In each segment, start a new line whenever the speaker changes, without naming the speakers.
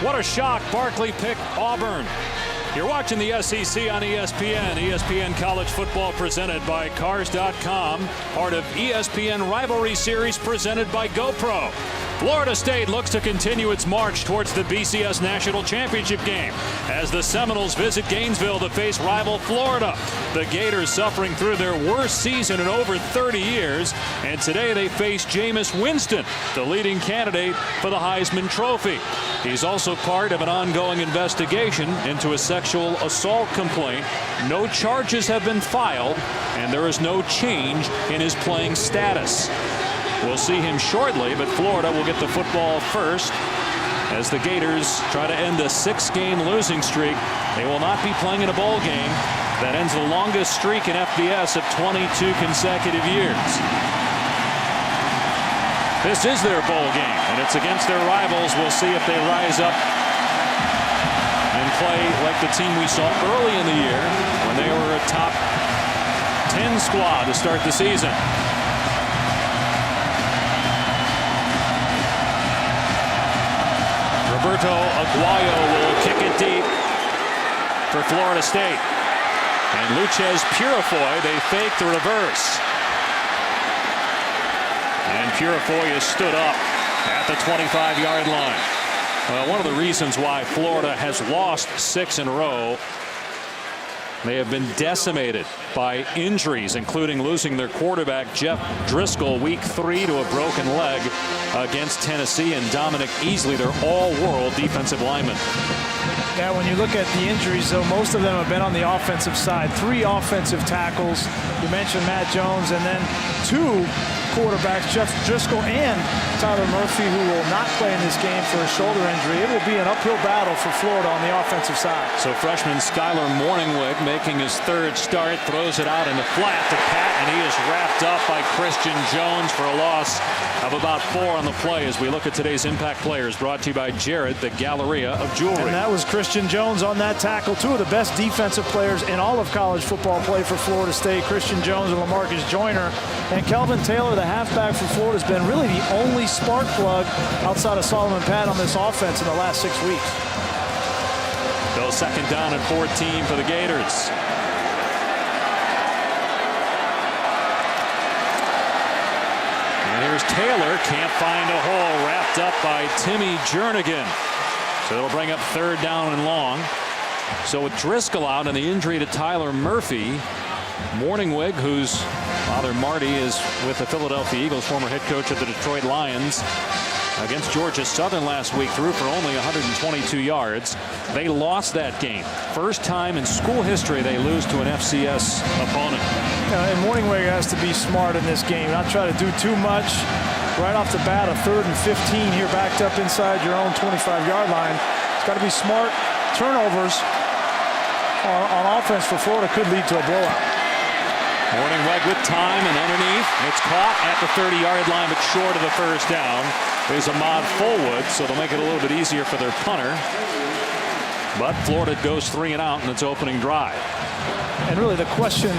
What a shock. Barkley picked Auburn. You're watching the SEC on ESPN. ESPN College Football presented by Cars.com. Part of ESPN Rivalry Series presented by GoPro. Florida State looks to continue its march towards the BCS National Championship game as the Seminoles visit Gainesville to face rival Florida. The Gators suffering through their worst season in over 30 years, and today they face Jameis Winston, the leading candidate for the Heisman Trophy. He's also part of an ongoing investigation into a sexual assault complaint. No charges have been filed, and there is no change in his playing status. We'll see him shortly, but Florida will get the football first as the Gators try to end a 6-game losing streak. They will not be playing in a bowl game. That ends the longest streak in FBS of 22 consecutive years. This is their bowl game, and it's against their rivals. We'll see if they rise up and play like the team we saw early in the year when they were a top 10 squad to start the season. Roberto Aguayo will kick it deep for Florida State. And Luchez Purifoy, they fake the reverse. And Purifoy is stood up at the 25-yard line. Well, one of the reasons why Florida has lost 6 in a row, they have been decimated by injuries, including losing their quarterback, Jeff Driscoll, week 3 to a broken leg against Tennessee, and Dominic Easley, their all-world defensive lineman.
Yeah, when you look at the injuries, though, most of them have been on the offensive side. 3 offensive tackles. You mentioned Matt Jones, and then 2 quarterbacks, Jeff Driscoll and Tyler Murphy, who will not play in this game for a shoulder injury. It will be an uphill battle for Florida on the offensive side. So
freshman Skylar Morningwig making his 3rd start, throws it out in the flat to Pat, and he is wrapped up by Christian Jones for a loss of about 4 on the play as we look at today's impact players, brought to you by Jared, the Galleria of Jewelry.
And that was Christian Jones on that tackle. 2 of the best defensive players in all of college football play for Florida State, Christian Jones and LaMarcus Joyner. And Kelvin Taylor, the halfback for Florida, has been really the only spark plug outside of Solomon Pat on this offense in the last 6 weeks.
So 2nd down and 14 for the Gators. And here's Taylor, can't find a hole, wrapped up by Timmy Jernigan. So it'll bring up 3rd down and long. So with Driscoll out and the injury to Tyler Murphy, Morningwig, whose father Marty is with the Philadelphia Eagles, former head coach of the Detroit Lions, against Georgia Southern last week, threw for only 122 yards. They lost that game. First time in school history they lose to an FCS opponent.
And Morningwig has to be smart in this game, not try to do too much. Right off the bat, a 3rd and 15 here, backed up inside your own 25-yard line. It's got to be smart. Turnovers on offense for Florida could lead to a blowout.
Morningwig with time and underneath. It's caught at the 30-yard line, but short of the 1st down. There's Ahmad Fullwood, so they'll make it a little bit easier for their punter. But Florida goes 3 and out in its opening drive.
And really the question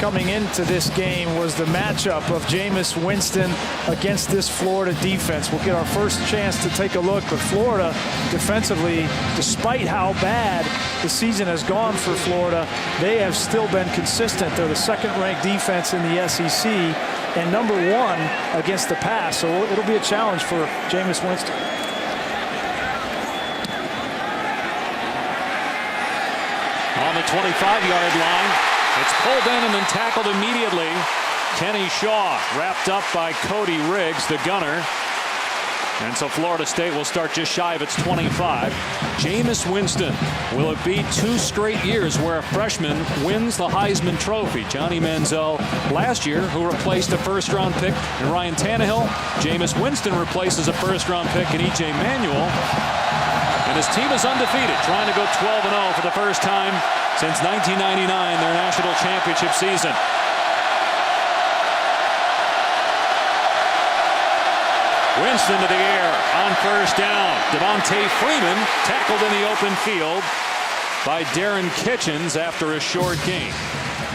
coming into this game was the matchup of Jameis Winston against this Florida defense. We'll get our first chance to take a look, but Florida defensively, despite how bad the season has gone for Florida, they have still been consistent. They're the 2nd-ranked defense in the SEC and number 1 against the pass, so it'll be a challenge for Jameis Winston.
On the 25-yard line, it's pulled in and then tackled immediately. Kenny Shaw wrapped up by Cody Riggs, the gunner. And so Florida State will start just shy of its 25. Jameis Winston, will it be 2 straight years where a freshman wins the Heisman Trophy? Johnny Manziel last year, who replaced a 1st-round pick in Ryan Tannehill. Jameis Winston replaces a 1st-round pick in E.J. Manuel. And his team is undefeated, trying to go 12-0 for the first time since 1999, their national championship season. Winston to the air on 1st down. Devontae Freeman tackled in the open field. by Darren Kitchens after a short game.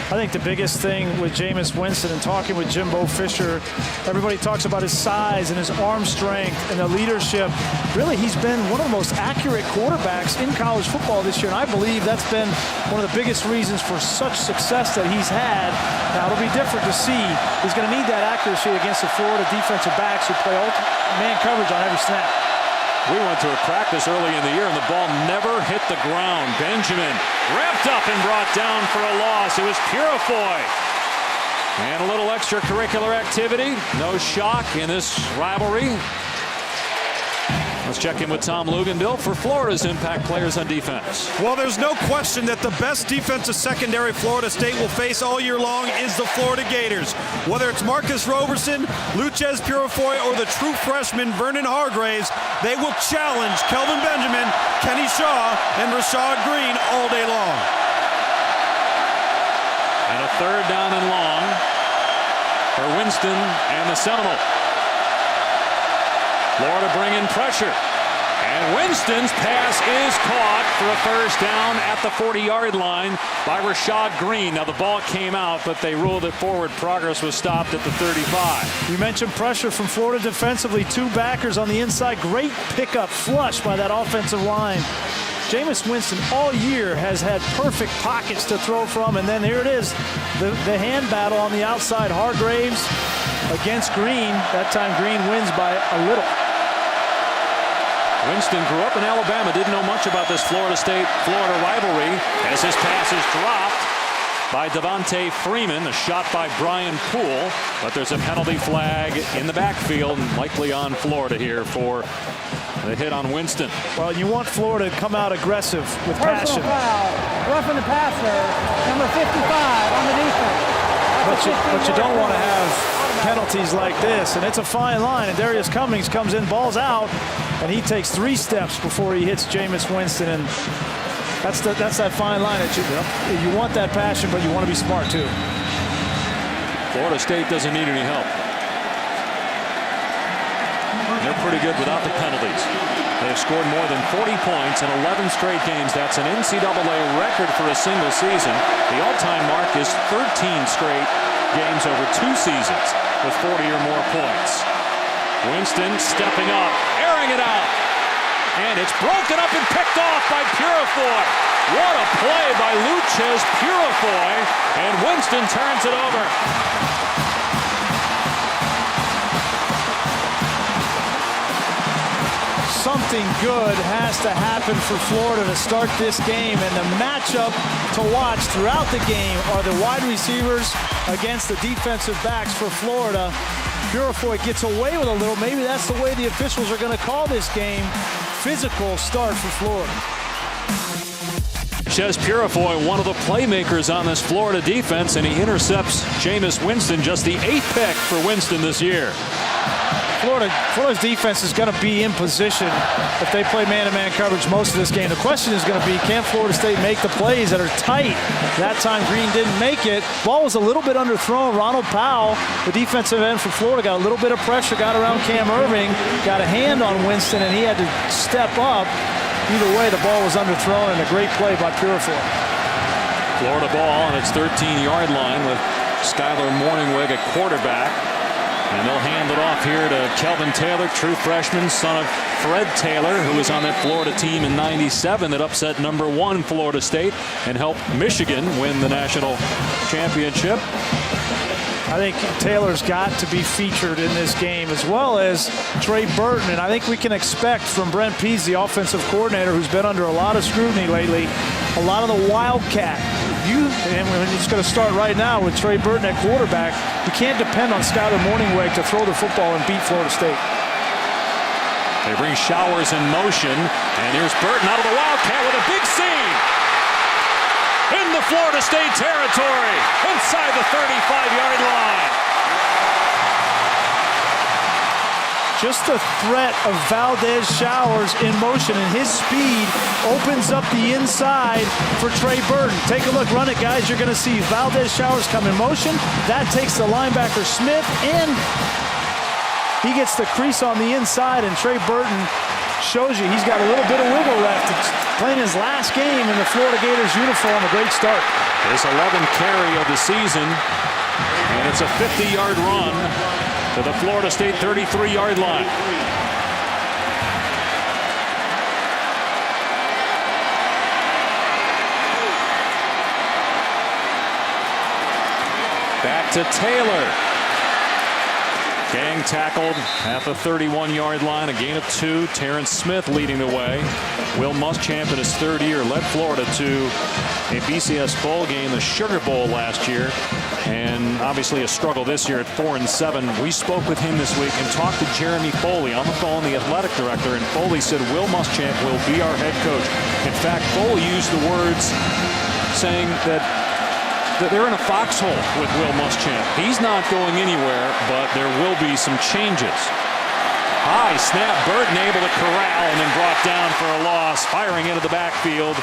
I think the biggest thing with Jameis Winston, and talking with Jimbo Fisher, everybody talks about his size and his arm strength and the leadership. Really, he's been one of the most accurate quarterbacks in college football this year, and I believe that's been one of the biggest reasons for such success that he's had. Now, it'll be different to see. He's going to need that accuracy against the Florida defensive backs who play man coverage on every snap.
We went to a practice early in the year, and the ball never hit the ground. Benjamin wrapped up and brought down for a loss. It was Purifoy. And a little extracurricular activity. No shock in this rivalry. Let's check in with Tom Luganbill for Florida's impact players on defense.
Well, there's no question that the best defensive secondary Florida State will face all year long is the Florida Gators. Whether it's Marcus Roberson, Luchez Purifoy, or the true freshman Vernon Hargraves, they will challenge Kelvin Benjamin, Kenny Shaw, and Rashad Green all day long.
And a third down and long for Winston and the Seminoles. Florida bringing pressure. And Winston's pass is caught for a first down at the 40-yard line by Rashad Green. Now, the ball came out, but they ruled that forward progress was stopped at the 35.
You mentioned pressure from Florida defensively. Two backers on the inside. Great pickup flush by that offensive line. Jameis Winston all year has had perfect pockets to throw from, and then here it is, the hand battle on the outside. Hargraves against Green. That time Green wins by a little.
Winston grew up in Alabama, didn't know much about this Florida State-Florida rivalry as his pass is dropped by Devontae Freeman, a shot by Brian Poole, but there's a penalty flag in the backfield, likely on Florida here for the hit on Winston.
Well, you want Florida to come out aggressive with passion.
Foul, roughing the passer, number 55 on the defense.
But you don't want to have penalties like this, and it's a fine line. And Darius Cummings comes in, balls out, and he takes 3 steps before he hits Jameis Winston, and that's that fine line that you want that passion, but you want to be smart too.
Florida State doesn't need any help. They're pretty good without the penalties. They've scored more than 40 points in 11 straight games. That's an NCAA record for a single season. The all-time mark is 13 straight games over 2 seasons with 40 or more points. Winston stepping up, airing it out. And it's broken up and picked off by Purifoy. What a play by Luchez Purifoy. And Winston turns it over.
Something good has to happen for Florida to start this game, and the matchup to watch throughout the game are the wide receivers against the defensive backs for Florida. Purifoy gets away with a little. Maybe that's the way the officials are going to call this game. Physical start for Florida.
Luchez Purifoy, one of the playmakers on this Florida defense, and he intercepts Jameis Winston, just the 8th pick for Winston this year.
Florida's defense is going to be in position if they play man-to-man coverage most of this game. The question is going to be, can Florida State make the plays that are tight? That time Green didn't make it. Ball was a little bit underthrown. Ronald Powell, the defensive end for Florida, got a little bit of pressure, got around Cam Irving, got a hand on Winston, and he had to step up. Either way, the ball was underthrown, and a great play by Purifoy.
Florida ball on its 13-yard line with Skylar Morningweg at quarterback. And they'll hand it off here to Kelvin Taylor, true freshman, son of Fred Taylor, who was on that Florida team in '97 that upset #1 Florida State and helped Michigan win the national championship.
I think Taylor's got to be featured in this game, as well as Trey Burton. And I think we can expect from Brent Pease, the offensive coordinator, who's been under a lot of scrutiny lately, a lot of the wildcat. And we're just going to start right now with Trey Burton at quarterback. You can't depend on Skylar Morningweg to throw the football and beat Florida State.
They bring Showers in motion, and here's Burton out of the wildcat with a big seam. In the Florida State territory, inside the 35-yard line.
Just the threat of Valdez Showers in motion, and his speed opens up the inside for Trey Burton. Take a look, run it, guys. You're going to see Valdez Showers come in motion. That takes the linebacker Smith, and he gets the crease on the inside, and Trey Burton shows you he's got a little bit of wiggle left. It's playing his last game in the Florida Gators uniform. A great start.
His 11th carry of the season, and it's a 50-yard run to the Florida State 33-yard line. Back to Taylor. Gang tackled at the 31-yard line, a gain of 2. Terrence Smith leading the way. Will Muschamp in his 3rd year led Florida to a BCS bowl game, the Sugar Bowl last year, and obviously a struggle this year at 4-7. We spoke with him this week and talked to Jeremy Foley on the phone, the athletic director, and Foley said Will Muschamp will be our head coach. In fact, Foley used the words saying that they're in a foxhole with Will Muschamp. He's not going anywhere, but there will be some changes. High snap, Burton able to corral and then brought down for a loss. Firing into the backfield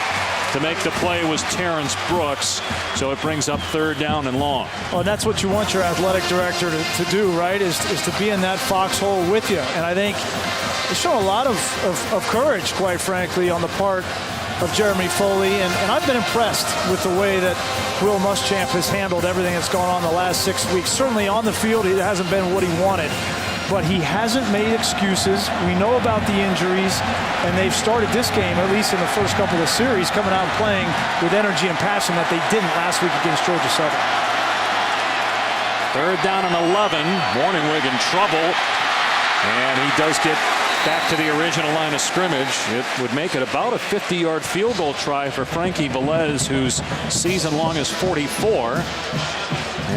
to make the play was Terrence Brooks. So it brings up 3rd down and long.
Well, that's what you want your athletic director to do, right? Is to be in that foxhole with you. And I think they show a lot of courage, quite frankly, on the part of Jeremy Foley, and I've been impressed with the way that Will Muschamp has handled everything that's gone on the last 6 weeks. Certainly on the field, it hasn't been what he wanted, but he hasn't made excuses. We know about the injuries, and they've started this game, at least in the first couple of series, coming out and playing with energy and passion that they didn't last week against Georgia Southern.
3rd down and 11. Morningwig in trouble, and he does get back to the original line of scrimmage. It would make it about a 50-yard field goal try for Frankie Velez, whose season long is 44.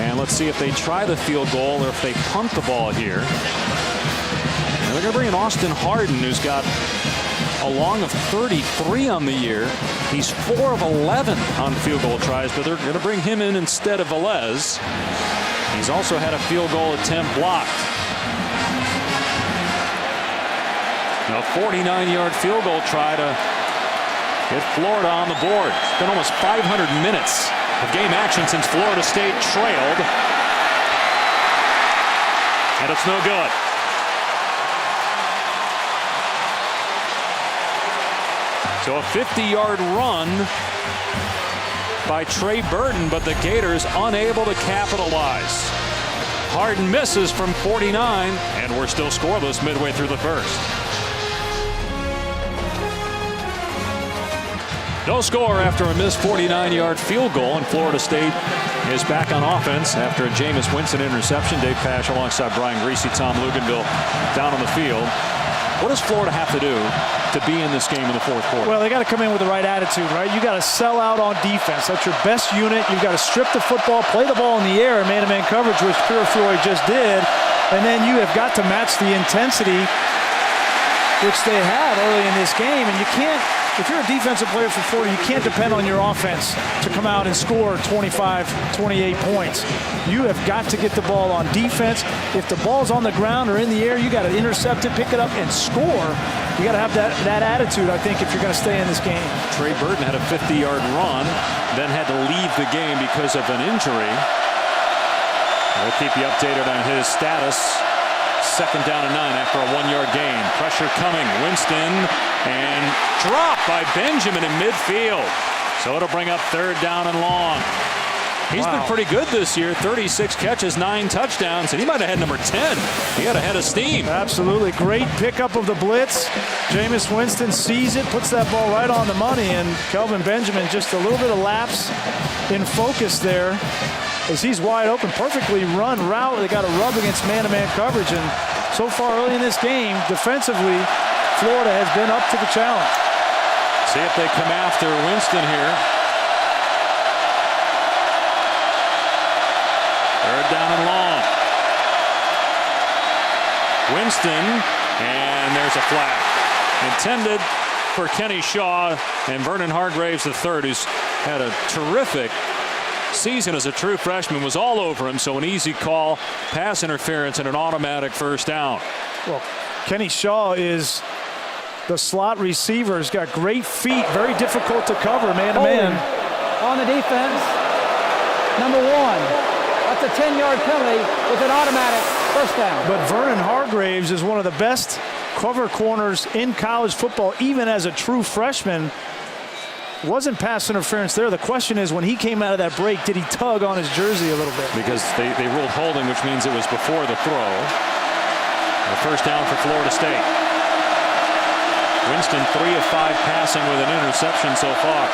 And let's see if they try the field goal or if they punt the ball here. And they're going to bring in Austin Harden, who's got a long of 33 on the year. He's 4 of 11 on field goal tries, but they're going to bring him in instead of Velez. He's also had a field goal attempt blocked. A 49-yard field goal try to get Florida on the board. It's been almost 500 minutes of game action since Florida State trailed. And it's no good. So a 50-yard run by Trey Burton, but the Gators unable to capitalize. Harden misses from 49, and we're still scoreless midway through the first. No score after a missed 49-yard field goal, and Florida State is back on offense after a Jameis Winston interception. Dave Pasch alongside Brian Greasy, Tom Luganville down on the field. What does Florida have to do to be in this game in the 4th quarter?
Well, they got to come in with the right attitude, right? You got to sell out on defense. That's your best unit. You've got to strip the football, play the ball in the air, man-to-man coverage, which Purifoy just did. And then you have got to match the intensity which they had early in this game. And you can't, if you're a defensive player for Florida, you can't depend on your offense to come out and score 25, 28 points. You have got to get the ball on defense. If the ball's on the ground or in the air, you got to intercept it, pick it up, and score. You got to have that attitude, I think, if you're going to stay in this game.
Trey Burton had a 50-yard run, then had to leave the game because of an injury. We'll keep you updated on his status. 2nd down and 9 after a 1-yard gain. Pressure coming. Winston, and dropped by Benjamin in midfield. So it'll bring up 3rd down and long. He's been pretty good this year. 36 catches, 9 touchdowns, and he might have had number 10. He had a head of steam.
Absolutely. Great pickup of the blitz. Jameis Winston sees it, puts that ball right on the money, and Kelvin Benjamin just a little bit of lapse in focus there as he's wide open. Perfectly run route. They got a rub against man-to-man coverage, and so far early in this game, defensively, Florida has been up to the challenge.
See if they come after Winston here. 3rd down and long. Winston, and there's a flag. Intended for Kenny Shaw, and Vernon Hargraves III, who's had a terrific season as a true freshman, was all over him, so an easy call, pass interference, and an automatic 1st down.
Well, Kenny Shaw is the slot receiver. He's got great feet, very difficult to cover man-to-man.
On the defense, number 1. That's a 10-yard penalty with an automatic 1st down.
But Vernon Hargraves is one of the best cover corners in college football, even as a true freshman. Wasn't pass interference there. The question is, when he came out of that break, did he tug on his jersey a little bit?
Because they ruled holding, which means it was before the throw. A first down for Florida State. Winston 3 of 5 passing with an interception so far.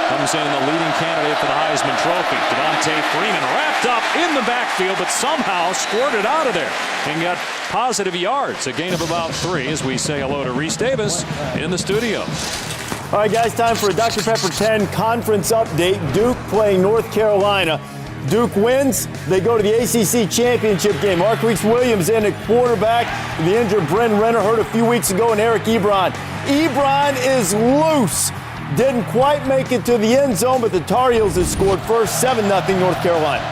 Comes in the leading candidate for the Heisman Trophy. Devontae Freeman wrapped up in the backfield, but somehow squirted out of there and got positive yards. A gain of about 3 as we say hello to Reese Davis in the studio.
All right, guys, time for a Dr. Pepper 10 conference update. Duke playing North Carolina. Duke wins. They go to the ACC championship game. Marquise Williams in at quarterback. The injured Bren Renner hurt a few weeks ago, and Eric Ebron. Ebron is loose. Didn't quite make it to the end zone, but the Tar Heels have scored first, 7-0 North Carolina.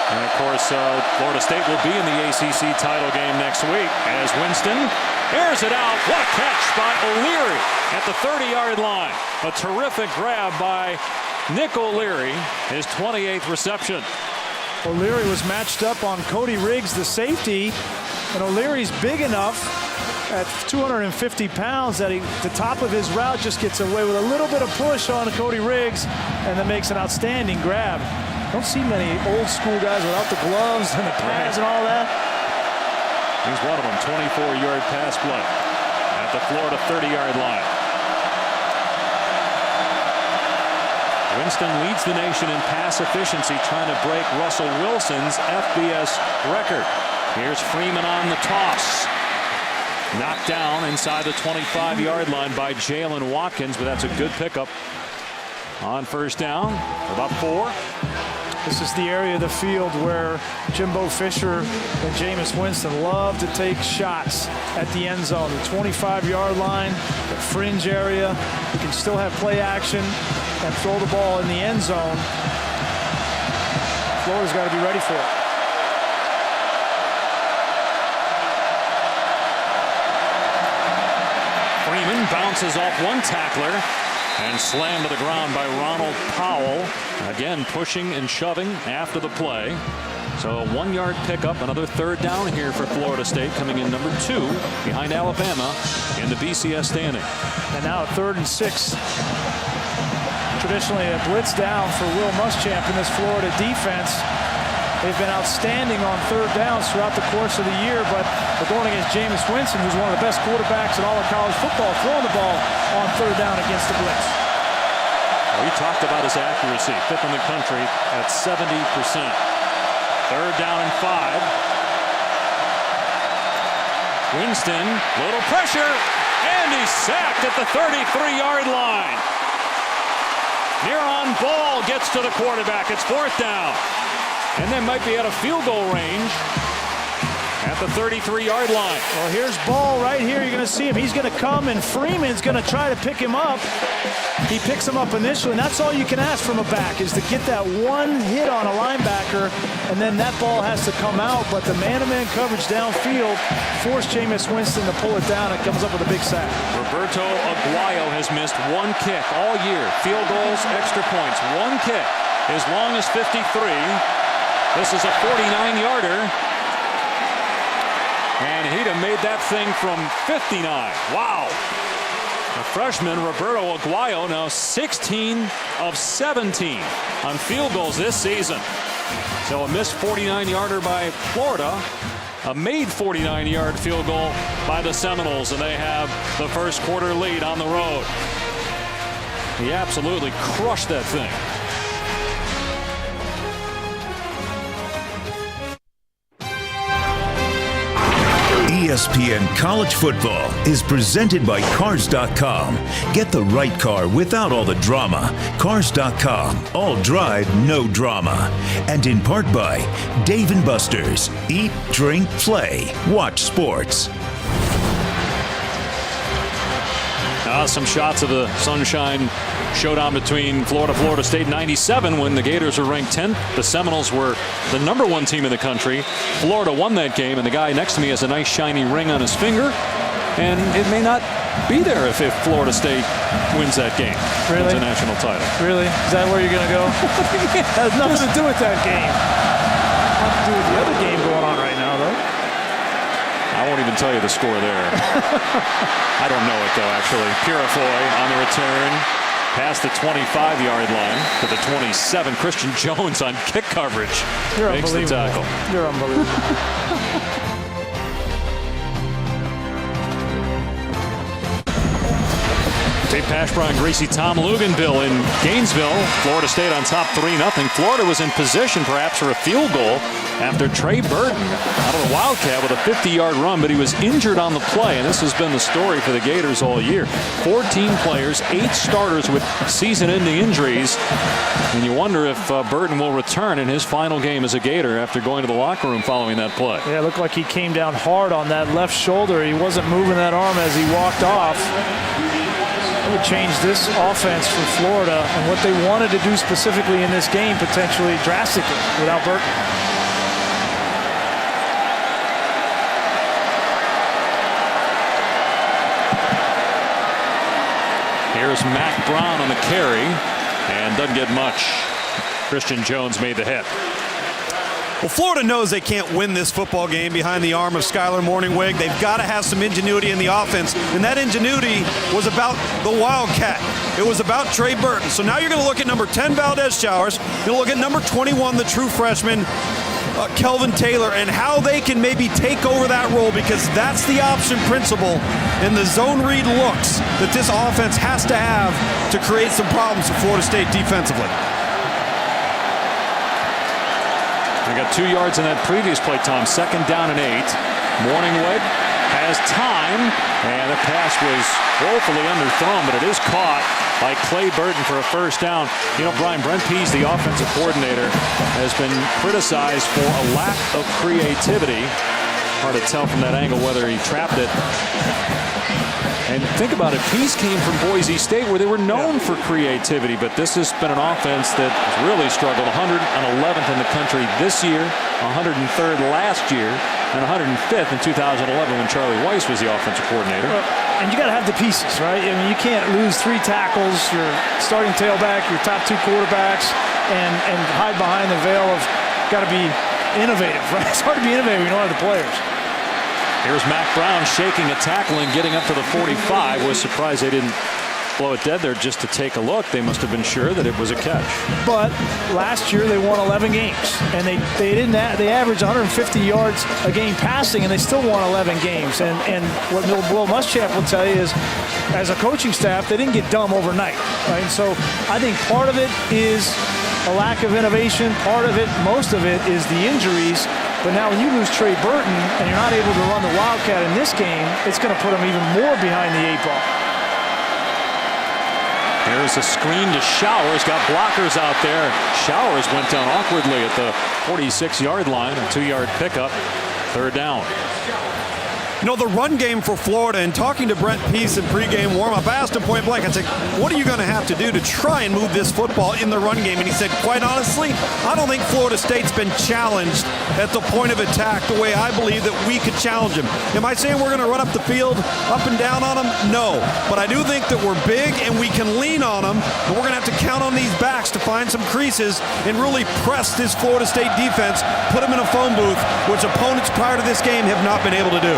And, of course, Florida State will be in the ACC title game next week as Winston airs it out. What a catch by O'Leary at the 30-yard line. A terrific grab by Nick O'Leary, his 28th reception.
O'Leary was matched up on Cody Riggs, the safety, and O'Leary's big enough at 250 pounds that the top of his route just gets away with a little bit of push on Cody Riggs and then makes an outstanding grab. Don't see many old school guys without the gloves and the pads and all that.
He's one of them, 24-yard pass play at the Florida 30-yard line. Winston leads the nation in pass efficiency, trying to break Russell Wilson's FBS record. Here's Freeman on the toss. Knocked down inside the 25-yard line by Jalen Watkins, but that's a good pickup on first down. About 4.
This is the area of the field where Jimbo Fisher and Jameis Winston love to take shots at the end zone. The 25-yard line, the fringe area. You can still have play action and throw the ball in the end zone. Florida's got to be ready for it.
Freeman bounces off one tackler and slammed to the ground by Ronald Powell. Again, pushing and shoving after the play. So a 1-yard pickup, another third down here for Florida State, coming in number 2 behind Alabama in the BCS standing.
And now a 3rd and 6. Traditionally a blitz down for Will Muschamp in this Florida defense. They've been outstanding on third downs throughout the course of the year, but they're going against Jameis Winston, who's one of the best quarterbacks in all of college football, throwing the ball on third down against the blitz.
We talked about his accuracy, 5th in the country at 70%. Third down and 5. Winston, little pressure, and he's sacked at the 33-yard line. Near-on ball gets to the quarterback. It's 4th down. And they might be out of field goal range at the 33-yard line.
Well, here's Ball right here. You're going to see him. He's going to come, and Freeman's going to try to pick him up. He picks him up initially, and that's all you can ask from a back is to get that one hit on a linebacker, and then that ball has to come out. But the man-to-man coverage downfield forced Jameis Winston to pull it down. It comes up with a big sack.
Roberto Aguayo has missed 1 kick all year. Field goals, extra points. 1 kick as long as 53. This is a 49-yarder. And he'd have made that thing from 59. Wow. The freshman, Roberto Aguayo, now 16 of 17 on field goals this season. So a missed 49-yarder by Florida. A made 49-yard field goal by the Seminoles. And they have the first quarter lead on the road. He absolutely crushed that thing.
ESPN College Football is presented by Cars.com. Get the right car without all the drama. Cars.com. All drive, no drama. And in part by Dave & Buster's. Eat, drink, play. Watch sports.
Some shots of the Sunshine Showdown between Florida State. 97 when the Gators were ranked 10th. The Seminoles were the number 1 team in the country. Florida won that game, and the guy next to me has a nice shiny ring on his finger. And it may not be there if Florida State wins that game.
Really?
It's a national title.
Really? Is that where you're going to go? It has nothing to do with that game. Nothing to do with the other game going on right now, though.
I I won't even tell you the score there. I don't know it, though, actually. Purifoy on the return. Past the 25-yard line to the 27. Christian Jones on kick coverage.
You're
makes the tackle.
You're unbelievable.
Dave Pashbrough and Greasy Tom Luganville in Gainesville. Florida State on top 3-0. Florida was in position perhaps for a field goal after Trey Burton out of the Wildcat with a 50-yard run, but he was injured on the play, and this has been the story for the Gators all year. 14 players, 8 starters with season-ending injuries, and you wonder if Burton will return in his final game as a Gator after going to the locker room following that play.
Yeah, it looked like he came down hard on that left shoulder. He wasn't moving that arm as he walked off. It would change this offense for Florida and what they wanted to do specifically in this game potentially drastically without Burton.
Here's Mac Brown on the carry and doesn't get much. Christian Jones made the hit.
Well, Florida knows they can't win this football game behind the arm of Skylar Morningwig. They've got to have some ingenuity in the offense, and that ingenuity was about the Wildcat. It was about Trey Burton. So now you're going to look at number 10, Valdez Showers. You're going to look at number 21, the true freshman, Kelvin Taylor, and how they can maybe take over that role, because that's the option principle and the zone read looks that this offense has to have to create some problems for Florida State defensively.
They got 2 yards in that previous play, Tom. 2nd down and 8. Morningwood has time, and the pass was woefully underthrown, but it is caught by Clay Burton for a first down. You know, Brian, Brent Pease, the offensive coordinator, has been criticized for a lack of creativity. Hard to tell from that angle whether he trapped it. And think about it, Pease came from Boise State where they were known for creativity, but this has been an offense that has really struggled. 111th in the country this year, 103rd last year, and 105th in 2011 when Charlie Weiss was the offensive coordinator.
And you got to have the pieces, right? I mean, you can't lose 3 tackles, your starting tailback, your top 2 quarterbacks, and hide behind the veil of got to be innovative, right? It's hard to be innovative when you don't have the players.
Here's Mac Brown shaking a tackle and getting up to the 45. Was surprised they didn't blow it dead there just to take a look. They must have been sure that it was a catch.
But last year they won 11 games, and they averaged 150 yards a game passing, and they still won 11 games. And what Will Muschamp will tell you is, as a coaching staff, they didn't get dumb overnight, right? So I think part of it is a lack of innovation. Part of it, most of it, is the injuries. But now when you lose Trey Burton and you're not able to run the Wildcat in this game, it's going to put them even more behind the 8 ball.
Here's a screen to Showers. Got blockers out there. Showers went down awkwardly at the 46-yard line. A 2-yard pickup. 3rd down.
You know, the run game for Florida, and talking to Brent Pease in pregame warm-up, I asked him point blank, I said, what are you going to have to do to try and move this football in the run game? And he said, quite honestly, I don't think Florida State's been challenged at the point of attack the way I believe that we could challenge them. Am I saying we're going to run up the field, up and down on them? No. But I do think that we're big and we can lean on them, but we're going to have to count on these backs to find some creases and really press this Florida State defense, put them in a phone booth, which opponents prior to this game have not been able to do.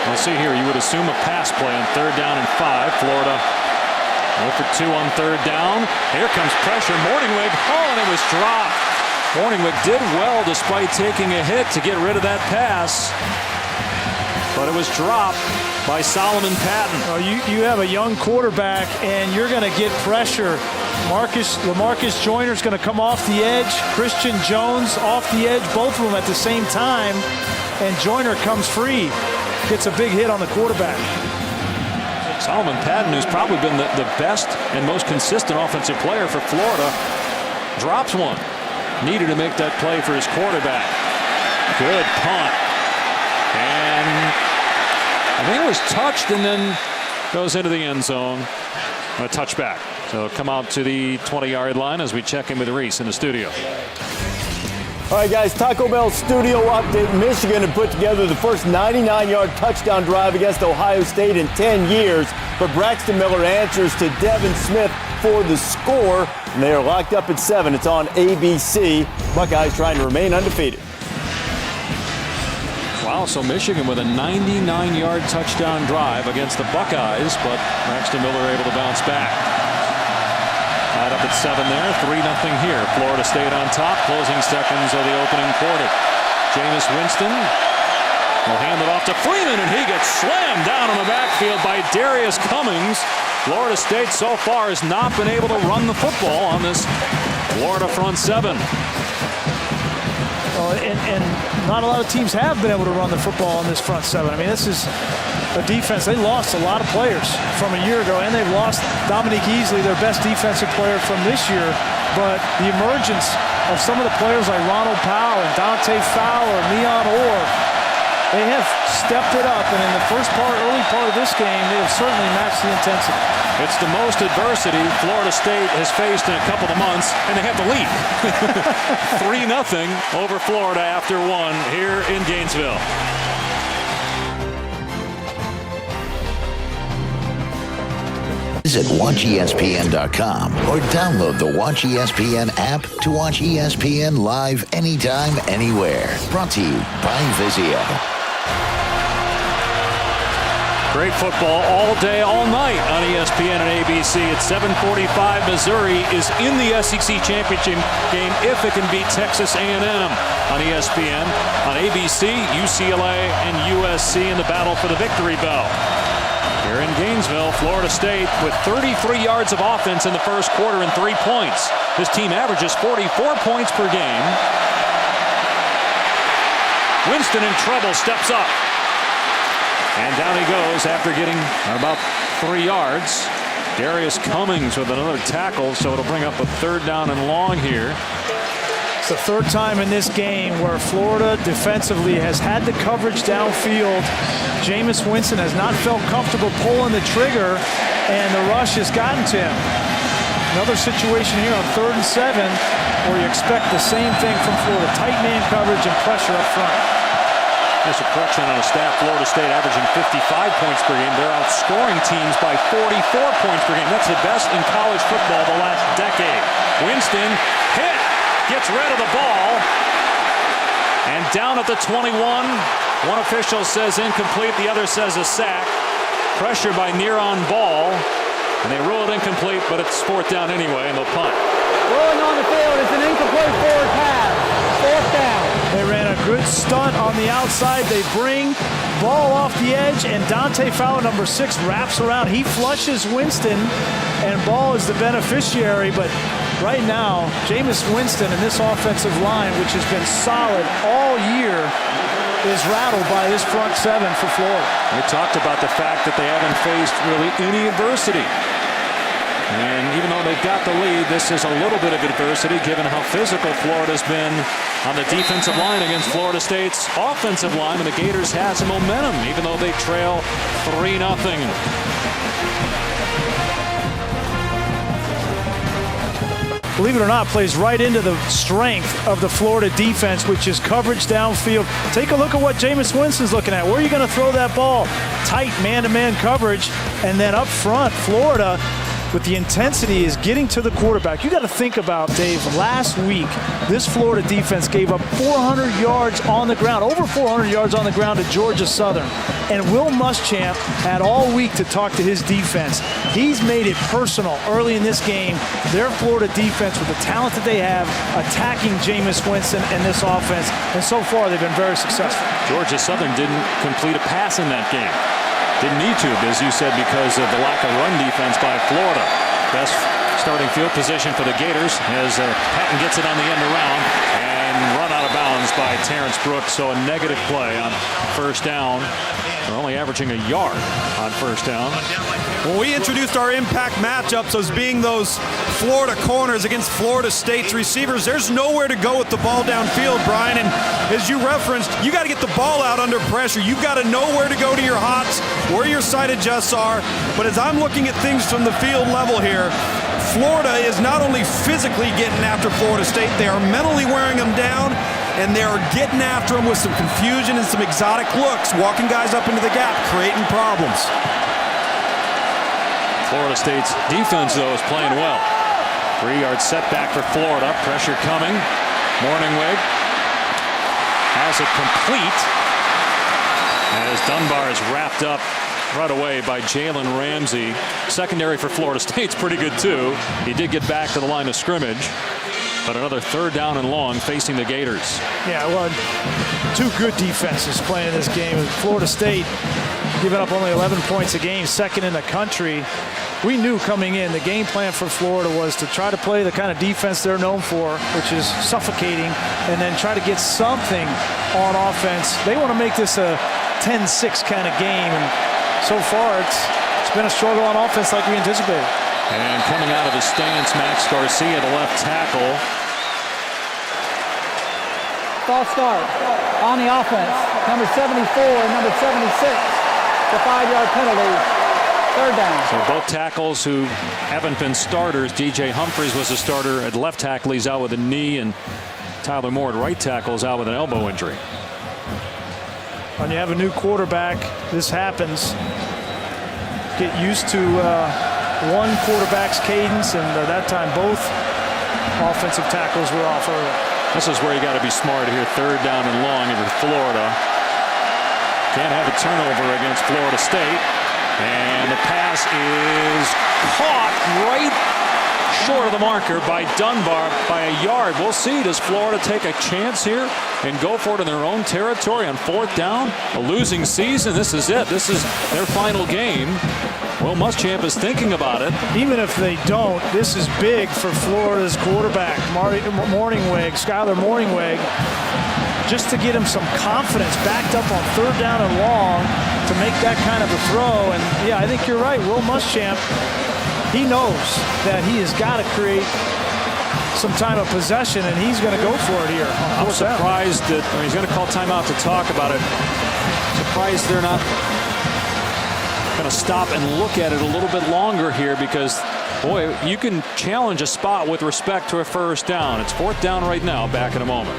We'll see here. You would assume a pass play on 3rd down and 5. Florida 0 for 2 on 3rd down. Here comes pressure. Morningwig. Oh, and it was dropped. Morningwig did well despite taking a hit to get rid of that pass. But it was dropped by Solomon Patton.
Well, you have a young quarterback, and you're going to get pressure. Lamarcus Joyner's going to come off the edge. Christian Jones off the edge, both of them at the same time. And Joyner comes free. Gets a big hit on the quarterback.
Solomon Patton, who's probably been the best and most consistent offensive player for Florida, drops one. Needed to make that play for his quarterback. Good punt. And I think it was touched and then goes into the end zone. A touchback. So come out to the 20-yard line as we check in with Reese in the studio.
All right, guys, Taco Bell studio update. Michigan had put together the first 99-yard touchdown drive against Ohio State in 10 years, but Braxton Miller answers to Devin Smith for the score, and they are locked up at 7. It's on ABC. Buckeyes trying to remain undefeated.
Wow, so Michigan with a 99-yard touchdown drive against the Buckeyes, but Braxton Miller able to bounce back. Tied up at 7 there, 3-0 here. Florida State on top, closing seconds of the opening quarter. Jameis Winston will hand it off to Freeman, and he gets slammed down in the backfield by Darius Cummings. Florida State so far has not been able to run the football on this Florida front seven.
And not a lot of teams have been able to run the football on this front seven. I mean, this is a defense. They lost a lot of players from a year ago, and they've lost Dominique Easley, their best defensive player from this year. But the emergence of some of the players like Ronald Powell and Dante Fowler, Leon Orr, they have stepped it up, and in the early part of this game, they have certainly matched the intensity.
It's the most adversity Florida State has faced in a couple of months, and they have the lead. 3-0 over Florida after 1 here in Gainesville.
Visit WatchESPN.com or download the Watch ESPN app to watch ESPN live anytime, anywhere. Brought to you by Vizio.
Great football all day, all night on ESPN and ABC. At 7:45, Missouri is in the SEC championship game if it can beat Texas A&M on ESPN. On ABC, UCLA and USC in the battle for the victory bell. Here in Gainesville, Florida State with 33 yards of offense in the first quarter and 3 points. This team averages 44 points per game. Winston in trouble, steps up. And down he goes after getting about 3 yards. Darius Cummings with another tackle, so it'll bring up a 3rd down and long here.
It's the 3rd time in this game where Florida defensively has had the coverage downfield. Jameis Winston has not felt comfortable pulling the trigger, and the rush has gotten to him. Another situation here on 3rd and 7 where you expect the same thing from Florida. Tight man coverage and pressure up front.
There's a correction on a staff. Florida State averaging 55 points per game. They're outscoring teams by 44 points per game. That's the best in college football the last decade. Winston hit, gets rid of the ball, and down at the 21. One official says incomplete, the other says a sack. Pressure by Neron Ball, and they rule it incomplete, but it's 4th down anyway, and they'll punt.
Rolling on the field, it's an incomplete forward pass. 4th down.
They ran a good stunt on the outside. They bring ball off the edge, and Dante Fowler, number 6, wraps around. He flushes Winston, and Ball is the beneficiary. But right now, Jameis Winston and this offensive line, which has been solid all year, is rattled by this front 7 for Florida.
We talked about the fact that they haven't faced really any adversity. And even though they've got the lead, this is a little bit of adversity given how physical Florida's been on the defensive line against Florida State's offensive line. And the Gators have some momentum, even though they trail 3-0.
Believe it or not, plays right into the strength of the Florida defense, which is coverage downfield. Take a look at what Jameis Winston's looking at. Where are you going to throw that ball? Tight man-to-man coverage. And then up front, Florida, with the intensity, is getting to the quarterback. You got to think about, Dave, last week, this Florida defense gave up 400 yards on the ground, over 400 yards on the ground to Georgia Southern. And Will Muschamp had all week to talk to his defense. He's made it personal early in this game. Their Florida defense, with the talent that they have, attacking Jameis Winston and this offense. And so far, they've been very successful.
Georgia Southern didn't complete a pass in that game. Didn't need to, as you said, because of the lack of run defense by Florida. Best starting field position for the Gators as Patton gets it on the end around and run out of bounds by Terrence Brooks. So a negative play on 1st down. They're only averaging a yard on 1st down.
When we introduced our impact matchups as being those Florida corners against Florida State's receivers, there's nowhere to go with the ball downfield, Brian. And as you referenced, you got to get the ball out under pressure. You've got to know where to go to your hots, where your side adjusts are. But as I'm looking at things from the field level here, Florida is not only physically getting after Florida State, they are mentally wearing them down, and they are getting after them with some confusion and some exotic looks, walking guys up into the gap, creating problems.
Florida State's defense, though, is playing well. 3-yard setback for Florida. Pressure coming. Morningweg has it complete. As Dunbar is wrapped up right away by Jalen Ramsey. Secondary for Florida State's pretty good too. He did get back to the line of scrimmage, but another third down and long facing the Gators.
Yeah, well, two good defenses playing in this game. Florida State giving up only 11 points a game, second in the country. We knew coming in the game plan for Florida was to try to play the kind of defense they're known for, which is suffocating, and then try to get something on offense. They want to make this a 10-6 kind of game, and so far it's been a struggle on offense like we anticipated.
And coming out of the stance, Max Garcia, the left tackle.
False start on the offense. Number 74 and number 76. The 5-yard penalty. Third down.
So both tackles who haven't been starters. DJ Humphries was a starter at left tackle. He's out with a knee, and Tyler Moore at right tackle is out with an elbow injury.
When you have a new quarterback, this happens. Get used to one quarterback's cadence, and that time both offensive tackles were off early.
This is where you got to be smart here. Third down and long for Florida. Can't have a turnover against Florida State. And the pass is caught right short of the marker by Dunbar by a yard. We'll see. Does Florida take a chance here and go for it in their own territory on fourth down? A losing season. This is it. This is their final game. Will Muschamp is thinking about it.
Even if they don't, this is big for Florida's quarterback, Skylar Morningweg, just to get him some confidence backed up on third down and long to make that kind of a throw. And yeah, I think you're right. Will Muschamp, he knows that he has got to create some time of possession, and he's going to go for it here.
I'm surprised that he's going to call timeout to talk about it. Surprised they're not going to stop and look at it a little bit longer here, because boy, you can challenge a spot with respect to a first down. It's fourth down right now. Back in a moment.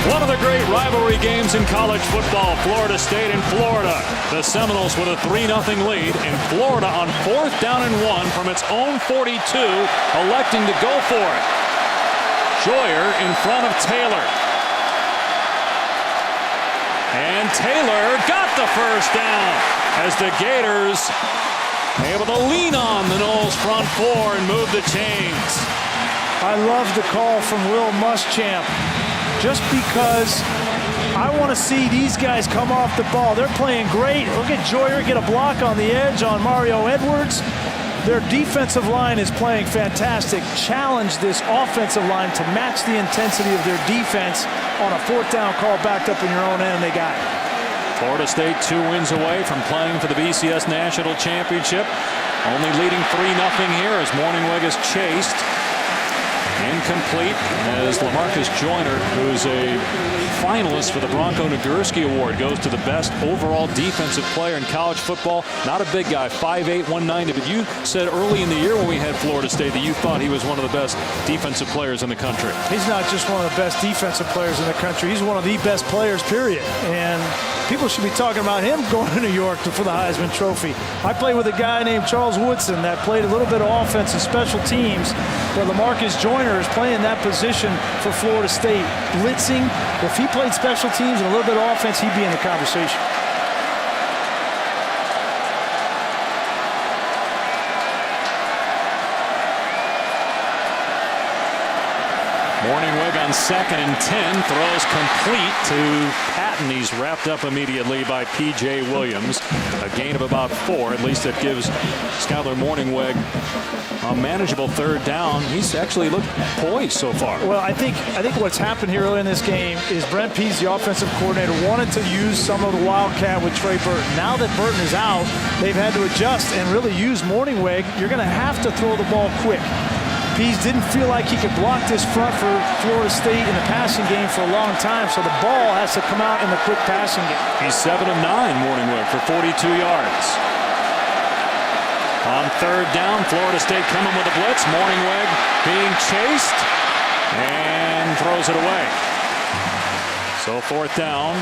One of the great rivalry games in college football, Florida State and Florida. The Seminoles with a 3-0 lead, and Florida on fourth down and 1 from its own 42, electing to go for it. Joyer in front of Taylor. And Taylor got the first down as the Gators able to lean on the Noles front four and move the chains.
I love the call from Will Muschamp, just because I want to see these guys come off the ball. They're playing great. Look at Joyer get a block on the edge on Mario Edwards. Their defensive line is playing fantastic. Challenge this offensive line to match the intensity of their defense on a fourth down call backed up in your own end. They got it.
Florida State 2 wins away from playing for the BCS National Championship. Only leading 3-0 here as Morningweg is chased. Incomplete as LaMarcus Joyner, who's a finalist for the Bronco Nagurski Award, goes to the best overall defensive player in college football. Not a big guy, 5'8", 190, but you said early in the year when we had Florida State that you thought he was one of the best defensive players in the country.
He's not just one of the best defensive players in the country. He's one of the best players, period. And people should be talking about him going to New York for the Heisman Trophy. I played with a guy named Charles Woodson that played a little bit of offense and special teams, but LaMarcus Joyner is playing that position for Florida State. Blitzing. If he played special teams and a little bit of offense, he'd be in the conversation.
Morningweg on 2nd and 10, throws complete to Patton. He's wrapped up immediately by P.J. Williams. A gain of about 4. At least that gives Skylar Morningweg a manageable third down. He's actually looked poised so far.
Well, I think what's happened here early in this game is Brent Pease, the offensive coordinator, wanted to use some of the Wildcat with Trey Burton. Now that Burton is out, they've had to adjust and really use Morningweg. You're going to have to throw the ball quick. Pease didn't feel like he could block this front for Florida State in the passing game for a long time, so the ball has to come out in the quick passing game.
He's 7 of 9, Morningweg, for 42 yards. On third down, Florida State coming with a blitz. Morningweg being chased. and throws it away. So 4th down.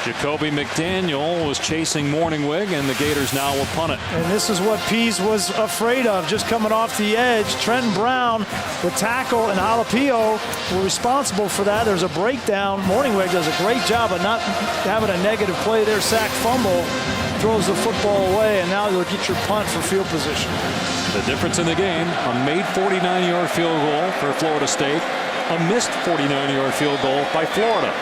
Jacoby McDaniel was chasing Morningwig, and the Gators now will punt it.
And this is what Pease was afraid of, just coming off the edge. Trenton Brown, the tackle, and Jalapio were responsible for that. There's a breakdown. Morningwig does a great job of not having a negative play there. Sack fumble, throws the football away, and now you'll get your punt for field position.
The difference in the game, a made 49-yard field goal for Florida State, a missed 49-yard field goal by Florida.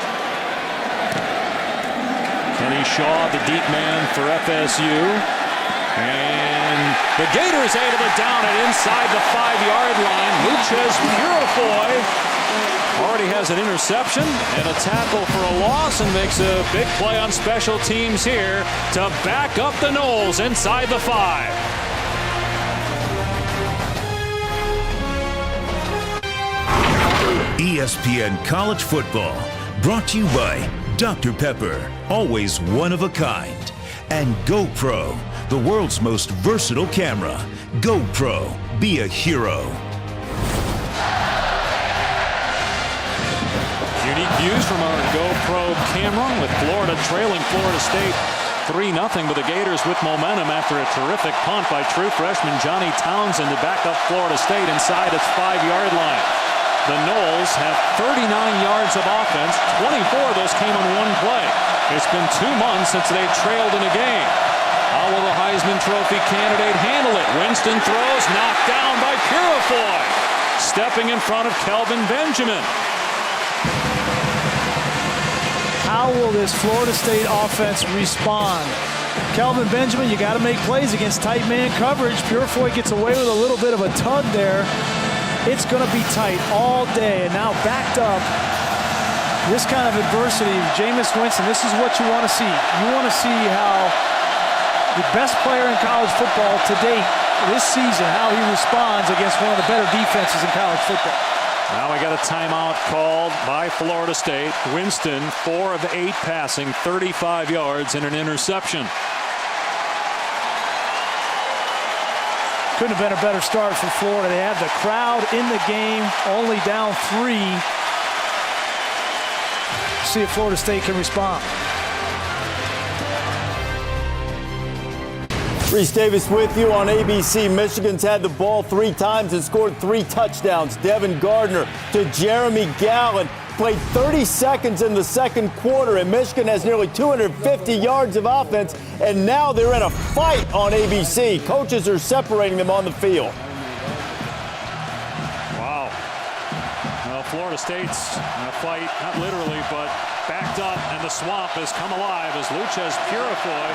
Kenny Shaw, the deep man for FSU. And the Gators able to down it inside the 5-yard line. Luchez Purifoy already has an interception and a tackle for a loss, and makes a big play on special teams here to back up the Noles inside the 5.
ESPN College Football, brought to you by Dr. Pepper, always one of a kind, and GoPro, the world's most versatile camera. GoPro, be a hero.
Unique views from our GoPro camera, with Florida trailing Florida State 3-0, but the Gators with momentum after a terrific punt by true freshman Johnny Townsend to back up Florida State inside its 5-yard line. The Noles have 39 yards of offense. 24 of those came on one play. It's been 2 months since they trailed in a game. How will the Heisman Trophy candidate handle it? Winston throws, knocked down by Purifoy. Stepping in front of Kelvin Benjamin.
How will this Florida State offense respond? Kelvin Benjamin, you got to make plays against tight man coverage. Purifoy gets away with a little bit of a tug there. It's going to be tight all day, and now backed up. This kind of adversity, Jameis Winston, this is what you want to see. You want to see how the best player in college football to date this season, how he responds against one of the better defenses in college football.
Now we got a timeout called by Florida State. Winston, 4 of 8 passing, 35 yards and an interception.
Couldn't have been a better start for Florida. They have the crowd in the game, only down 3. See if Florida State can respond.
Reese Davis with you on ABC. Michigan's had the ball 3 times and scored 3 touchdowns. Devin Gardner to Jeremy Gallen. Played 30 seconds in the second quarter, and Michigan has nearly 250 yards of offense, and now they're in a fight on ABC. Coaches are separating them on the field.
Wow. Well, Florida State's in a fight, not literally, but backed up, and the swamp has come alive as Luchez Purifoy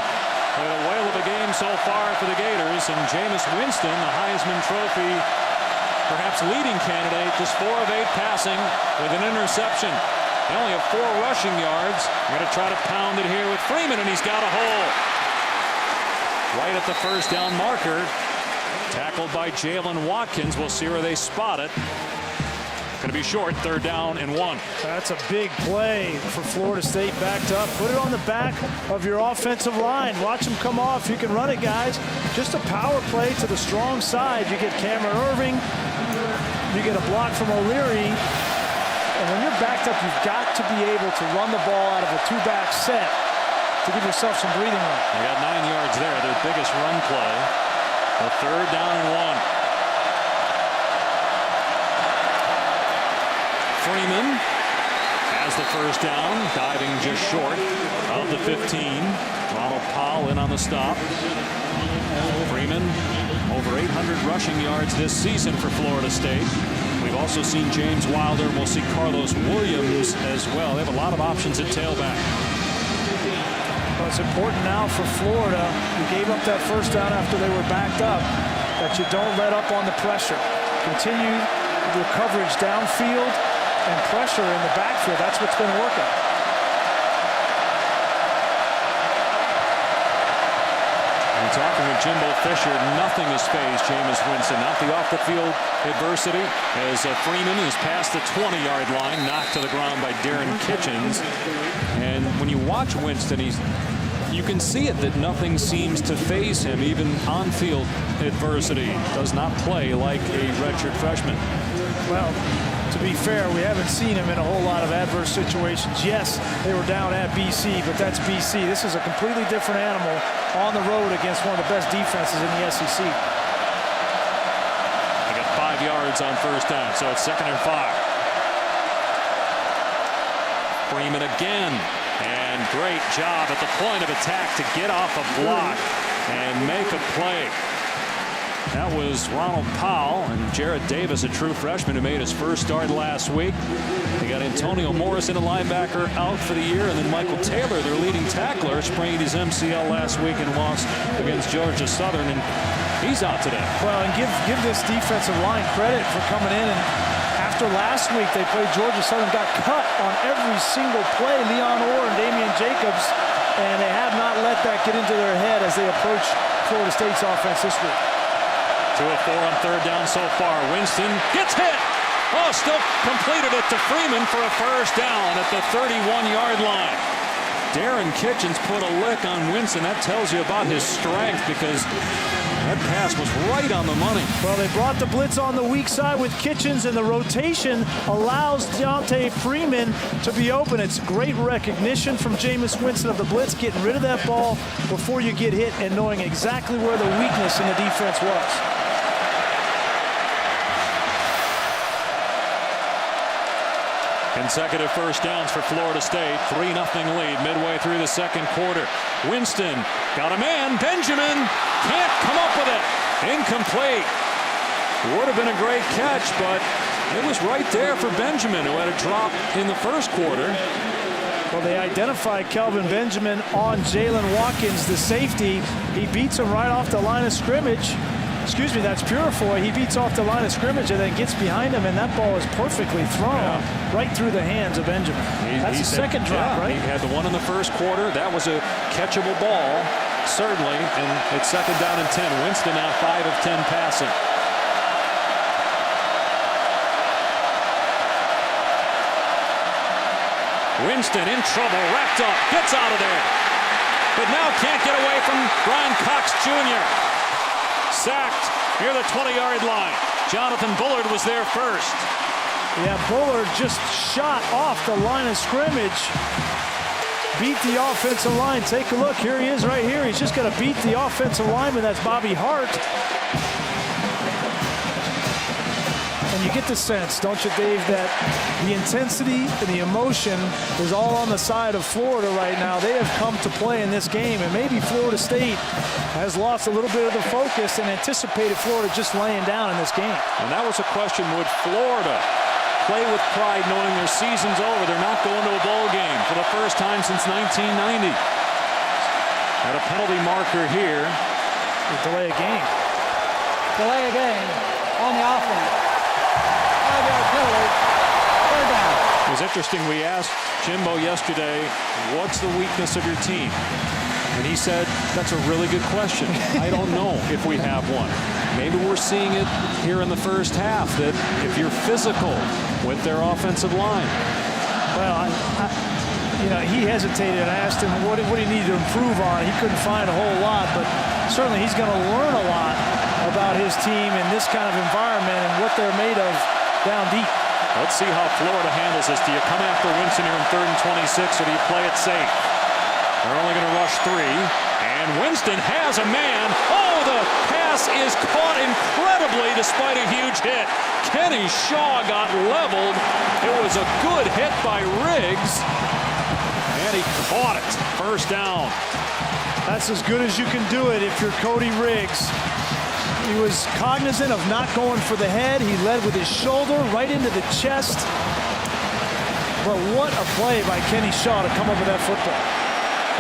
played a whale of a game so far for the Gators, and Jameis Winston, the Heisman Trophy perhaps leading candidate, just 4 of 8 passing with an interception. They only have 4 rushing yards. They're going to try to pound it here with Freeman, and he's got a hole. Right at the first down marker. Tackled by Jalen Watkins. We'll see where they spot it. Going to be short, 3rd down and 1.
That's a big play for Florida State, backed up. Put it on the back of your offensive line. Watch them come off. You can run it, guys. Just a power play to the strong side. You get Cameron Irving. You get a block from O'Leary. And when you're backed up, you've got to be able to run the ball out of a 2-back set to give yourself some breathing room.
They got 9 yards there, their biggest run play. A 3rd down and 1. Freeman has the first down, diving just short of the 15. Ronald Powell in on the stop. Freeman over 800 rushing yards this season for Florida State. We've also seen James Wilder, and we'll see Carlos Williams as well. They have a lot of options at tailback.
Well, it's important now for Florida, who gave up that first down after they were backed up, that you don't let up on the pressure. Continue the coverage downfield and pressure in the backfield. That's what's been working.
And talking with Jimbo Fisher, nothing has phased Jameis Winston. Not the off-the-field adversity, as Freeman is past the 20-yard line, knocked to the ground by Darren Kitchens. And when you watch Winston, you can see it that nothing seems to faze him, even on-field adversity. Does not play like a redshirt freshman.
Well, to be fair, we haven't seen him in a whole lot of adverse situations. Yes, they were down at BC, but that's BC. This is a completely different animal on the road against one of the best defenses in the SEC.
They got 5 yards on first down, so it's 2nd and 5. Freeman again, and great job at the point of attack to get off a block and make a play. That was Ronald Powell and Jared Davis, a true freshman who made his first start last week. They got Antonio Morrison, a linebacker, out for the year, and then Michael Taylor, their leading tackler, sprained his MCL last week and lost against Georgia Southern, and he's out today.
Well, and give this defensive line credit for coming in, and after last week they played Georgia Southern, got cut on every single play, Leon Orr and Damian Jacobs, and they have not let that get into their head as they approach Florida State's offense this week.
2 of 4 on third down so far. Winston gets hit. Oh, still completed it to Freeman for a first down at the 31-yard line. Darren Kitchens put a lick on Winston. That tells you about his strength, because that pass was right on the money.
Well, they brought the blitz on the weak side with Kitchens, and the rotation allows Deontay Freeman to be open. It's great recognition from Jameis Winston of the blitz, getting rid of that ball before you get hit and knowing exactly where the weakness in the defense was.
Consecutive first downs for Florida State. 3-0 lead midway through the second quarter. Winston got a man. Benjamin can't come up with it. Incomplete. Would have been a great catch, but it was right there for Benjamin, who had a drop in the first quarter.
Well, they identified Kelvin Benjamin on Jalen Watkins, the safety. He beats him right off the line of scrimmage. Excuse me, that's Purifoy. He beats off the line of scrimmage and then gets behind him, and that ball is perfectly thrown right through the hands of Benjamin. That's the second drop, right?
He had the one in the first quarter. That was a catchable ball, certainly, and it's 2nd down and 10. Winston now 5 of 10 passing. Winston in trouble, wrapped up, gets out of there, but now can't get away from Brian Cox Jr. Sacked near the 20-yard line. Jonathan Bullard was there first.
Yeah, Bullard just shot off the line of scrimmage. Beat the offensive line. Take a look. Here he is right here. He's just going to beat the offensive lineman. That's Bobby Hart. And you get the sense, don't you, Dave, that the intensity and the emotion is all on the side of Florida right now. They have come to play in this game, and maybe Florida State has lost a little bit of the focus and anticipated Florida just laying down in this game.
And that was a question, would Florida play with pride knowing their season's over? They're not going to a bowl game for the first time since 1990. At a penalty marker here.
Delay a game.
Delay a game on the offense. 5-yard penalty. Third down.
It was interesting. We asked Jimbo yesterday, what's the weakness of your team? And he said, that's a really good question. I don't know if we have one. Maybe we're seeing it here in the first half, that if you're physical with their offensive line.
Well, he hesitated. I asked him what he needed to improve on. He couldn't find a whole lot, but certainly he's going to learn a lot about his team in this kind of environment and what they're made of down deep.
Let's see how Florida handles this. Do you come after Winston here in 3rd and 26, or do you play it safe? They're only going to rush 3, and Winston has a man. Oh, the pass is caught incredibly despite a huge hit. Kenny Shaw got leveled. It was a good hit by Riggs, and he caught it. First down.
That's as good as you can do it if you're Cody Riggs. He was cognizant of not going for the head. He led with his shoulder right into the chest. But what a play by Kenny Shaw to come up with that football.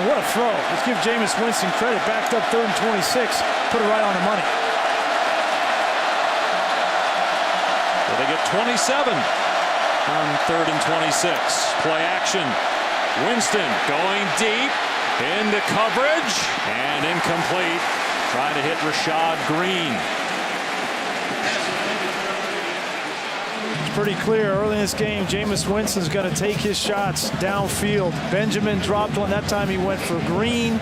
And what a throw. Let's give Jameis Winston credit. Backed up 3rd and 26. Put it right on the money.
Well, they get 27 on 3rd and 26. Play action. Winston going deep into coverage and incomplete. Trying to hit Rashad Green.
It's pretty clear early in this game, Jameis Winston's going to take his shots downfield. Benjamin dropped one. That time he went for Green.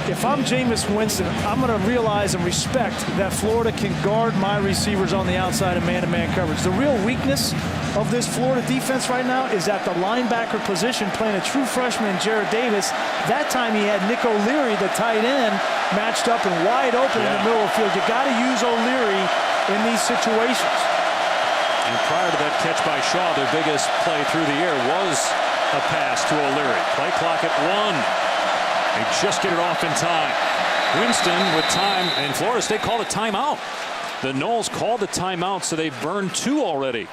if I'm Jameis Winston, I'm going to realize and respect that Florida can guard my receivers on the outside of man-to-man coverage. The real weakness of this Florida defense right now is at the linebacker position, playing a true freshman, Jarrad Davis. That time he had Nick O'Leary, the tight end, matched up and wide open in the middle of the field. You got to use O'Leary in these situations.
And prior to that catch by Shaw, their biggest play through the air was a pass to O'Leary. Play clock at 1. They just get it off in time. Winston with time, and Florida State called a timeout. The Noles called the timeout, so they've burned 2 already.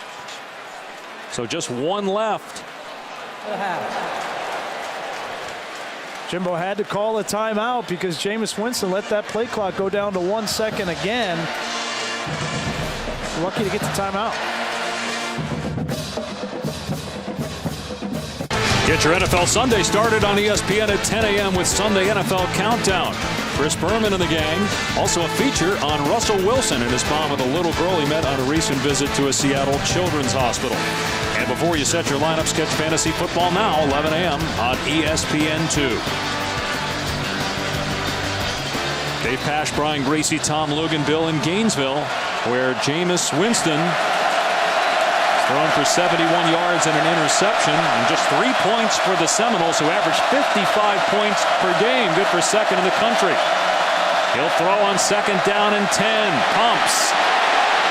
So just 1 left.
Jimbo had to call a timeout because Jameis Winston let that play clock go down to 1 second again. Lucky to get the timeout.
Get your NFL Sunday started on ESPN at 10 a.m. with Sunday NFL Countdown. Chris Berman and the gang. Also a feature on Russell Wilson and his mom with a little girl he met on a recent visit to a Seattle Children's Hospital. And before you set your lineups, catch fantasy football now, 11 a.m. on ESPN2. Dave Pasch, Brian Gracie, Tom Lugan, Bill in Gainesville, where Jameis Winston thrown for 71 yards and an interception, and just 3 points for the Seminoles, who averaged 55 points per game. Good for second in the country. He'll throw on 2nd down and 10. Pumps.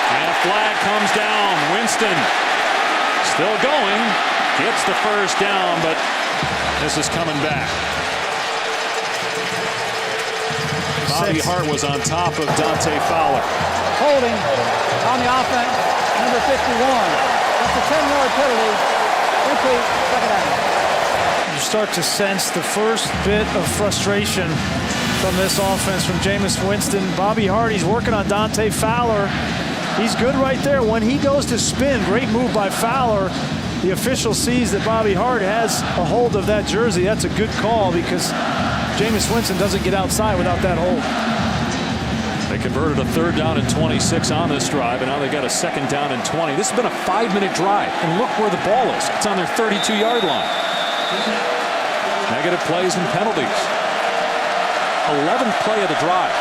And a flag comes down. Winston still going. Gets the first down, but this is coming back. Bobby Hart was on top of Dante Fowler.
Holding on the offense, number 51. That's a 10-yard penalty. Repeat, 2nd down.
You start to sense the first bit of frustration from this offense from Jameis Winston. Bobby Hart, he's working on Dante Fowler. He's good right there. When he goes to spin, great move by Fowler. The official sees that Bobby Hart has a hold of that jersey. That's a good call because Jameis Winston doesn't get outside without that hold.
They converted a 3rd down and 26 on this drive, and now they got a 2nd down and 20. This has been a 5-minute drive, and look where the ball is. It's on their 32-yard line. Negative plays and penalties. 11th play of the drive,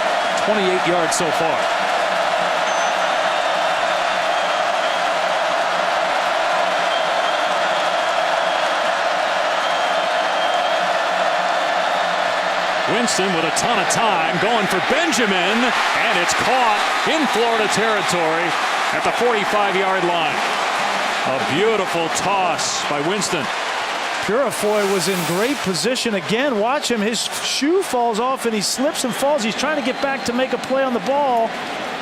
28 yards so far. Winston with a ton of time going for Benjamin, and it's caught in Florida territory at the 45-yard line. A beautiful toss by Winston.
Purifoy was in great position again. Watch him. His shoe falls off and he slips and falls. He's trying to get back to make a play on the ball,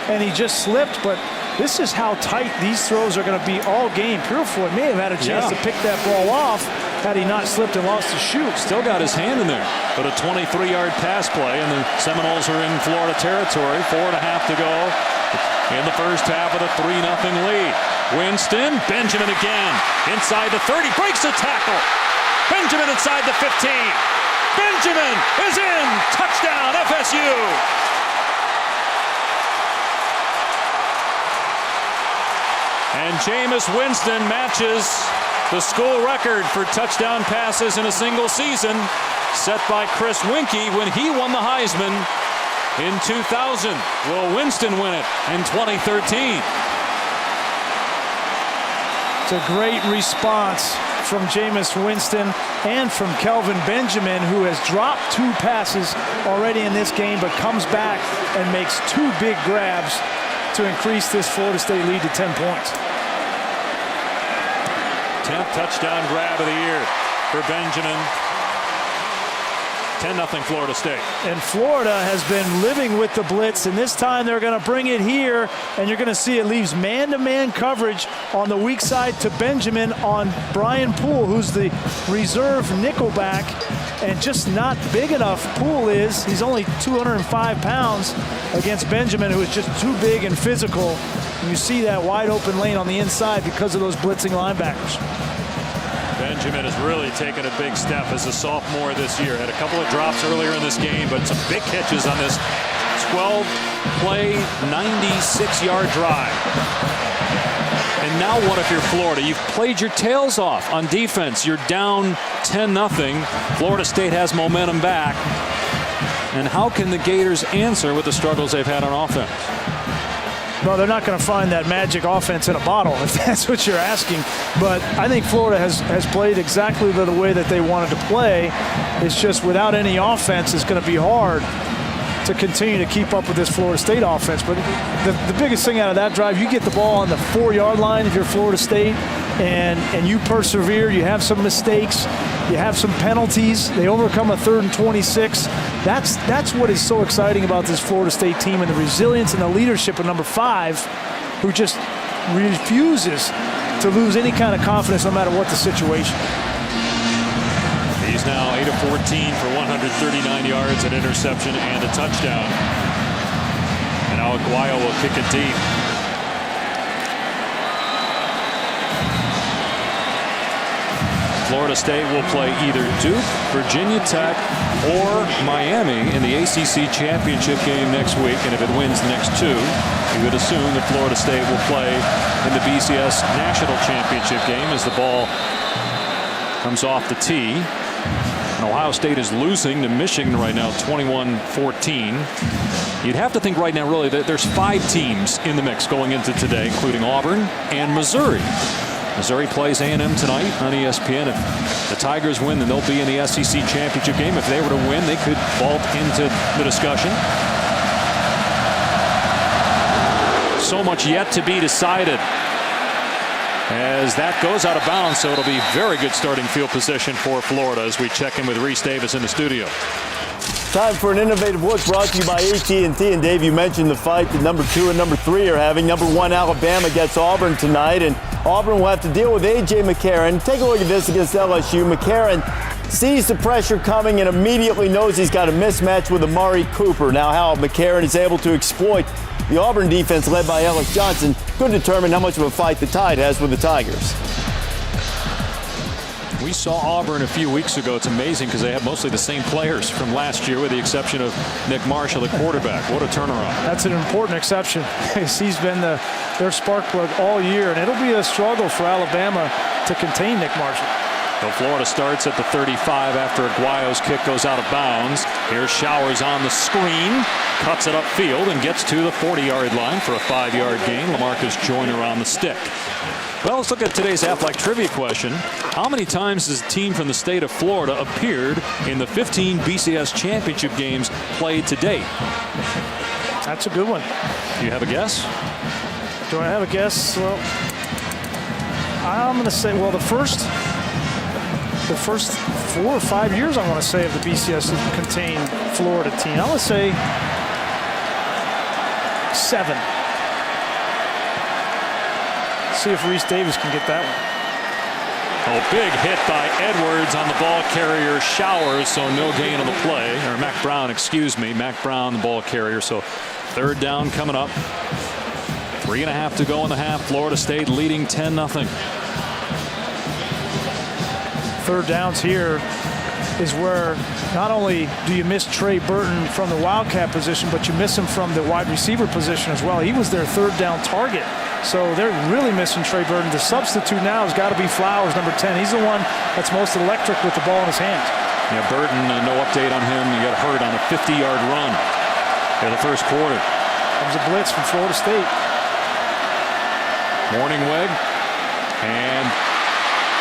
and he just slipped. But this is how tight these throws are going to be all game. Purifoy may have had a chance to pick that ball off had he not slipped and lost his shoe.
Still got his hand in there. But a 23-yard pass play, and the Seminoles are in Florida territory. 4.5 to go in the first half of the 3-0 lead. Winston, Benjamin again. Inside the 30, breaks the tackle. Benjamin inside the 15. Benjamin is in. Touchdown, FSU. And Jameis Winston matches the school record for touchdown passes in a single season, set by Chris Winkie when he won the Heisman in 2000. Will Winston win it in 2013?
It's a great response from Jameis Winston and from Kelvin Benjamin, who has dropped 2 passes already in this game, but comes back and makes 2 big grabs to increase this Florida State lead to 10 points.
10th touchdown grab of the year for Benjamin. 10-0 Florida State.
And Florida has been living with the blitz, and this time they're going to bring it here, and you're going to see it leaves man-to-man coverage on the weak side to Benjamin on Brian Poole, who's the reserve nickelback, and just not big enough. Poole is. He's only 205 pounds against Benjamin, who is just too big and physical. And you see that wide open lane on the inside because of those blitzing linebackers.
Benjamin has really taken a big step as a sophomore this year. Had a couple of drops earlier in this game, but some big catches on this 12-play, 96-yard drive. And now what if you're Florida? You've played your tails off on defense. You're down 10-0. Florida State has momentum back. And how can the Gators answer with the struggles they've had on offense?
Well, they're not going to find that magic offense in a bottle, if that's what you're asking. But I think Florida has played exactly the way that they wanted to play. It's just without any offense, it's going to be hard to continue to keep up with this Florida State offense. But the biggest thing out of that drive, you get the ball on the 4-yard line if you're Florida State, and you persevere. You have some mistakes. You have some penalties. They overcome a 3rd and 26. That's what is so exciting about this Florida State team, and the resilience and the leadership of number 5, who just refuses to lose any kind of confidence no matter what the situation.
He's now 8 of 14 for 139 yards, an interception, and a touchdown. And now Aguayo will kick it deep. Florida State will play either Duke, Virginia Tech, or Miami in the ACC championship game next week. And if it wins the next 2, you would assume that Florida State will play in the BCS national championship game as the ball comes off the tee. And Ohio State is losing to Michigan right now, 21-14. You'd have to think right now, really, that there's 5 teams in the mix going into today, including Auburn and Missouri. Missouri plays A&M tonight on ESPN. If the Tigers win, then they'll be in the SEC championship game. If they were to win, they could vault into the discussion. So much yet to be decided as that goes out of bounds, so it'll be very good starting field position for Florida as we check in with Reese Davis in the studio.
Time for an innovative look brought to you by AT&T. And Dave, you mentioned the fight that number 2 and number 3 are having. Number 1, Alabama gets Auburn tonight, and Auburn will have to deal with A.J. McCarron. Take a look at this against LSU. McCarron sees the pressure coming and immediately knows he's got a mismatch with Amari Cooper. Now how McCarron is able to exploit the Auburn defense led by Ellis Johnson could determine how much of a fight the Tide has with the Tigers.
We saw Auburn a few weeks ago. It's amazing because they have mostly the same players from last year with the exception of Nick Marshall, the quarterback. What a turnaround.
That's an important exception. He's been their spark plug all year, and it'll be a struggle for Alabama to contain Nick Marshall.
So Florida starts at the 35 after Aguayo's kick goes out of bounds. Here's Showers on the screen, cuts it upfield and gets to the 40-yard line for a 5-yard gain. LaMarcus Joyner on the stick. Well, let's look at today's Athletic trivia question. How many times has a team from the state of Florida appeared in the 15 BCS championship games played to date?
That's a good one.
Do you have a guess?
Do I have a guess? Well, I'm going to say, well, the first 4 or 5 years, I want to say, of the BCS have contained Florida team. I want to say 7. See if Reese Davis can get that one.
Oh, big hit by Edwards on the ball carrier Showers, so no gain on the play. Or Mac Brown, excuse me. Mac Brown, the ball carrier. So 3rd down coming up. 3.5 to go in the half. Florida State leading 10-0.
3rd downs here is where not only do you miss Trey Burton from the Wildcat position, but you miss him from the wide receiver position as well. He was their 3rd down target. So they're really missing Trey Burton. The substitute now has got to be Flowers, number 10. He's the one that's most electric with the ball in his hands.
Yeah, Burton, no update on him. He got hurt on a 50-yard run in the first quarter.
That was a blitz from Florida State.
Morningweg, and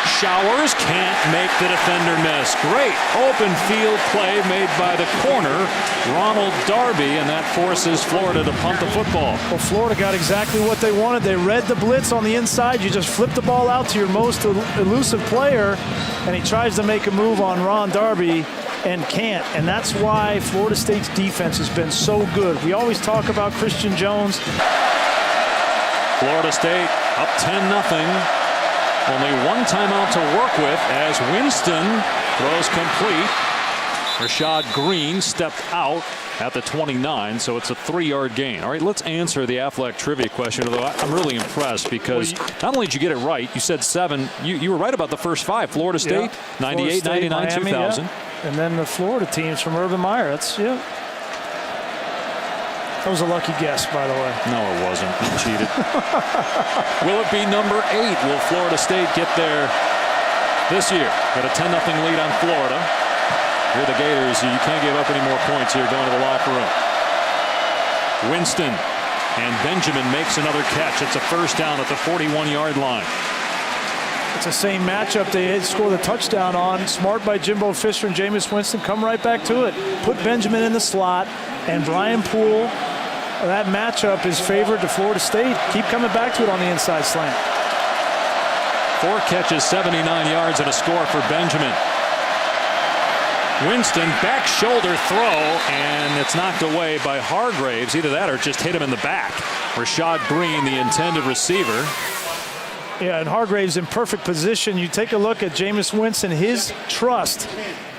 Showers can't make the defender miss. Great open field play made by the corner, Ronald Darby, and that forces Florida to punt the football.
Well, Florida got exactly what they wanted. They read the blitz on the inside. You just flip the ball out to your most elusive player, and he tries to make a move on Ron Darby and can't. And that's why Florida State's defense has been so good. We always talk about Christian Jones.
Florida State up 10-0. Only one timeout to work with as Winston throws complete. Rashad Green stepped out at the 29, so it's a 3-yard gain. All right, let's answer the Athletic trivia question, although I'm really impressed because not only did you get it right, you said 7. You were right about the first 5. Florida State, 98, Florida State, 99, Miami, 2000.
Yeah. And then the Florida teams from Urban Meyer. That's, yeah. That was a lucky guess, by the way.
No, it wasn't. You cheated. Will it be number 8? Will Florida State get there this year? Got a 10-0 lead on Florida. You're the Gators. You can't give up any more points here going to the locker room. Winston, and Benjamin makes another catch. It's a first down at the 41-yard line.
It's the same matchup they had scored a touchdown on. Smart by Jimbo Fisher and Jameis Winston. Come right back to it. Put Benjamin in the slot, and Brian Poole. That matchup is favored to Florida State. Keep coming back to it on the inside slant.
4 catches, 79 yards, and a score for Benjamin. Winston, back shoulder throw, and it's knocked away by Hargraves. Either that or just hit him in the back. Rashad Green, the intended receiver.
Yeah, and Hargraves in perfect position. You take a look at Jameis Winston, his trust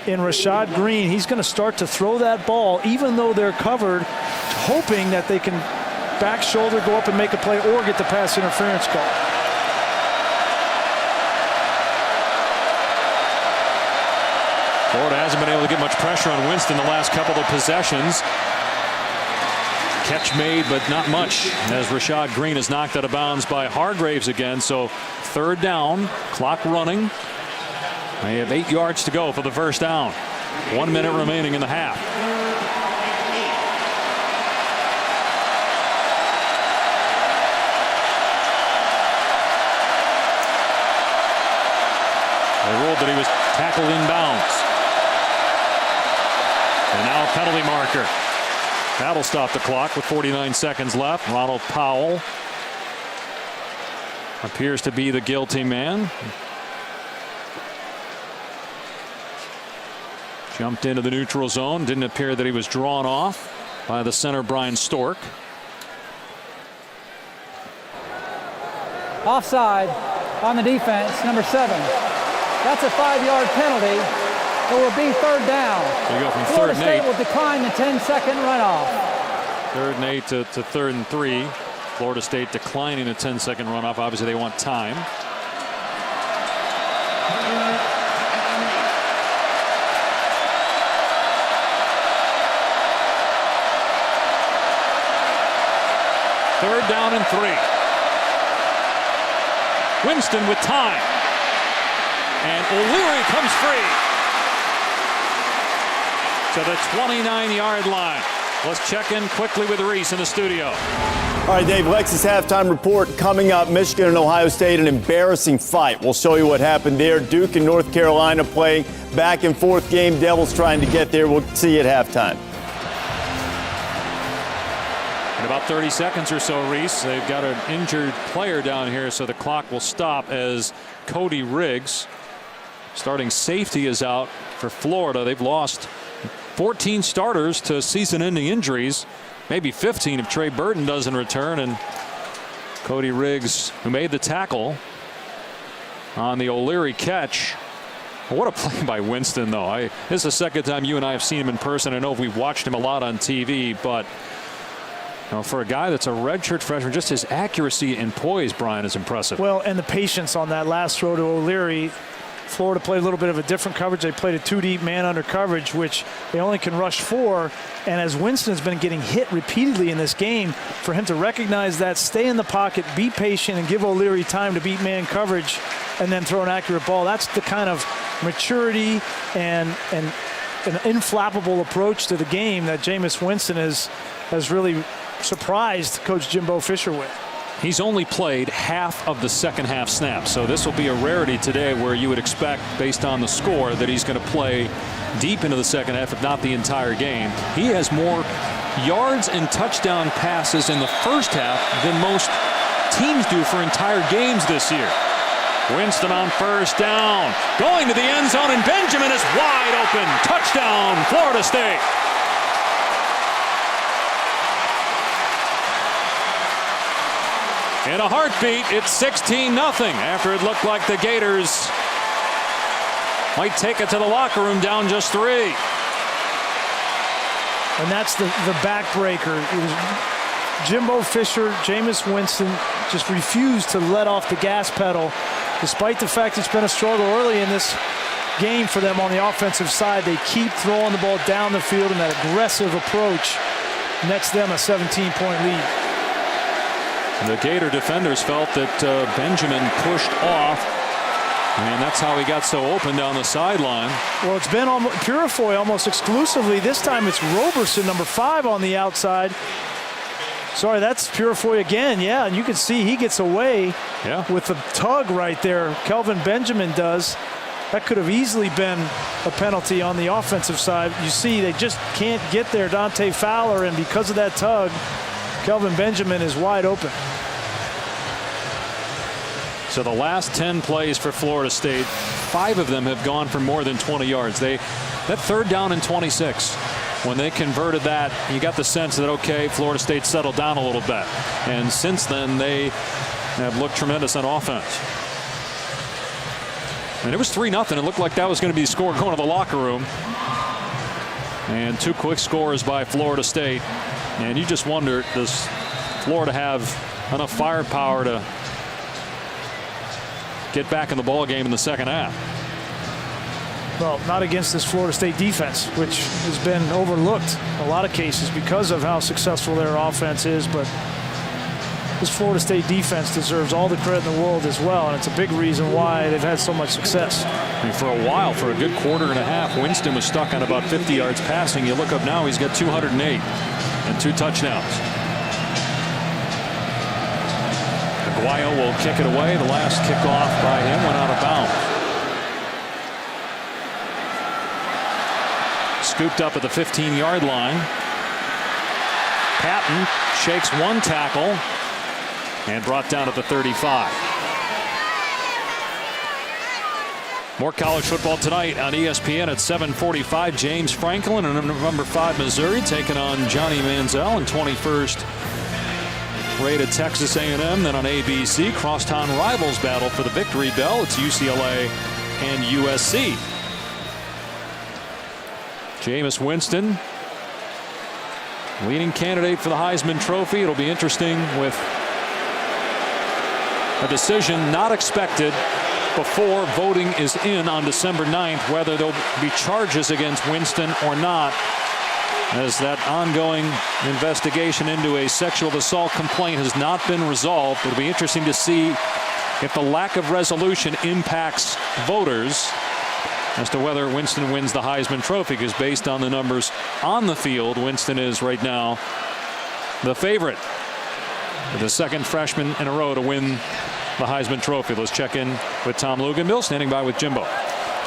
in Rashad Green. He's going to start to throw that ball, even though they're covered, hoping that they can back shoulder, go up and make a play, or get the pass interference call.
Florida hasn't been able to get much pressure on Winston the last couple of possessions. Catch made, but not much, as Rashad Green is knocked out of bounds by Hargraves again. So third down, clock running. They have 8 yards to go for the first down. 1 minute remaining in the half. They ruled that he was tackled inbounds. And now a penalty marker. That'll stop the clock with 49 seconds left. Ronald Powell appears to be the guilty man. Jumped into the neutral zone. Didn't appear that he was drawn off by the center, Brian Stork.
Offside on the defense, number 7. That's a 5-yard penalty. It will be third down.
We go from
Florida
third and
State
8.
will decline the 10-second runoff.
3rd and 8 to 3rd and 3. Florida State declining a 10-second runoff. Obviously, they want time. Third down and 3. Winston with time. And O'Leary comes free to the 29-yard line. Let's check in quickly with Reese in the studio.
All right, Dave, Lex's halftime report coming up. Michigan and Ohio State, an embarrassing fight. We'll show you what happened there. Duke and North Carolina playing back and forth game. Devils trying to get there. We'll see you at halftime.
In about 30 seconds or so, Reese, they've got an injured player down here, so the clock will stop as Cody Riggs, starting safety, is out for Florida. They've lost 14 starters to season-ending injuries, maybe 15 if Trey Burton doesn't return. And Cody Riggs, who made the tackle on the O'Leary catch. What a play by Winston, though. This is the second time you and I have seen him in person. I know we've watched him a lot on TV, but for a guy that's a redshirt freshman, just his accuracy and poise, Brian, is impressive.
Well, and the patience on that last throw to O'Leary. Florida played a little bit of a different coverage. They played a 2-deep man under coverage, which they only can rush 4. And as Winston has been getting hit repeatedly in this game, for him to recognize that, stay in the pocket, be patient, and give O'Leary time to beat man coverage and then throw an accurate ball, that's the kind of maturity and an inflappable approach to the game that Jameis Winston has really surprised Coach Jimbo Fisher with.
He's only played half of the second half snaps, so this will be a rarity today where you would expect, based on the score, that he's going to play deep into the second half, if not the entire game. He has more yards and touchdown passes in the first half than most teams do for entire games this year. Winston on first down, going to the end zone, and Benjamin is wide open. Touchdown, Florida State. In a heartbeat, it's 16-0 after it looked like the Gators might take it to the locker room down just 3.
And that's the backbreaker. It was Jimbo Fisher, Jameis Winston just refused to let off the gas pedal, despite the fact it's been a struggle early in this game for them on the offensive side. They keep throwing the ball down the field in that aggressive approach. Nets them a 17-point lead.
The Gator defenders felt that Benjamin pushed off And that's how he got so open down the sideline.
Well, it's been Purifoy almost exclusively. This time it's Roberson, number 5 on the outside. Sorry, that's Purifoy again. Yeah, and you can see he gets away with the tug right there. Kelvin Benjamin does. That could have easily been a penalty on the offensive side. You see, they just can't get there, Dante Fowler, and because of that tug, Kelvin Benjamin is wide open.
So the last 10 plays for Florida State, 5 of them have gone for more than 20 yards. That 3rd down and 26, when they converted that, you got the sense that, okay, Florida State settled down a little bit. And since then, they have looked tremendous on offense. And it was 3-0. It looked like that was going to be the score going to the locker room. And 2 quick scores by Florida State. And you just wonder, does Florida have enough firepower to get back in the ball game in the second half?
Well, not against this Florida State defense, which has been overlooked in a lot of cases because of how successful their offense is. But this Florida State defense deserves all the credit in the world as well, and it's a big reason why they've had so much success.
And for a while, for a good quarter and a half, Winston was stuck on about 50 yards passing. You look up now, he's got 208 and 2 touchdowns. Aguayo will kick it away. The last kickoff by him went out of bounds. Scooped up at the 15-yard line. Patton shakes 1 tackle and brought down at the 35. More college football tonight on ESPN at 7:45. James Franklin and number 5 Missouri taking on Johnny Manziel in 21st rated Texas A&M. Then on ABC, crosstown rivals battle for the victory bell. It's UCLA and USC. Jameis Winston, leading candidate for the Heisman Trophy. It'll be interesting with a decision not expected before voting is in on December 9th, whether there'll be charges against Winston or not, as that ongoing investigation into a sexual assault complaint has not been resolved. It'll be interesting to see if the lack of resolution impacts voters as to whether Winston wins the Heisman Trophy, because based on the numbers on the field, Winston is right now the favorite, the 2nd freshman in a row to win the Heisman Trophy. Let's check in with Tom Luganville, standing by with Jimbo.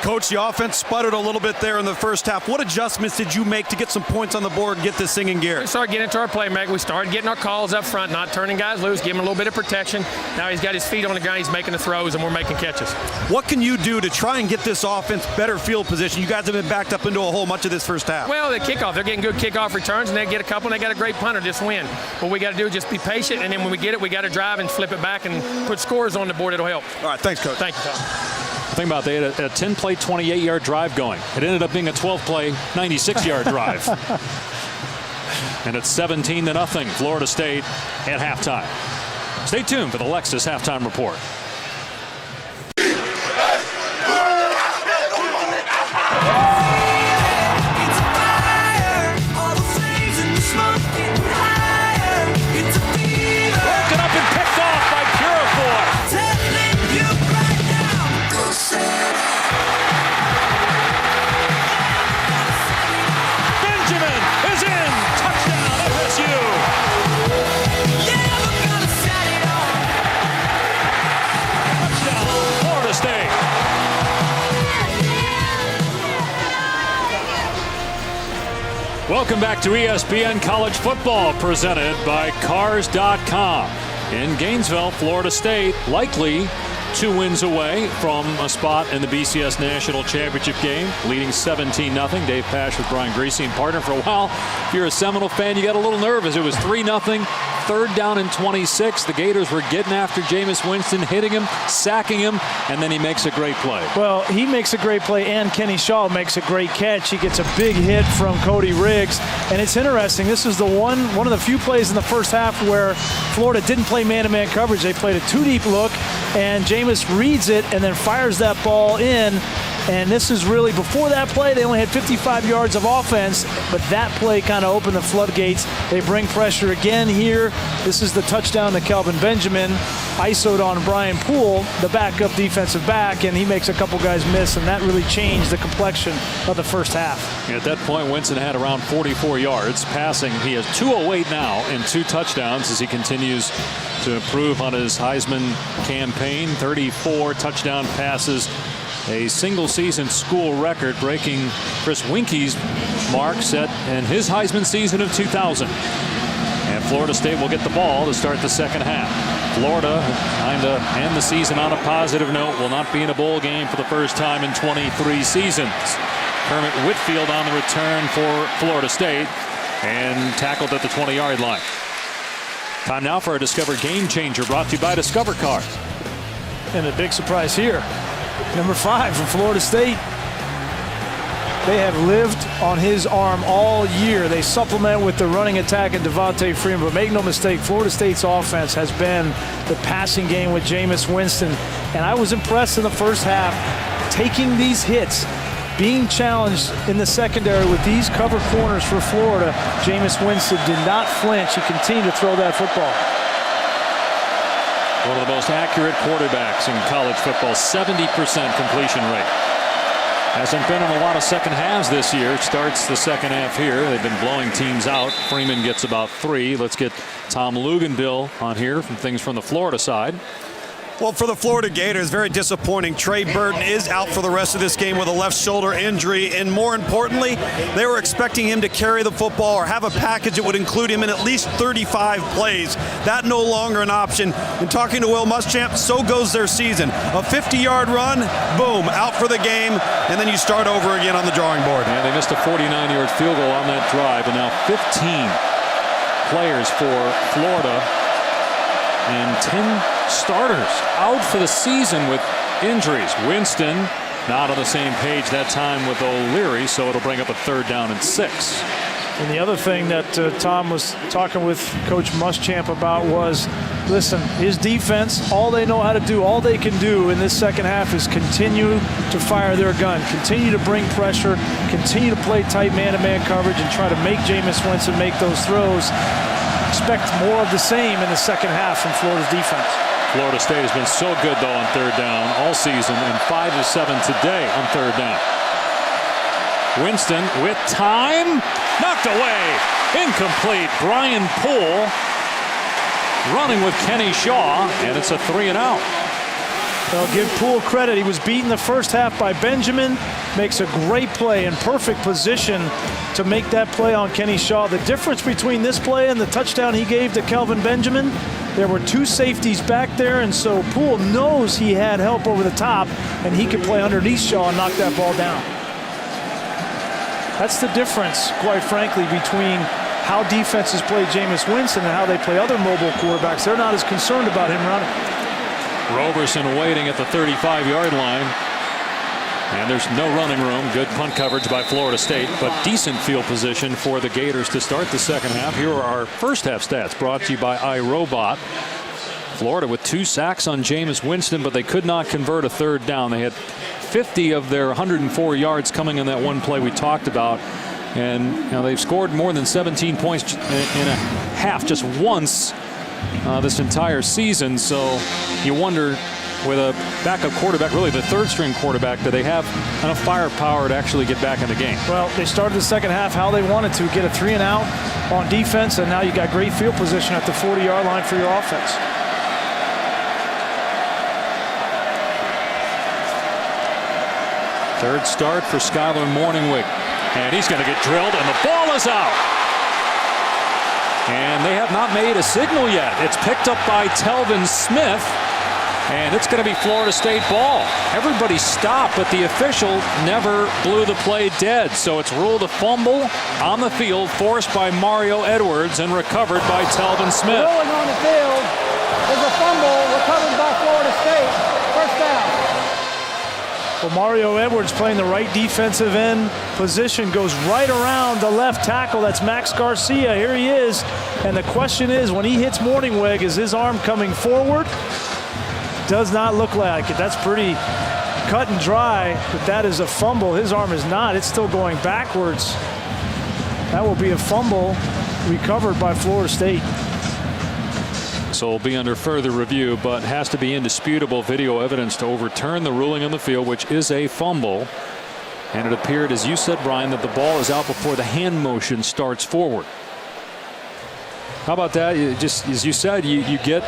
Coach, the offense sputtered a little bit there in the first half. What adjustments did you make to get some points on the board and get this thing in gear?
We started getting into our playmaking. We started getting our calls up front, not turning guys loose, giving him a little bit of protection. Now he's got his feet on the ground. He's making the throws, and we're making catches.
What can you do to try and get this offense better field position? You guys have been backed up into a hole much of this first half.
Well, the kickoff, they're getting good kickoff returns, and they get a couple, and they got a great punter, just win. What we got to do is just be patient, and then when we get it, we got to drive and flip it back and put scores on the board. It'll help.
All right, thanks, Coach.
Thank you, Tom.
Think about it, they had a 10-play, 28-yard drive going. It ended up being a 12-play, 96-yard drive. And it's 17-0, Florida State at halftime. Stay tuned for the Lexus Halftime Report. Broken up and picked off by Purifoy. Benjamin is in. Touchdown, FSU. Touchdown, Florida State. Welcome back to ESPN College Football, presented by Cars.com. In Gainesville, Florida State likely 2 wins away from a spot in the BCS National Championship game, leading 17-0. Dave Pasch with Brian Greasy and partner for a while. If you're a Seminole fan, you got a little nervous. It was 3-0, 3rd down and 26. The Gators were getting after Jameis Winston, hitting him, sacking him, and then he makes a great play.
Well, he makes a great play, and Kenny Shaw makes a great catch. He gets a big hit from Cody Riggs, and it's interesting. This is the one of the few plays in the first half where Florida didn't play man-to-man coverage. They played a 2-deep look, and Jameis reads it and then fires that ball in. And this is really, before that play, they only had 55 yards of offense, but that play kind of opened the floodgates. They bring pressure again here. This is the touchdown to Kelvin Benjamin, ISO'd on Brian Poole, the backup defensive back, and he makes a couple guys miss, and that really changed the complexion of the first half.
At that point, Winston had around 44 yards passing. He has 208 now and 2 touchdowns as he continues to improve on his Heisman campaign. 34 touchdown passes, a single-season school record, breaking Chris Winke's mark set in his Heisman season of 2000. And Florida State will get the ball to start the second half. Florida trying to end the season on a positive note, will not be in a bowl game for the first time in 23 seasons. Kermit Whitfield on the return for Florida State and tackled at the 20-yard line. Time now for a Discover Game Changer, brought to you by Discover Cars.
And a big surprise here. Number 5 from Florida State. They have lived on his arm all year. They supplement with the running attack and Devontae Freeman. But make no mistake, Florida State's offense has been the passing game with Jameis Winston. And I was impressed in the first half, taking these hits, being challenged in the secondary with these cover corners for Florida. Jameis Winston did not flinch. He continued to throw that football.
One of the most accurate quarterbacks in college football, 70% completion rate. Hasn't been in a lot of second halves this year. Starts the second half here. They've been blowing teams out. Freeman gets about 3. Let's get Tom Luganbill on here from things from the Florida side.
Well, for the Florida Gators, very disappointing. Trey Burton is out for the rest of this game with a left shoulder injury. And more importantly, they were expecting him to carry the football or have a package that would include him in at least 35 plays. That no longer an option. And talking to Will Muschamp, so goes their season. A 50-yard run, boom, out for the game. And then you start over again on the drawing board.
Yeah, they missed a 49-yard field goal on that drive. And now 15 players for Florida and 10 starters out for the season with injuries. Winston not on the same page that time with O'Leary, so it'll bring up a 3rd down and 6.
And the other thing that Tom was talking with Coach Muschamp about was, listen, his defense, all they know how to do, all they can do in this second half is continue to fire their gun, continue to bring pressure, continue to play tight man-to-man coverage and try to make Jameis Winston make those throws. Expect more of the same in the second half from Florida's defense.
Florida State has been so good, though, on 3rd down all season, and 5 of 7 today on 3rd down. Winston with time, knocked away, incomplete. Brian Poole running with Kenny Shaw, and it's a 3-and-out.
Well, give Poole credit. He was beaten the first half by Benjamin. Makes a great play in perfect position to make that play on Kenny Shaw. The difference between this play and the touchdown he gave to Kelvin Benjamin, there were 2 safeties back there, and so Poole knows he had help over the top, and he could play underneath Shaw and knock that ball down. That's the difference, quite frankly, between how defenses play Jameis Winston and how they play other mobile quarterbacks. They're not as concerned about him running.
Roberson waiting at the 35-yard line. And there's no running room. Good punt coverage by Florida State, but decent field position for the Gators to start the second half. Here are our first half stats brought to you by iRobot. Florida with 2 sacks on Jameis Winston, but they could not convert a 3rd down. They had 50 of their 104 yards coming in that one play we talked about. And they've scored more than 17 points in a half just once this entire season. So you wonder, with a backup quarterback, really the 3rd-string quarterback, do they have enough firepower to actually get back in the game?
Well, they started the second half how they wanted to, get a 3-and-out on defense, and now you got great field position at the 40-yard line for your offense.
Third start for Skylar Morningwig, and he's going to get drilled, and the ball is out. And they have not made a signal yet. It's picked up by Telvin Smith. And it's going to be Florida State ball. Everybody stopped, but the official never blew the play dead. So it's ruled a fumble on the field, forced by Mario Edwards and recovered by Telvin Smith.
Rolling on the field is a fumble recovered by Florida State. First down.
Well, Mario Edwards playing the right defensive end position, goes right around the left tackle. That's Max Garcia. Here he is. And the question is, when he hits Morningwig, is his arm coming forward? Does not look like it. That's pretty cut and dry that is a fumble. His arm is not. It's still going backwards. That will be a fumble recovered by Florida State.
So it'll be under further review, but has to be indisputable video evidence to overturn the ruling on the field, which is a fumble. And it appeared, as you said, Brian, that the ball is out before the hand motion starts forward. How about that? Just as you said, you get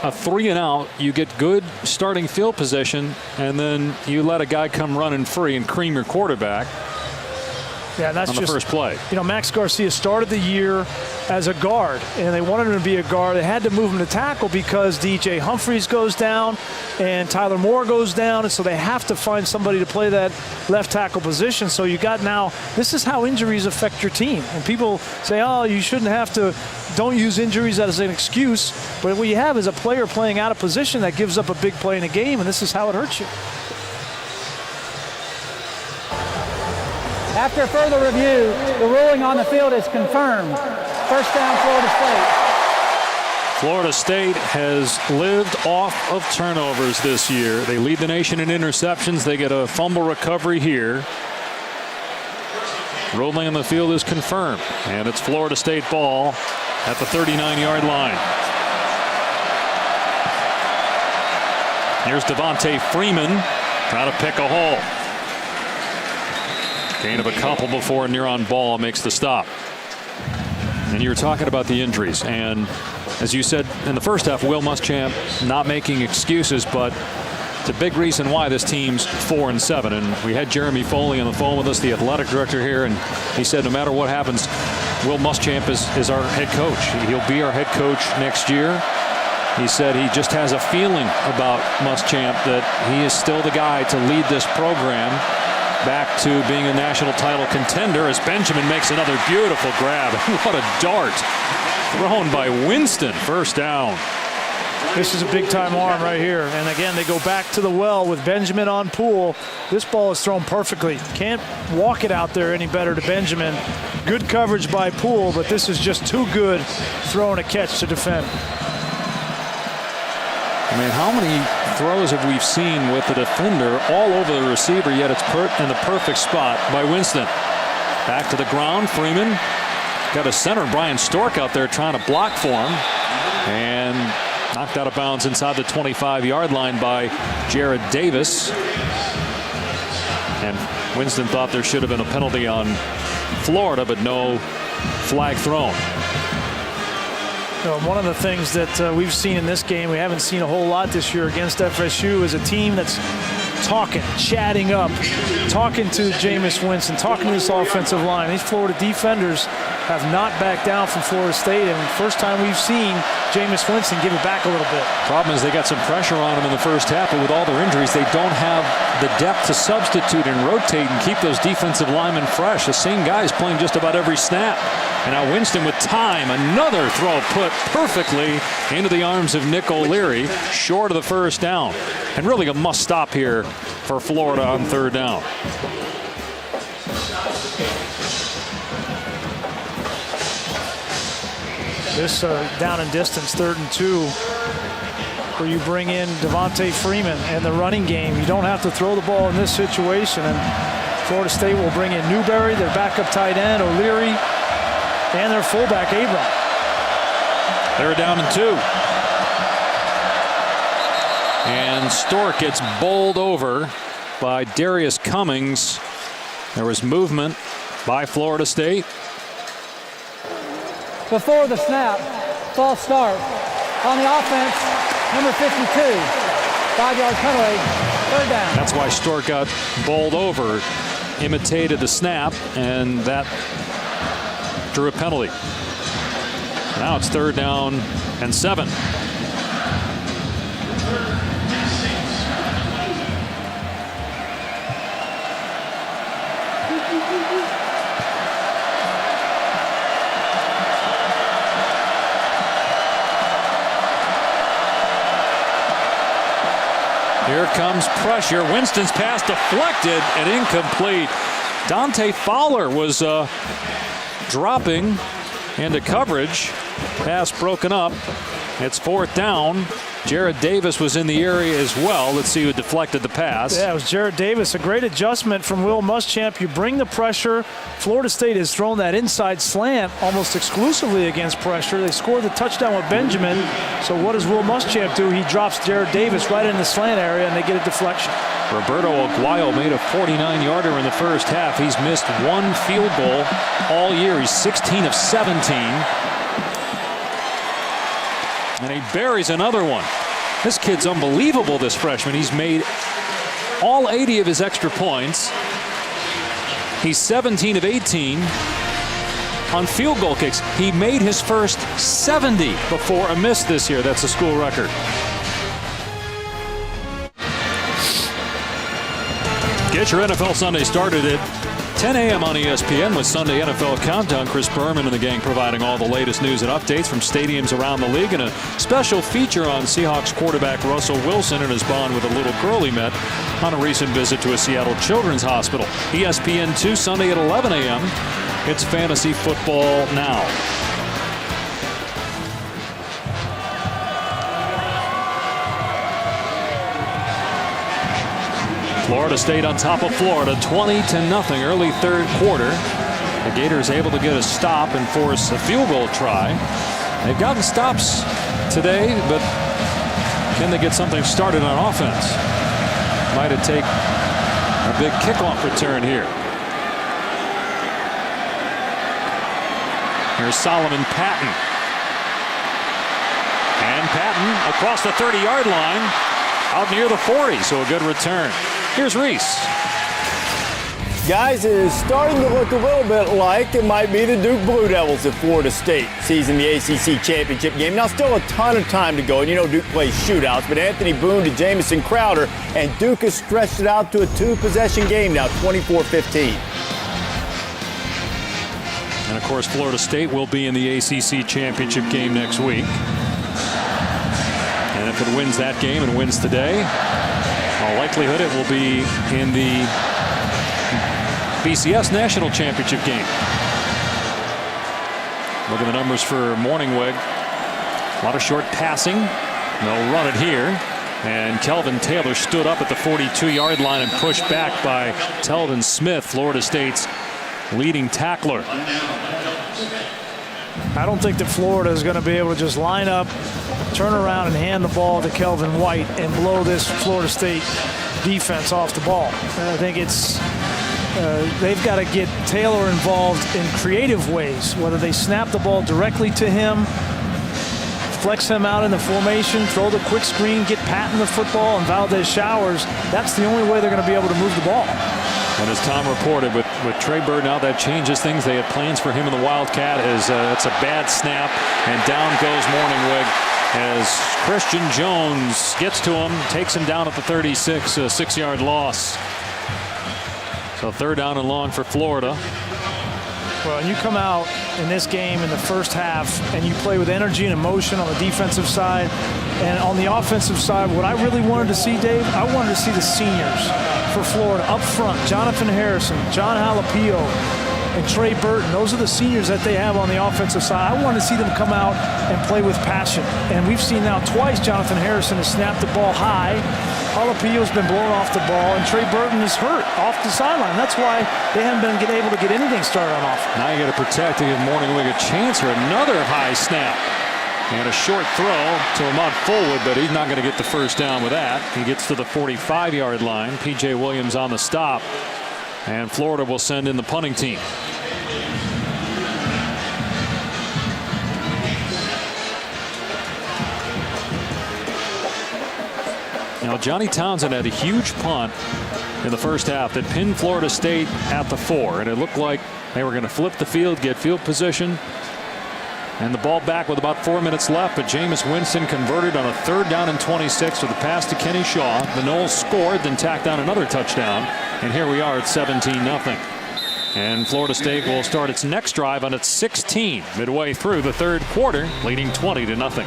a 3 and out, you get good starting field position, and then you let a guy come running free and cream your quarterback.
Yeah, that's
on the first play.
You know, Max Garcia started the year as a guard, and they wanted him to be a guard. They had to move him to tackle because DJ Humphries goes down and Tyler Moore goes down, and so they have to find somebody to play that left tackle position. So you got now, this is how injuries affect your team. And people say, oh, you shouldn't have to, don't use injuries as an excuse. But what you have is a player playing out of position that gives up a big play in a game, and this is how it hurts you.
After further review, the ruling on the field is confirmed. First down, Florida State.
Florida State has lived off of turnovers this year. They lead the nation in interceptions. They get a fumble recovery here. Ruling on the field is confirmed, and it's Florida State ball at the 39-yard line. Here's Devontae Freeman trying to pick a hole. Gain of a couple before near on ball makes the stop. And you were talking about the injuries, and as you said in the first half, Will Muschamp not making excuses, but it's a big reason why this team's 4-7. And we had Jeremy Foley on the phone with us, the athletic director here, and he said no matter what happens, Will Muschamp is our head coach. He'll be our head coach next year. He said he just has a feeling about Muschamp that he is still the guy to lead this program back to being a national title contender as Benjamin makes another beautiful grab. What a dart thrown by Winston. First down.
This is a big-time arm right here. And again, they go back to the well with Benjamin on Poole. This ball is thrown perfectly. Can't walk it out there any better to Benjamin. Good coverage by Poole, but this is just too good throwing a catch to defend.
I mean, how many throws have we seen with the defender all over the receiver, yet it's in the perfect spot by Winston. Back to the ground, Freeman. Got a center, Brian Stork, out there trying to block for him. And knocked out of bounds inside the 25-yard line by Jared Davis. And Winston thought there should have been a penalty on Florida, but no flag thrown.
One of the things that we've seen in this game, we haven't seen a whole lot this year against FSU, is a team that's talking, chatting up, talking to Jameis Winston, talking to this offensive line. These Florida defenders have not backed down from Florida State, and first time we've seen Jameis Winston give it back a little bit.
Problem is they got some pressure on them in the first half, but with all their injuries, they don't have the depth to substitute and rotate and keep those defensive linemen fresh. The same guy is playing just about every snap. And now Winston with time, another throw put perfectly into the arms of Nick O'Leary, short of the first down. And really a must stop here for Florida on third down.
This down and distance, 3rd and 2, where you bring in Devontae Freeman and the running game. You don't have to throw the ball in this situation. And Florida State will bring in Newberry, their backup tight end, O'Leary, and their fullback, Abram.
They're down and 2. And Stork gets bowled over by Darius Cummings. There was movement by Florida State.
Before the snap, false start. On the offense, number 52. 5-yard penalty, third down.
That's why Stork got bowled over, imitated the snap, and that drew a penalty. Now it's 3rd down and 7. Here comes pressure. Winston's pass deflected and incomplete. Dante Fowler was dropping into coverage. Pass broken up. It's 4th down. Jared Davis was in the area as well. Let's see who deflected the pass.
Yeah, it was Jared Davis. A great adjustment from Will Muschamp. You bring the pressure. Florida State has thrown that inside slant almost exclusively against pressure. They scored the touchdown with Benjamin. So what does Will Muschamp do? He drops Jared Davis right in the slant area, and they get a deflection.
Roberto Aguayo made a 49-yarder in the first half. He's missed one field goal all year. He's 16 of 17. And he buries another one. This kid's unbelievable, this freshman. He's made all 80 of his extra points. He's 17 of 18 on field goal kicks. He made his first 70 before a miss this year. That's a school record. Get your NFL Sunday started at 10 a.m. on ESPN with Sunday NFL Countdown. Chris Berman and the gang providing all the latest news and updates from stadiums around the league, and a special feature on Seahawks quarterback Russell Wilson and his bond with a little girl he met on a recent visit to a Seattle Children's Hospital. ESPN 2 Sunday at 11 a.m. It's Fantasy Football Now. Florida State on top of Florida, 20-0 early third quarter. The Gators able to get a stop and force a field goal try. They've gotten stops today, but can they get something started on offense? Might it take a big kickoff return here? Here's Solomon Patton. And Patton across the 30-yard line, out near the 40, so a good return. Here's Reese.
Guys, it is starting to look a little bit like it might be the Duke Blue Devils at Florida State seizing the ACC championship game. Now, still a ton of time to go, and you know Duke plays shootouts, but Anthony Boone to Jamison Crowder, and Duke has stretched it out to a two-possession game now, 24-15.
And, of course, Florida State will be in the ACC championship game next week. And if it wins that game and wins today, all likelihood it will be in the BCS National Championship game. Look at the numbers for Morningwig. A lot of short passing. They'll run it here. And Kelvin Taylor stood up at the 42-yard line and pushed back by Telvin Smith, Florida State's leading tackler.
I don't think that Florida is going to be able to just line up, turn around and hand the ball to Kelvin White and blow this Florida State defense off the ball. And I think it's they've got to get Taylor involved in creative ways, whether they snap the ball directly to him, flex him out in the formation, throw the quick screen, get Patton the football, and Valdez Showers. That's the only way they're going to be able to move the ball.
And as Tom reported, with Trey Bird now, that changes things. They had plans for him in the Wildcat. As it's a bad snap, and down goes Morningwig as Christian Jones gets to him, takes him down at the 36, a 6-yard loss. So third down and long for Florida.
Well, and you come out in this game in the first half and you play with energy and emotion on the defensive side. And on the offensive side, what I really wanted to see, Dave, I wanted to see the seniors for Florida up front. Jonathan Harrison, John Halapio, and Trey Burton. Those are the seniors that they have on the offensive side. I wanted to see them come out and play with passion. And we've seen now twice Jonathan Harrison has snapped the ball high. Halapio's been blown off the ball, and Trey Burton is hurt off the sideline. That's why they haven't been able to get anything started on offense.
Now you got to protect to give Morningwig a chance for another high snap. And a short throw to Ahmad Fullwood, but he's not going to get the first down with that. He gets to the 45-yard line. P.J. Williams on the stop. And Florida will send in the punting team. Now, Johnny Townsend had a huge punt in the first half that pinned Florida State at the 4. And it looked like they were going to flip the field, get field position, and the ball back with about 4 minutes left. But Jameis Winston converted on a 3rd down and 26 with a pass to Kenny Shaw. The Noles scored, then tacked down another touchdown. And here we are at 17-0. And Florida State will start its next drive on its 16 midway through the third quarter, leading 20-0.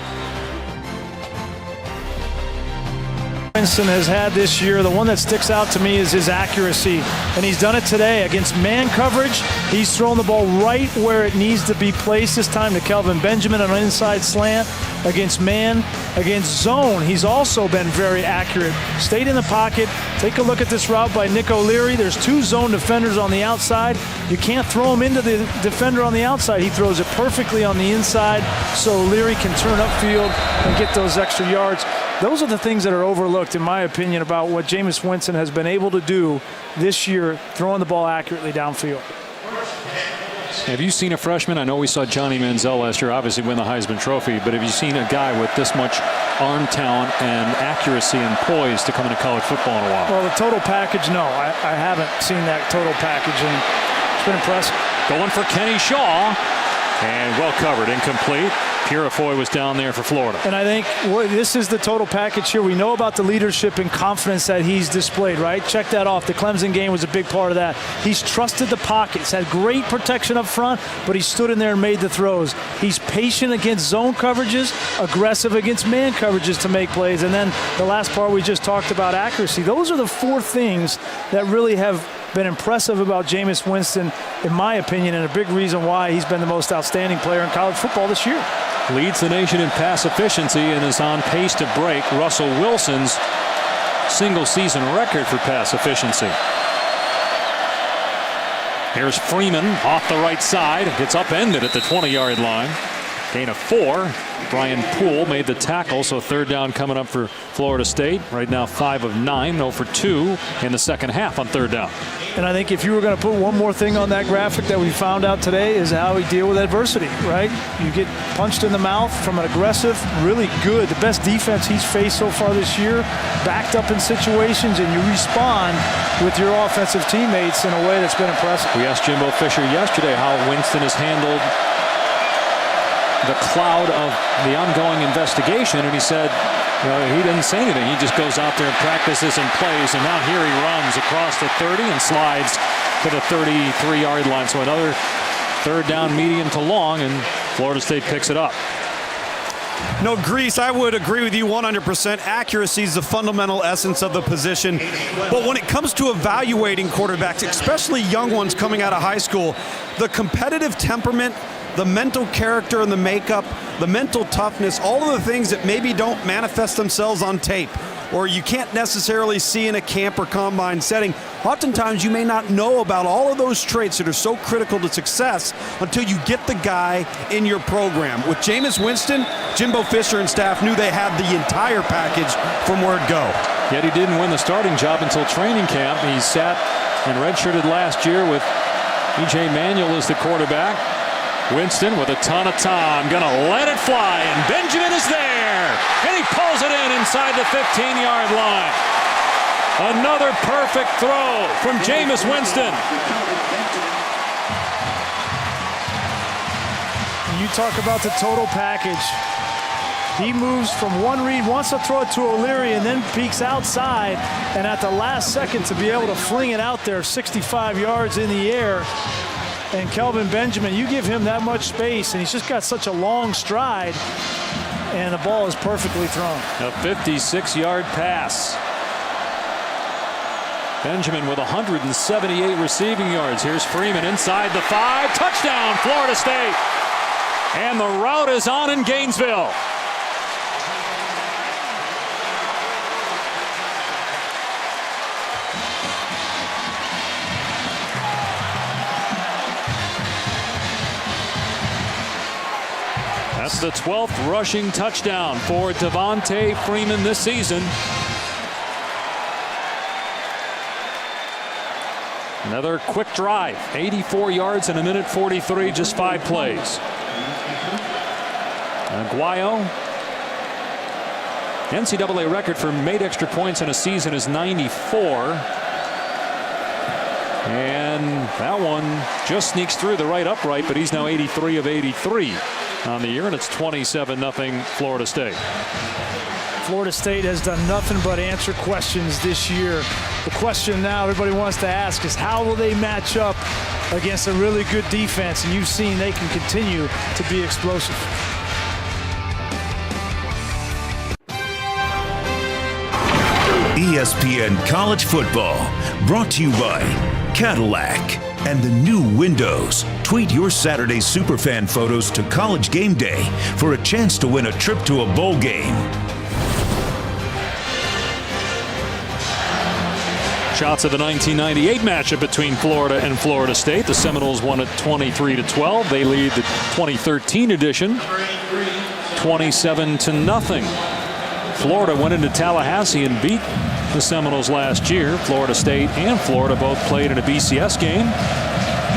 Winston has had this year, the one that sticks out to me is his accuracy, and he's done it today against man coverage. He's thrown the ball right where it needs to be placed, this time to Kelvin Benjamin on an inside slant. against man, against zone. He's also been very accurate. Stayed in the pocket. Take a look at this route by Nick O'Leary. There's 2 zone defenders on the outside. You can't throw him into the defender on the outside. He throws it perfectly on the inside, so O'Leary can turn upfield and get those extra yards. Those are the things that are overlooked, in my opinion, about what Jameis Winston has been able to do this year, throwing the ball accurately downfield.
Have you seen a freshman? I know we saw Johnny Manziel last year obviously win the Heisman Trophy, but have you seen a guy with this much arm talent and accuracy and poise to come into college football in a while?
Well, the total package, no. I haven't seen that total package, and it's been impressive.
Going for Kenny Shaw, and well covered, incomplete. Purifoy was down there for Florida.
And I think this is the total package here. We know about the leadership and confidence that he's displayed, right? Check that off. The Clemson game was a big part of that. He's trusted the pockets, had great protection up front, but he stood in there and made the throws. He's patient against zone coverages, aggressive against man coverages to make plays. And then the last part we just talked about, accuracy. Those are the 4 things that really have been impressive about Jameis Winston, in my opinion, and a big reason why he's been the most outstanding player in college football this year.
Leads the nation in pass efficiency and is on pace to break Russell Wilson's single-season record for pass efficiency. Here's Freeman off the right side. Gets upended at the 20-yard line. Gain of 4. Brian Poole made the tackle, so 3rd down coming up for Florida State. Right now 5 of 9, 0 for 2 in the second half on 3rd down.
And I think if you were going to put one more thing on that graphic that we found out today is how we deal with adversity, right? You get punched in the mouth from an aggressive, really good, the best defense he's faced so far this year, backed up in situations, and you respond with your offensive teammates in a way that's been impressive.
We asked Jimbo Fisher yesterday how Winston has handled the cloud of the ongoing investigation, and he said, he didn't say anything. He just goes out there and practices and plays, and now here he runs across the 30 and slides to the 33-yard line. So another 3rd down, medium to long, and Florida State picks it up.
No, Grease, I would agree with you 100%. Accuracy is the fundamental essence of the position. But when it comes to evaluating quarterbacks, especially young ones coming out of high school, the competitive temperament, the mental character and the makeup, the mental toughness, all of the things that maybe don't manifest themselves on tape or you can't necessarily see in a camp or combine setting. Oftentimes you may not know about all of those traits that are so critical to success until you get the guy in your program. With Jameis Winston, Jimbo Fisher and staff knew they had the entire package from word go.
Yet he didn't win the starting job until training camp. He sat and redshirted last year with E.J. Manuel as the quarterback. Winston with a ton of time, gonna let it fly, and Benjamin is there, and he pulls it in inside the 15-yard line. Another perfect throw from Jameis Winston.
You talk about the total package. He moves from one read, wants to throw it to O'Leary, and then peeks outside, and at the last second to be able to fling it out there 65 yards in the air. And Kelvin Benjamin, you give him that much space, and he's just got such a long stride, and the ball is perfectly thrown.
A 56-yard pass. Benjamin with 178 receiving yards. Here's Freeman inside the 5. Touchdown, Florida State. And the route is on in Gainesville. That's the 12th rushing touchdown for Devontae Freeman this season. Another quick drive, 84 yards in a minute 43, just 5 plays. Aguayo. NCAA record for made extra points in a season is 94. And that one just sneaks through the right upright, but he's now 83 of 83 on the year, and it's 27-0 Florida State.
Florida State has done nothing but answer questions this year. The question now everybody wants to ask is how will they match up against a really good defense? And you've seen they can continue to be explosive.
ESPN College Football, brought to you by Cadillac. and the new windows. Tweet your Saturday Superfan photos to College Game Day for a chance to win a trip to a bowl game.
Shots of the 1998 matchup between Florida and Florida State. The Seminoles won it 23-12. They lead the 2013 edition 27-0. Florida went into Tallahassee and beat the Seminoles last year. Florida State and Florida both played in a BCS game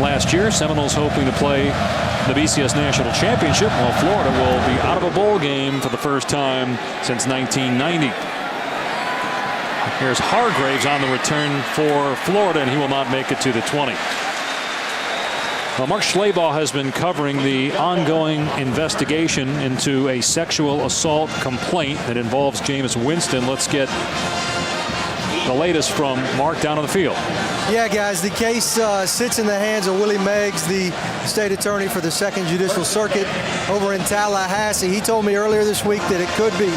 last year. Seminoles hoping to play the BCS National Championship, while Florida will be out of a bowl game for the first time since 1990. Here's Hargraves on the return for Florida, and he will not make it to the 20. Well, Mark Schlabach has been covering the ongoing investigation into a sexual assault complaint that involves Jameis Winston. Let's get the latest from Mark down on the field.
Yeah, guys, the case sits in the hands of Willie Meggs, the state attorney for the 2nd Judicial Circuit over in Tallahassee. He told me earlier this week that it could be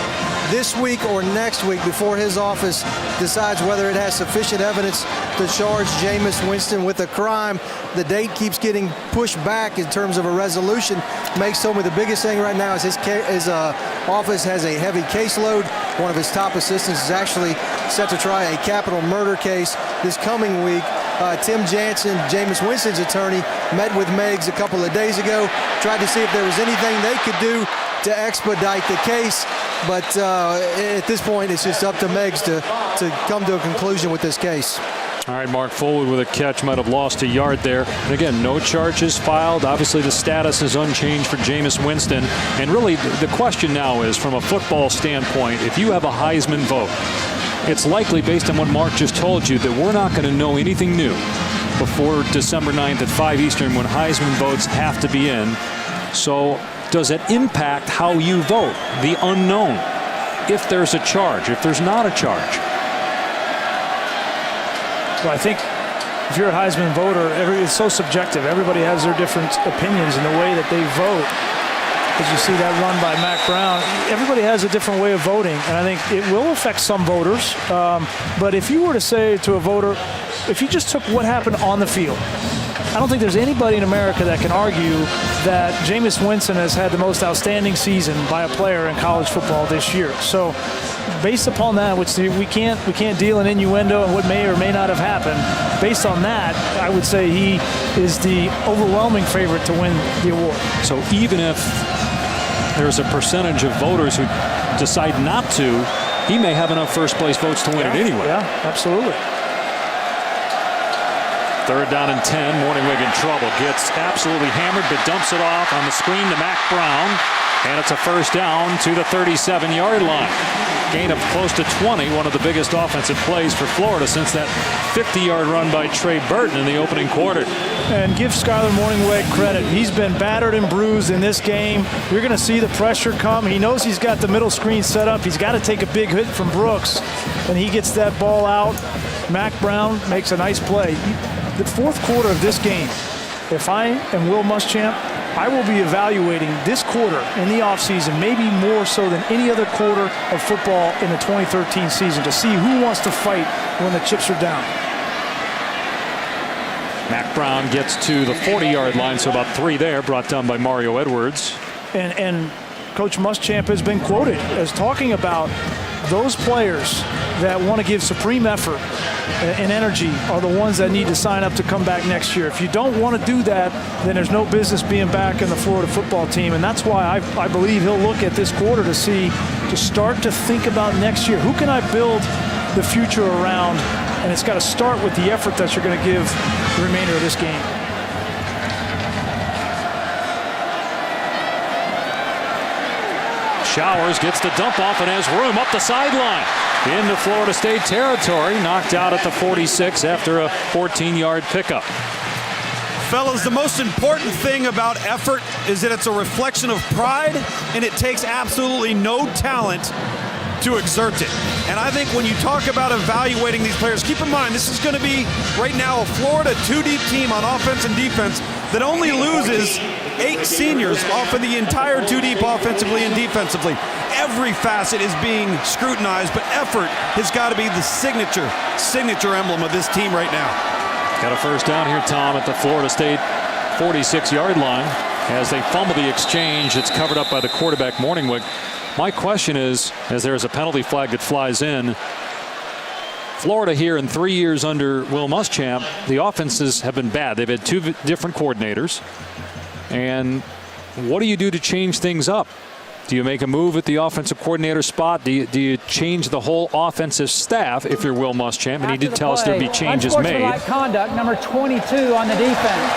this week or next week before his office decides whether it has sufficient evidence to charge Jameis Winston with a crime. The date keeps getting pushed back in terms of a resolution. Meggs told me the biggest thing right now is his office has a heavy caseload. One of his top assistants is actually set to try a capital murder case this coming week. Tim Jansen, Jameis Winston's attorney, met with Meggs a couple of days ago, tried to see if there was anything they could do to expedite the case. But at this point, it's just up to Meggs to come to a conclusion with this case.
All right, Mark Fullwood with a catch, might have lost a yard there. And again, no charges filed. Obviously, the status is unchanged for Jameis Winston. And really, the question now is, from a football standpoint, if you have a Heisman vote, it's likely, based on what Mark just told you, that we're not going to know anything new before December 9th at 5 Eastern when Heisman votes have to be in. So does it impact how you vote? The unknown. If there's a charge, if there's not a charge.
Well, I think if you're a Heisman voter, it's so subjective. Everybody has their different opinions in the way that they vote. As you see that run by Mac Brown, everybody has a different way of voting, and I think it will affect some voters. But if you were to say to a voter, if you just took what happened on the field, I don't think there's anybody in America that can argue that Jameis Winston has had the most outstanding season by a player in college football this year. So based upon that, which we can't deal in innuendo and what may or may not have happened, based on that, I would say he is the overwhelming favorite to win the award.
So even if there's a percentage of voters who decide not to, he may have enough first place votes to win it anyway.
Yeah, absolutely.
3rd down and 10. Morningwig in trouble. Gets absolutely hammered, but dumps it off on the screen to Mac Brown. And it's a first down to the 37-yard line. Gain of close to 20. One of the biggest offensive plays for Florida since that 50-yard run by Trey Burton in the opening quarter.
And give Skyler Morningweg credit. He's been battered and bruised in this game. You're going to see the pressure come. He knows he's got the middle screen set up. He's got to take a big hit from Brooks. And he gets that ball out. Mac Brown makes a nice play. The 4th quarter of this game, if I am Will Muschamp, I will be evaluating this quarter in the offseason, maybe more so than any other quarter of football in the 2013 season, to see who wants to fight when the chips are down.
Mac Brown gets to the 40-yard line, so about 3 there, brought down by Mario Edwards.
And Coach Muschamp has been quoted as talking about those players that want to give supreme effort and energy are the ones that need to sign up to come back next year. If you don't want to do that, then there's no business being back in the Florida football team. And that's why I believe he'll look at this quarter to start to think about next year. Who can I build the future around? And it's got to start with the effort that you're going to give the remainder of this game.
Showers gets the dump off and has room up the sideline into Florida State territory. Knocked out at the 46 after a 14-yard pickup.
Fellas, the most important thing about effort is that it's a reflection of pride, and it takes absolutely no talent to exert it. And I think when you talk about evaluating these players, keep in mind this is going to be right now a Florida 2-deep team on offense and defense that only loses 8 seniors off of the entire 2-deep offensively and defensively. Every facet is being scrutinized, but effort has got to be the signature emblem of this team right now.
Got a first down here, Tom, at the Florida State 46-yard line. As they fumble the exchange, it's covered up by the quarterback, Morningwig. My question is, as there's a penalty flag that flies in, Florida here in 3 years under Will Muschamp, the offenses have been bad. They've had 2 different coordinators. And what do you do to change things up? Do you make a move at the offensive coordinator spot? Do you change the whole offensive staff if you're Will Muschamp? And he did tell us there'd be changes made.
Unsportsmanlike conduct, number 22 on the defense.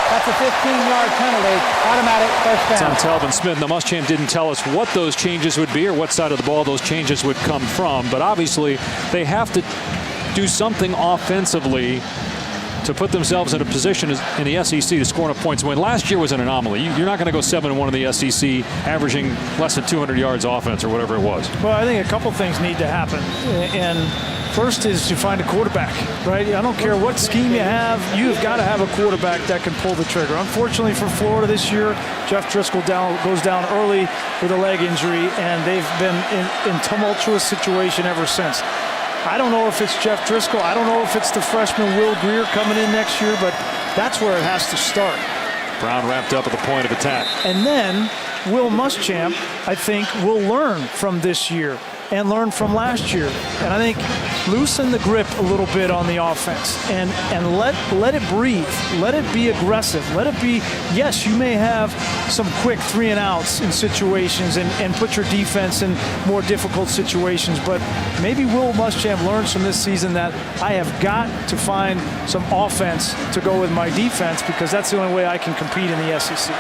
That's a 15-yard penalty, automatic first down.
It's on Telvin Smith. Now, Muschamp didn't tell us what those changes would be or what side of the ball those changes would come from. But obviously, they have to do something offensively to put themselves in a position in the SEC to score enough points. When last year was an anomaly, you're not going to go 7-1 in the SEC, averaging less than 200 yards offense or whatever it was.
Well, I think a couple things need to happen. And first is to find a quarterback, right? I don't care what scheme you have. You've got to have a quarterback that can pull the trigger. Unfortunately for Florida this year, Jeff Driscoll goes down early with a leg injury, and they've been in tumultuous situation ever since. I don't know if it's Jeff Driscoll. I don't know if it's the freshman Will Greer coming in next year, but that's where it has to start.
Brown wrapped up at the point of attack.
And then Will Muschamp, I think, will learn from this year and learn from last year. And I think loosen the grip a little bit on the offense and let it breathe. Let it be aggressive. Let it be, yes, you may have some quick 3-and-outs in situations and put your defense in more difficult situations, but maybe Will Muschamp learns from this season that I have got to find some offense to go with my defense, because that's the only way I can compete in the SEC.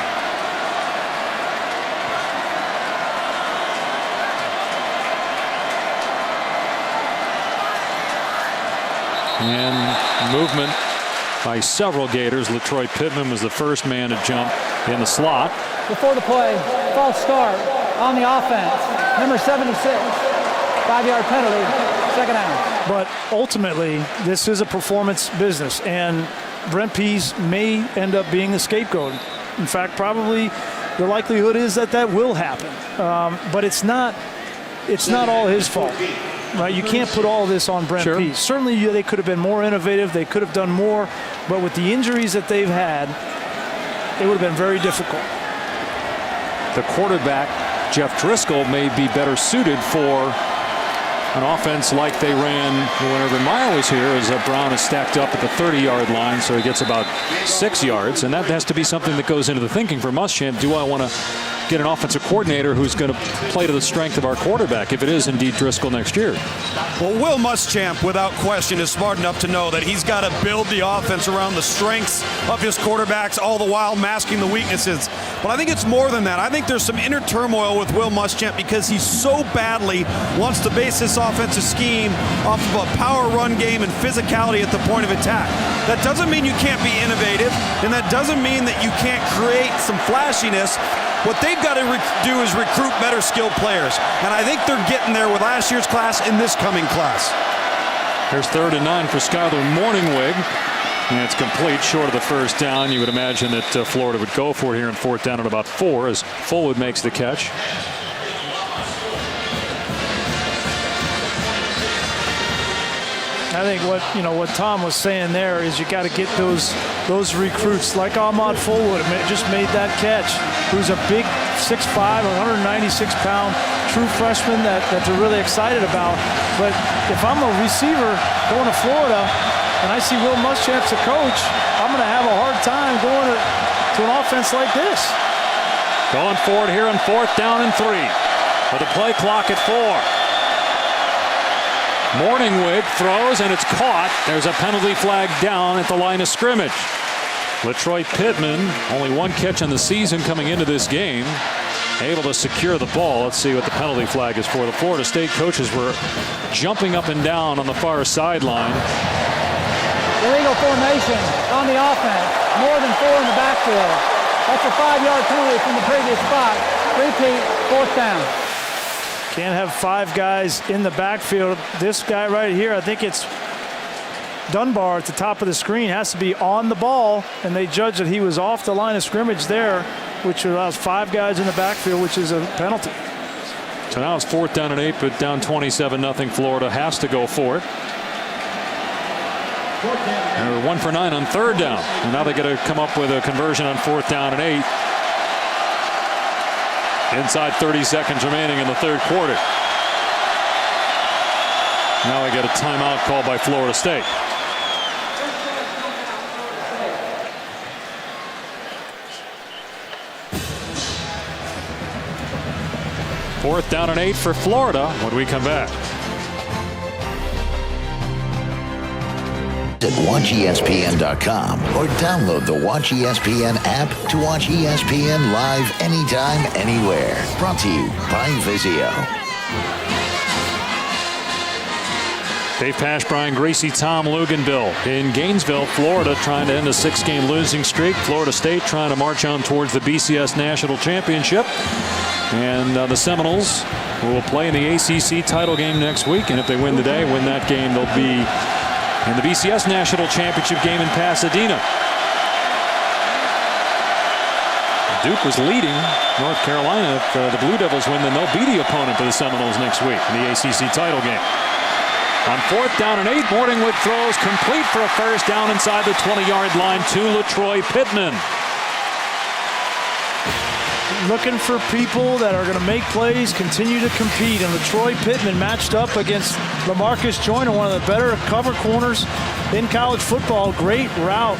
And movement by several Gators. LaTroy Pittman was the first man to jump in the slot.
Before the play, false start on the offense. Number 76, 5-yard penalty, second down.
But ultimately, this is a performance business, and Brent Pease may end up being the scapegoat. In fact, probably the likelihood is that will happen. But it's not all his fault. Right, you can't put all this on Brent Pease. Certainly, they could have been more innovative. They could have done more. But with the injuries that they've had, it would have been very difficult.
The quarterback, Jeff Driscoll, may be better suited for an offense like they ran whenever Meyer was here, as Brown is stacked up at the 30-yard line, so he gets about 6 yards. And that has to be something that goes into the thinking for Muschamp. Do I want to get an offensive coordinator who's going to play to the strength of our quarterback, if it is indeed Driscoll next year?
Well, Will Muschamp, without question, is smart enough to know that he's got to build the offense around the strengths of his quarterbacks, all the while masking the weaknesses. But I think it's more than that. I think there's some inner turmoil with Will Muschamp because he so badly wants to base this offensive scheme off of a power run game and physicality at the point of attack. That doesn't mean you can't be innovative, and that doesn't mean that you can't create some flashiness. What they've got to do is recruit better skilled players. And I think they're getting there with last year's class and this coming class.
There's 3rd and 9 for Skyler Morningwig. And it's complete, short of the first down. You would imagine that Florida would go for it here in 4th down at about 4 as Fullwood makes the catch.
I think what Tom was saying there is you got to get those recruits like Ahmad Fullwood just made that catch, who's a big 6'5", 196-pound true freshman that they're really excited about. But if I'm a receiver going to Florida and I see Will Muschamp's a coach, I'm going to have a hard time going to an offense like this.
Going forward here on 4th down and 3 with the play clock at 4. Morningwig throws, and it's caught. There's a penalty flag down at the line of scrimmage. LaTroy Pittman, only 1 catch on the season coming into this game, able to secure the ball. Let's see what the penalty flag is for. The Florida State coaches were jumping up and down on the far sideline.
Illegal formation on the offense. More than 4 in the backfield. That's a 5-yard penalty from the previous spot. Repeat, 4th down.
Can't have 5 guys in the backfield. This guy right here, I think it's Dunbar at the top of the screen, has to be on the ball, and they judge that he was off the line of scrimmage there, which allows 5 guys in the backfield, which is a penalty.
So now it's 4th down and 8, but down 27-0. Florida has to go for it. They were 1 for 9 on 3rd down. And now they got to come up with a conversion on 4th down and 8. Inside 30 seconds remaining in the 3rd quarter. Now we get a timeout called by Florida State. Fourth down and 8 for Florida when we come back.
At WatchESPN.com or download the Watch ESPN app to watch ESPN live anytime, anywhere. Brought to you by Vizio.
Dave Pasch, Brian Gracie, Tom Luganville in Gainesville, Florida, trying to end a 6-game losing streak. Florida State trying to march on towards the BCS National Championship. And the Seminoles will play in the ACC title game next week. And if they win today, win that game, they'll be in the BCS National Championship game in Pasadena. Duke was leading North Carolina. If the Blue Devils win, then they'll be the opponent for the Seminoles next week in the ACC title game. On 4th down and 8, Morningwood throws complete for a first down inside the 20-yard line to LaTroy Pittman.
Looking for people that are going to make plays, continue to compete. And LaTroy Pittman matched up against LaMarcus Joyner, one of the better cover corners in college football. Great route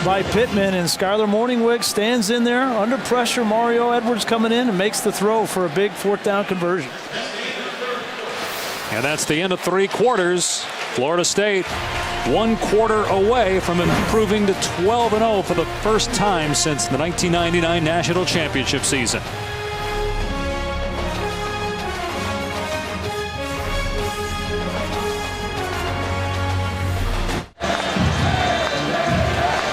by Pittman, and Skylar Morningwig stands in there under pressure. Mario Edwards coming in and makes the throw for a big 4th down conversion.
And that's the end of 3 quarters. Florida State 1 quarter away from improving to 12-0 for the first time since the 1999 National Championship season.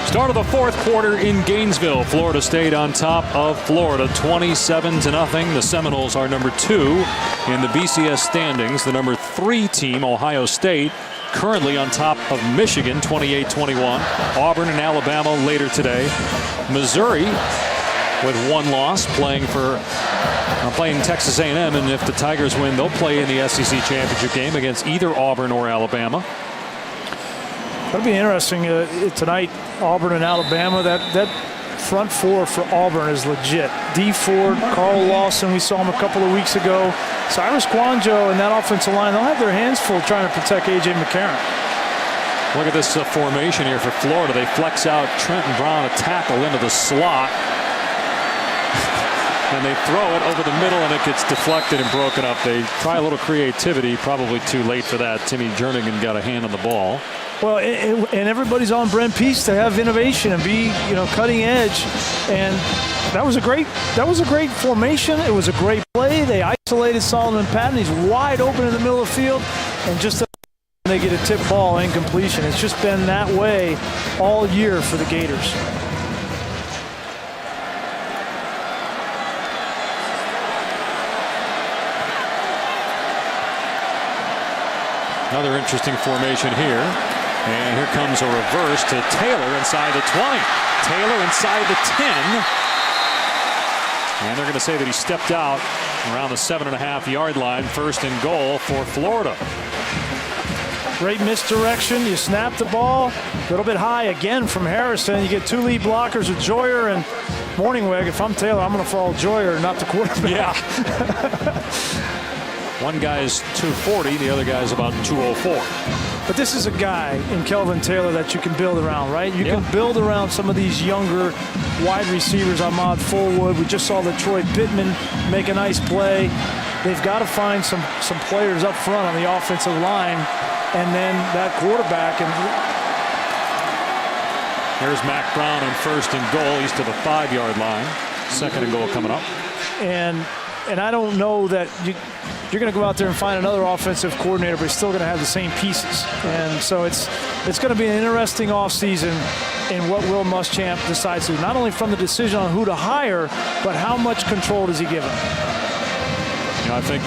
Start of the 4th quarter in Gainesville. Florida State on top of Florida 27-0. The Seminoles are number 2 in the BCS standings. The number 3 team, Ohio State, currently on top of Michigan 28-21. Auburn and Alabama later today. Missouri with 1 loss playing Texas A&M, and if the Tigers win, they'll play in the SEC championship game against either Auburn or Alabama.
That'll be interesting tonight, Auburn and Alabama. That front 4 for Auburn is legit. D. Ford, Carl Lawson, we saw him a couple of weeks ago. Cyrus Kwanjo and that offensive line, they'll have their hands full trying to protect A.J. McCarron.
Look at this formation here for Florida. They flex out Trenton Brown, a tackle into the slot. And they throw it over the middle, and it gets deflected and broken up. They try a little creativity, probably too late for that. Timmy Jernigan got a hand on the ball.
Well, and everybody's on Brent Pease to have innovation and be, cutting edge. And that was a great formation. It was a great play. They isolated Solomon Patton. He's wide open in the middle of the field, and just they get a tip ball incompletion. It's just been that way all year for the Gators.
Another interesting formation here. And here comes a reverse to Taylor inside the 20. Taylor inside the 10. And they're going to say that he stepped out around the 7.5-yard line. 1st and goal for Florida.
Great misdirection. You snap the ball a little bit high again from Harrison. You get 2 lead blockers with Joyer and Morningweg. If I'm Taylor, I'm going to follow Joyer, not the quarterback.
Yeah. One guy's 240, the other guy's about 204.
But this is a guy in Kelvin Taylor that you can build around, right? You can build around some of these younger wide receivers. Ahmad Fullwood. We just saw LaTroy Pittman make a nice play. They've got to find some players up front on the offensive line, and then that quarterback. And
here's Mac Brown on 1st and goal. He's to the 5-yard line. 2nd and goal coming up.
And I don't know that you're going to go out there and find another offensive coordinator, but he's still going to have the same pieces. And so it's going to be an interesting offseason in what Will Muschamp decides to do, not only from the decision on who to hire, but how much control does he give him.
I think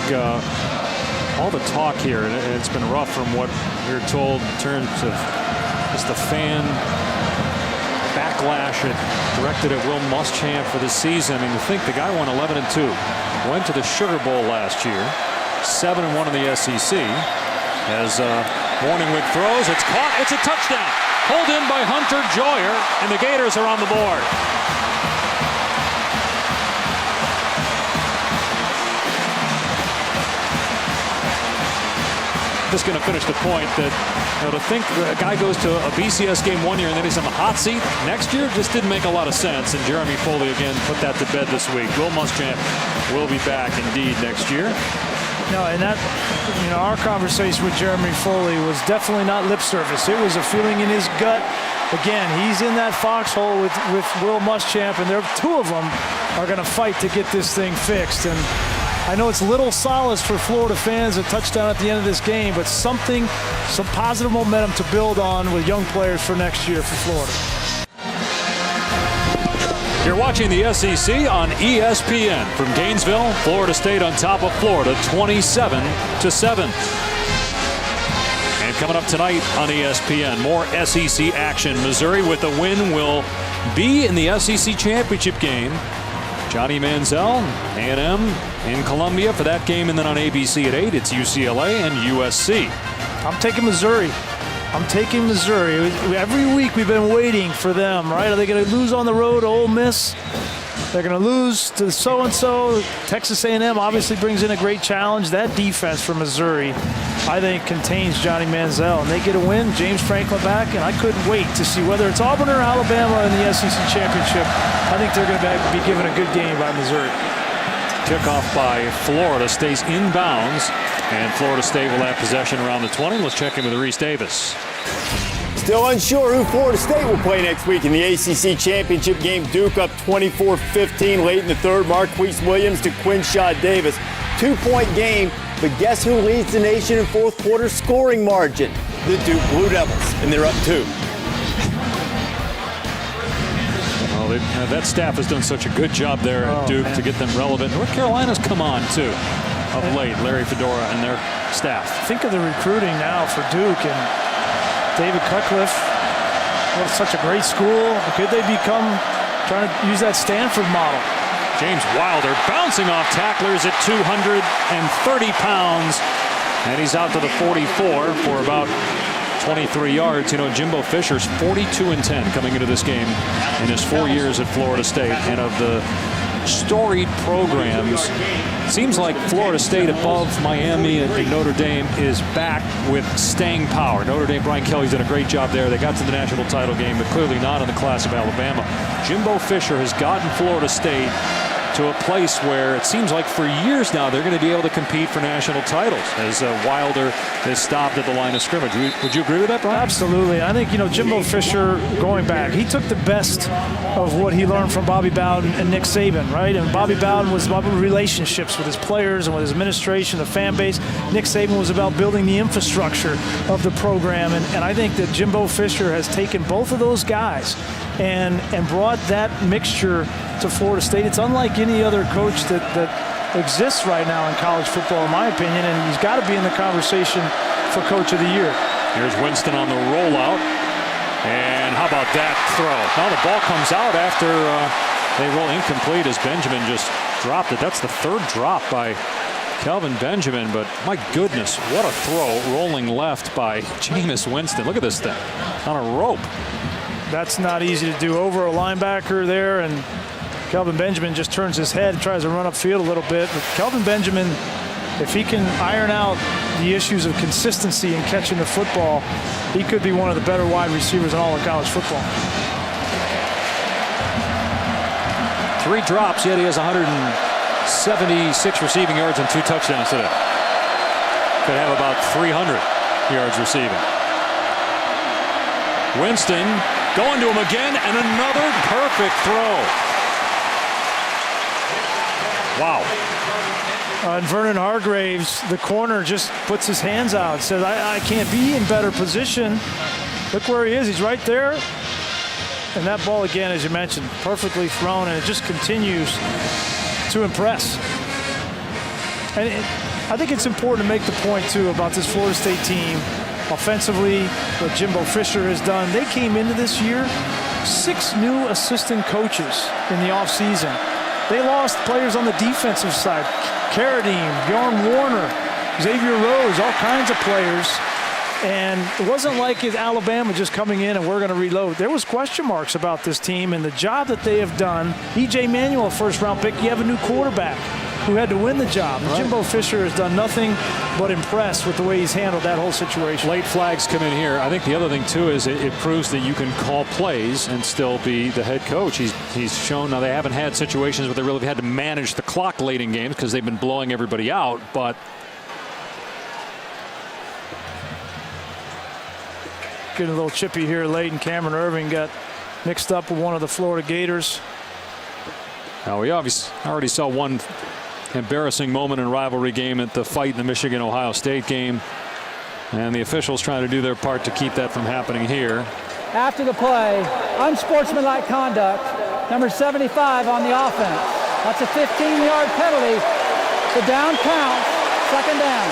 all the talk here, and it's been rough from what we're told in terms of just the fan backlash directed at Will Muschamp for the season. I mean, to think the guy won 11-2, went to the Sugar Bowl last year, 7-1 in the SEC. As Morningwood throws, it's caught, it's a touchdown. Pulled in by Hunter Joyer, and the Gators are on the board. Just going to finish the point that, to think a guy goes to a BCS game one year and then he's on the hot seat next year just didn't make a lot of sense. And Jeremy Foley again put that to bed this week. Will Muschamp will be back indeed next year.
No, and that, our conversation with Jeremy Foley was definitely not lip service. It was a feeling in his gut. Again, he's in that foxhole with Will Muschamp, and two of them are going to fight to get this thing fixed. And I know it's little solace for Florida fans, a touchdown at the end of this game, but some positive momentum to build on with young players for next year for Florida.
You're watching the SEC on ESPN from Gainesville. Florida State on top of Florida, 27-7. And coming up tonight on ESPN, more SEC action. Missouri with a win will be in the SEC championship game. Johnny Manziel, A&M in Columbia for that game, and then on ABC at 8, it's UCLA and USC.
I'm taking Missouri. Every week we've been waiting for them, right? Are they going to lose on the road to Ole Miss? They're going to lose to so-and-so. Texas A&M obviously brings in a great challenge. That defense for Missouri, I think, contains Johnny Manziel. And they get a win, James Franklin back, and I couldn't wait to see whether it's Auburn or Alabama in the SEC championship. I think they're going to be given a good game by Missouri.
Kickoff by Florida stays inbounds, and Florida State will have possession around the 20. Let's check in with Reese Davis.
Still unsure who Florida State will play next week in the ACC championship game. Duke up 24-15 late in the third. Marquise Williams to Quinshad Davis. 2-point game, but guess who leads the nation in fourth quarter scoring margin? The Duke Blue Devils, and they're up 2.
Well, that staff has done such a good job there at Duke to get them relevant. North Carolina's come on, too, of late. Larry Fedora and their staff.
Think of the recruiting now for Duke and David Cutcliffe. Well, such a great school. Could they become trying to use that Stanford model?
James Wilder bouncing off tacklers at 230 pounds. And he's out to the 44 for about 23 yards. Jimbo Fisher's 42-10 coming into this game in his 4 years at Florida State. And of the storied programs, seems like Florida State above Miami and Notre Dame is back with staying power. Notre Dame, Brian Kelly's done a great job there. They got to the national title game, but clearly not in the class of Alabama. Jimbo Fisher has gotten Florida State to a place where it seems like for years now they're going to be able to compete for national titles as Wilder is stopped at the line of scrimmage. Would you agree with that, Brian?
Absolutely. I think, Jimbo Fisher, going back, he took the best of what he learned from Bobby Bowden and Nick Saban, right? And Bobby Bowden was about relationships with his players and with his administration, the fan base. Nick Saban was about building the infrastructure of the program. And I think that Jimbo Fisher has taken both of those guys and brought that mixture to Florida State. It's unlike any other coach that exists right now in college football, in my opinion, and he's got to be in the conversation for Coach of the Year.
Here's Winston on the rollout, and how about that throw? Now the ball comes out after they roll incomplete as Benjamin just dropped it. That's the third drop by Kelvin Benjamin, but my goodness, what a throw rolling left by Jameis Winston. Look at this thing on a rope.
That's not easy to do over a linebacker there, and Kelvin Benjamin just turns his head and tries to run upfield a little bit. But Kelvin Benjamin, if he can iron out the issues of consistency in catching the football, he could be one of the better wide receivers in all of college football.
3 drops, yet he has 176 receiving yards and 2 touchdowns today. Could have about 300 yards receiving. Winston going to him again, and another perfect throw. Wow.
And Vernon Hargraves, the corner, just puts his hands out, says, I can't be in better position. Look where he is. He's right there. And that ball, again, as you mentioned, perfectly thrown, and it just continues to impress. And I think it's important to make the point, too, about this Florida State team. Offensively, what Jimbo Fisher has done, they came into this year 6 new assistant coaches in the offseason. They lost players on the defensive side. Carradine, Bjorn Warner, Xavier Rose, all kinds of players. And it wasn't like Alabama just coming in and we're going to reload. There was question marks about this team and the job that they have done. E.J. Manuel, first-round pick. You have a new quarterback who had to win the job. Right. Jimbo Fisher has done nothing but impress with the way he's handled that whole situation.
Late flags come in here. I think the other thing, too, is it proves that you can call plays and still be the head coach. He's shown, now they haven't had situations where they really had to manage the clock late in games because they've been blowing everybody out, but
getting a little chippy here late, and Cameron Irving got mixed up with one of the Florida Gators.
Now, we obviously already saw one embarrassing moment in rivalry game at the fight in the Michigan-Ohio State game, and the officials trying to do their part to keep that from happening here.
After the play, unsportsmanlike conduct, number 75 on the offense. That's a 15-yard penalty. The down counts, second down.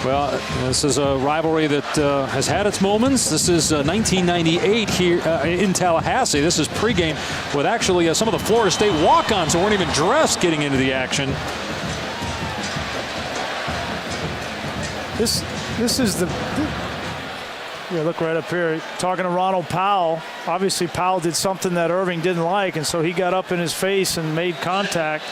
Well, this is a rivalry that has had its moments. This is 1998 here in Tallahassee. This is pregame with actually some of the Florida State walk-ons who weren't even dressed getting into the action.
This is the yeah, look right up here, talking to Ronald Powell. Obviously, Powell did something that Irving didn't like, and so he got up in his face and made contact,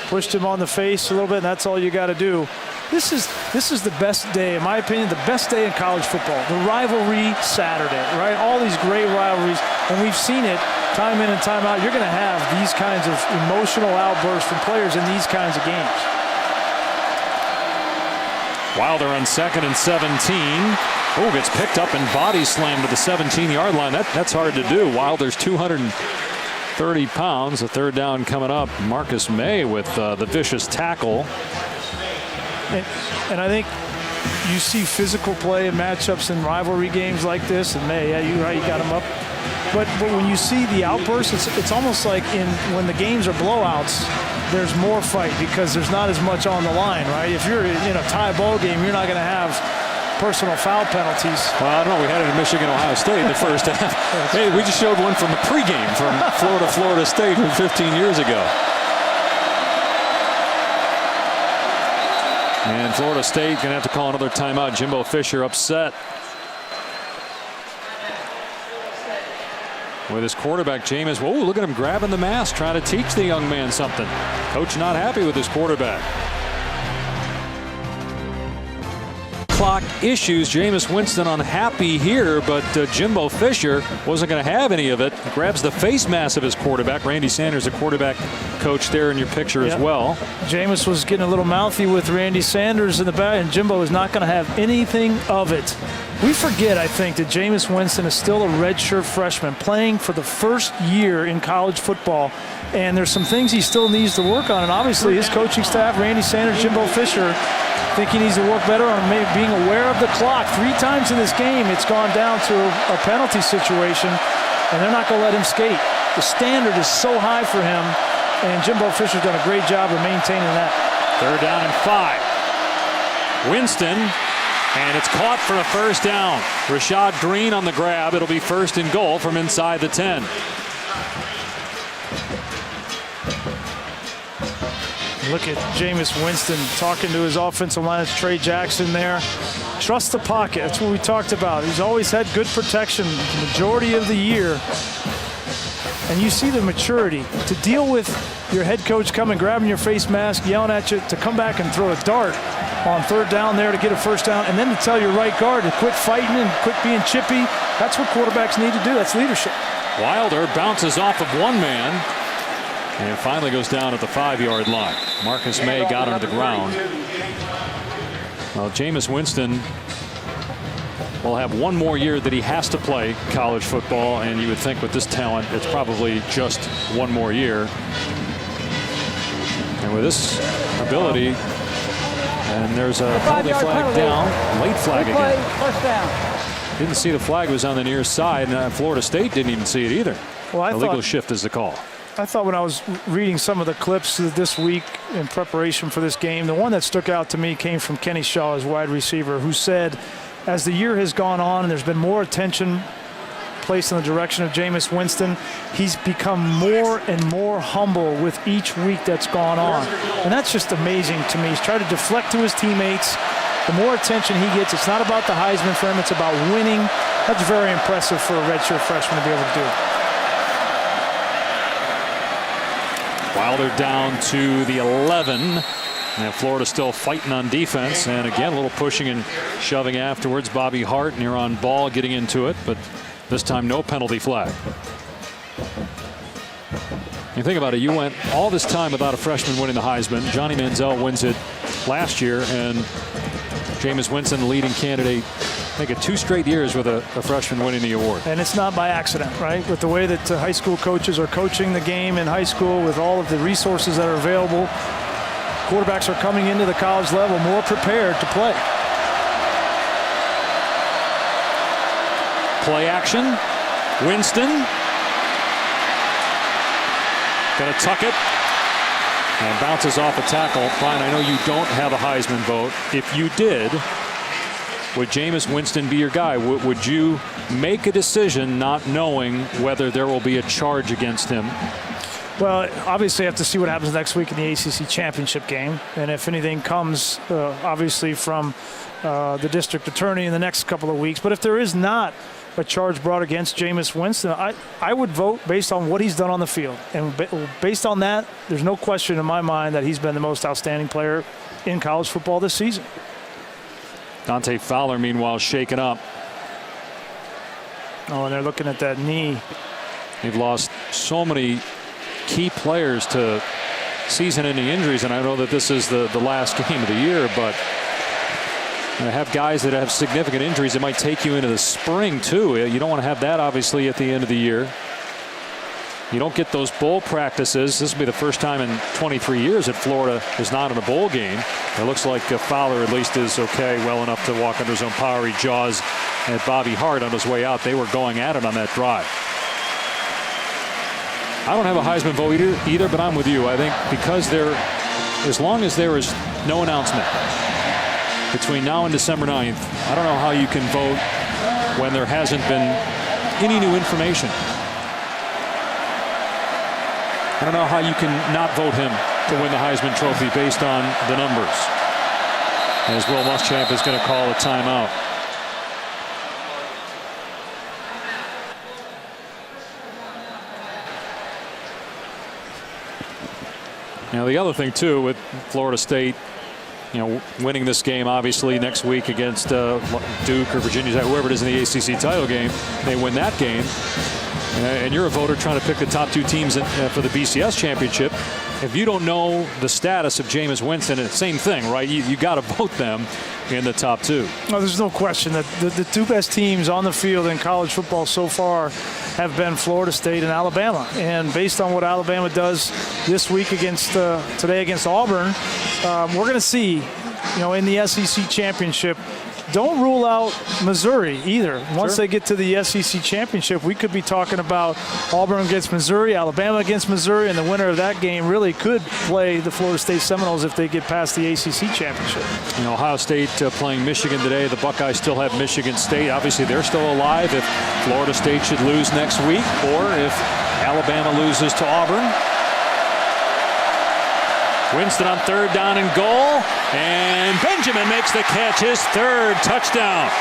pushed him on the face a little bit, and that's all you got to do. This is the best day, in my opinion, the best day in college football. The rivalry Saturday, right? All these great rivalries, and we've seen it time in and time out. You're going to have these kinds of emotional outbursts from players in these kinds of games.
Wilder on 2nd and 17. Oh, gets picked up and body slammed to the 17-yard line. That's hard to do. Wilder's 230 pounds. A third down coming up. Marcus May with the vicious tackle.
And I think you see physical play in matchups in rivalry games like this, and May, yeah, you're right, you got him up. But when you see the outbursts, it's almost like when the games are blowouts, there's more fight because there's not as much on the line, right? If you're in a tie ball game, you're not going to have personal foul penalties.
Well, I don't know. We had it in Michigan-Ohio State in the first half. Hey, we just showed one from the pregame from Florida State from 15 years ago. And Florida State going to have to call another timeout. Jimbo Fisher upset with his quarterback, Jameis. Whoa, look at him grabbing the mask, trying to teach the young man something. Coach not happy with his quarterback. Clock issues. Jameis Winston unhappy here, but Jimbo Fisher wasn't going to have any of it. Grabs the face mask of his quarterback. Randy Sanders, the quarterback coach, there in your picture as well.
Jameis was getting a little mouthy with Randy Sanders in the back, and Jimbo is not going to have anything of it. We forget, I think, that Jameis Winston is still a redshirt freshman playing for the first year in college football, and there's some things he still needs to work on. And obviously, his coaching staff, Randy Sanders, Jimbo Fisher, think he needs to work better on maybe being aware of the clock. 3 times in this game, it's gone down to a penalty situation, and they're not going to let him skate. The standard is so high for him, and Jimbo Fisher's done a great job of maintaining that.
3rd down and 5. Winston, and it's caught for a first down. Rashad Green on the grab. It'll be 1st and goal from inside the 10.
Look at Jameis Winston talking to his offensive line. It's Trey Jackson there. Trust the pocket. That's what we talked about. He's always had good protection the majority of the year. And you see the maturity to deal with your head coach coming, grabbing your face mask, yelling at you, to come back and throw a dart on 3rd down there to get a first down, and then to tell your right guard to quit fighting and quit being chippy. That's what quarterbacks need to do. That's leadership.
Wilder bounces off of one man and finally goes down at the 5-yard line. Marcus May got him to the ground. Well, Jameis Winston will have one more year that he has to play college football, and you would think with this talent it's probably just one more year. And with this ability, and there's a penalty flag down, late flag again.
First down.
Didn't see the flag was on the near side, and Florida State didn't even see it either.
Well,
illegal shift is the call.
I thought when I was reading some of the clips this week in preparation for this game, the one that stuck out to me came from Kenny Shaw, his wide receiver, who said, as the year has gone on and there's been more attention placed in the direction of Jameis Winston. He's become more and more humble with each week that's gone on. And that's just amazing to me. He's tried to deflect to his teammates. The more attention he gets, it's not about the Heisman for him, it's about winning. That's very impressive for a redshirt freshman to be able to do.
Wilder down to the 11. And Florida still fighting on defense. And again, a little pushing and shoving afterwards. Bobby Hart near on ball getting into it, but this time no penalty flag. You think about it, you went all this time without a freshman winning the Heisman. Johnny Manziel wins it last year, and Jameis Winston, the leading candidate, I think 2 straight years with a freshman winning the award.
And it's not by accident, right? With the way that high school coaches are coaching the game in high school, with all of the resources that are available, quarterbacks are coming into the college level more prepared to play.
Play action. Winston. Gonna tuck it. And bounces off a tackle. Brian, I know you don't have a Heisman vote. If you did, would Jameis Winston be your guy? Would you make a decision not knowing whether there will be a charge against him?
Well, obviously, I have to see what happens next week in the ACC championship game. And if anything comes, obviously, from the district attorney in the next couple of weeks. But if there is not a charge brought against Jameis Winston, I would vote based on what he's done on the field. And based on that, there's no question in my mind that he's been the most outstanding player in college football this season.
Dante Fowler, meanwhile, shaken up.
Oh, and they're looking at that knee.
They've lost so many key players to season-ending injuries, and I know that this is the last game of the year, but have guys that have significant injuries that might take you into the spring too. You don't want to have that obviously at the end of the year. You don't get those bowl practices. This will be the first time in 23 years that Florida is not in a bowl game. It looks like Fowler at least is okay, well enough to walk under his own power. He jaws at Bobby Hart on his way out. They were going at it on that drive. I don't have a Heisman vote either, but I'm with you. I think because as long as there is no announcement between now and December 9th, I don't know how you can vote when there hasn't been any new information. I don't know how you can not vote him to win the Heisman Trophy based on the numbers. As Will Muschamp is going to call a timeout. Now the other thing too with Florida State, winning this game obviously next week against Duke or Virginia Tech, whoever it is in the ACC title game, they win that game. And you're a voter trying to pick the top 2 teams for the BCS championship. If you don't know the status of Jameis Winston, it's the same thing, right? You got to vote them in the top 2.
No, there's no question that the 2 best teams on the field in college football so far have been Florida State and Alabama. And based on what Alabama does this week today against Auburn, we're going to see, in the SEC championship. Don't rule out Missouri either. Once they get to the SEC championship, we could be talking about Auburn against Missouri, Alabama against Missouri, and the winner of that game really could play the Florida State Seminoles if they get past the ACC championship.
Ohio State playing Michigan today. The Buckeyes still have Michigan State. Obviously, they're still alive if Florida State should lose next week or if Alabama loses to Auburn. Winston on 3rd down and goal, and Benjamin makes the catch, his 3rd touchdown.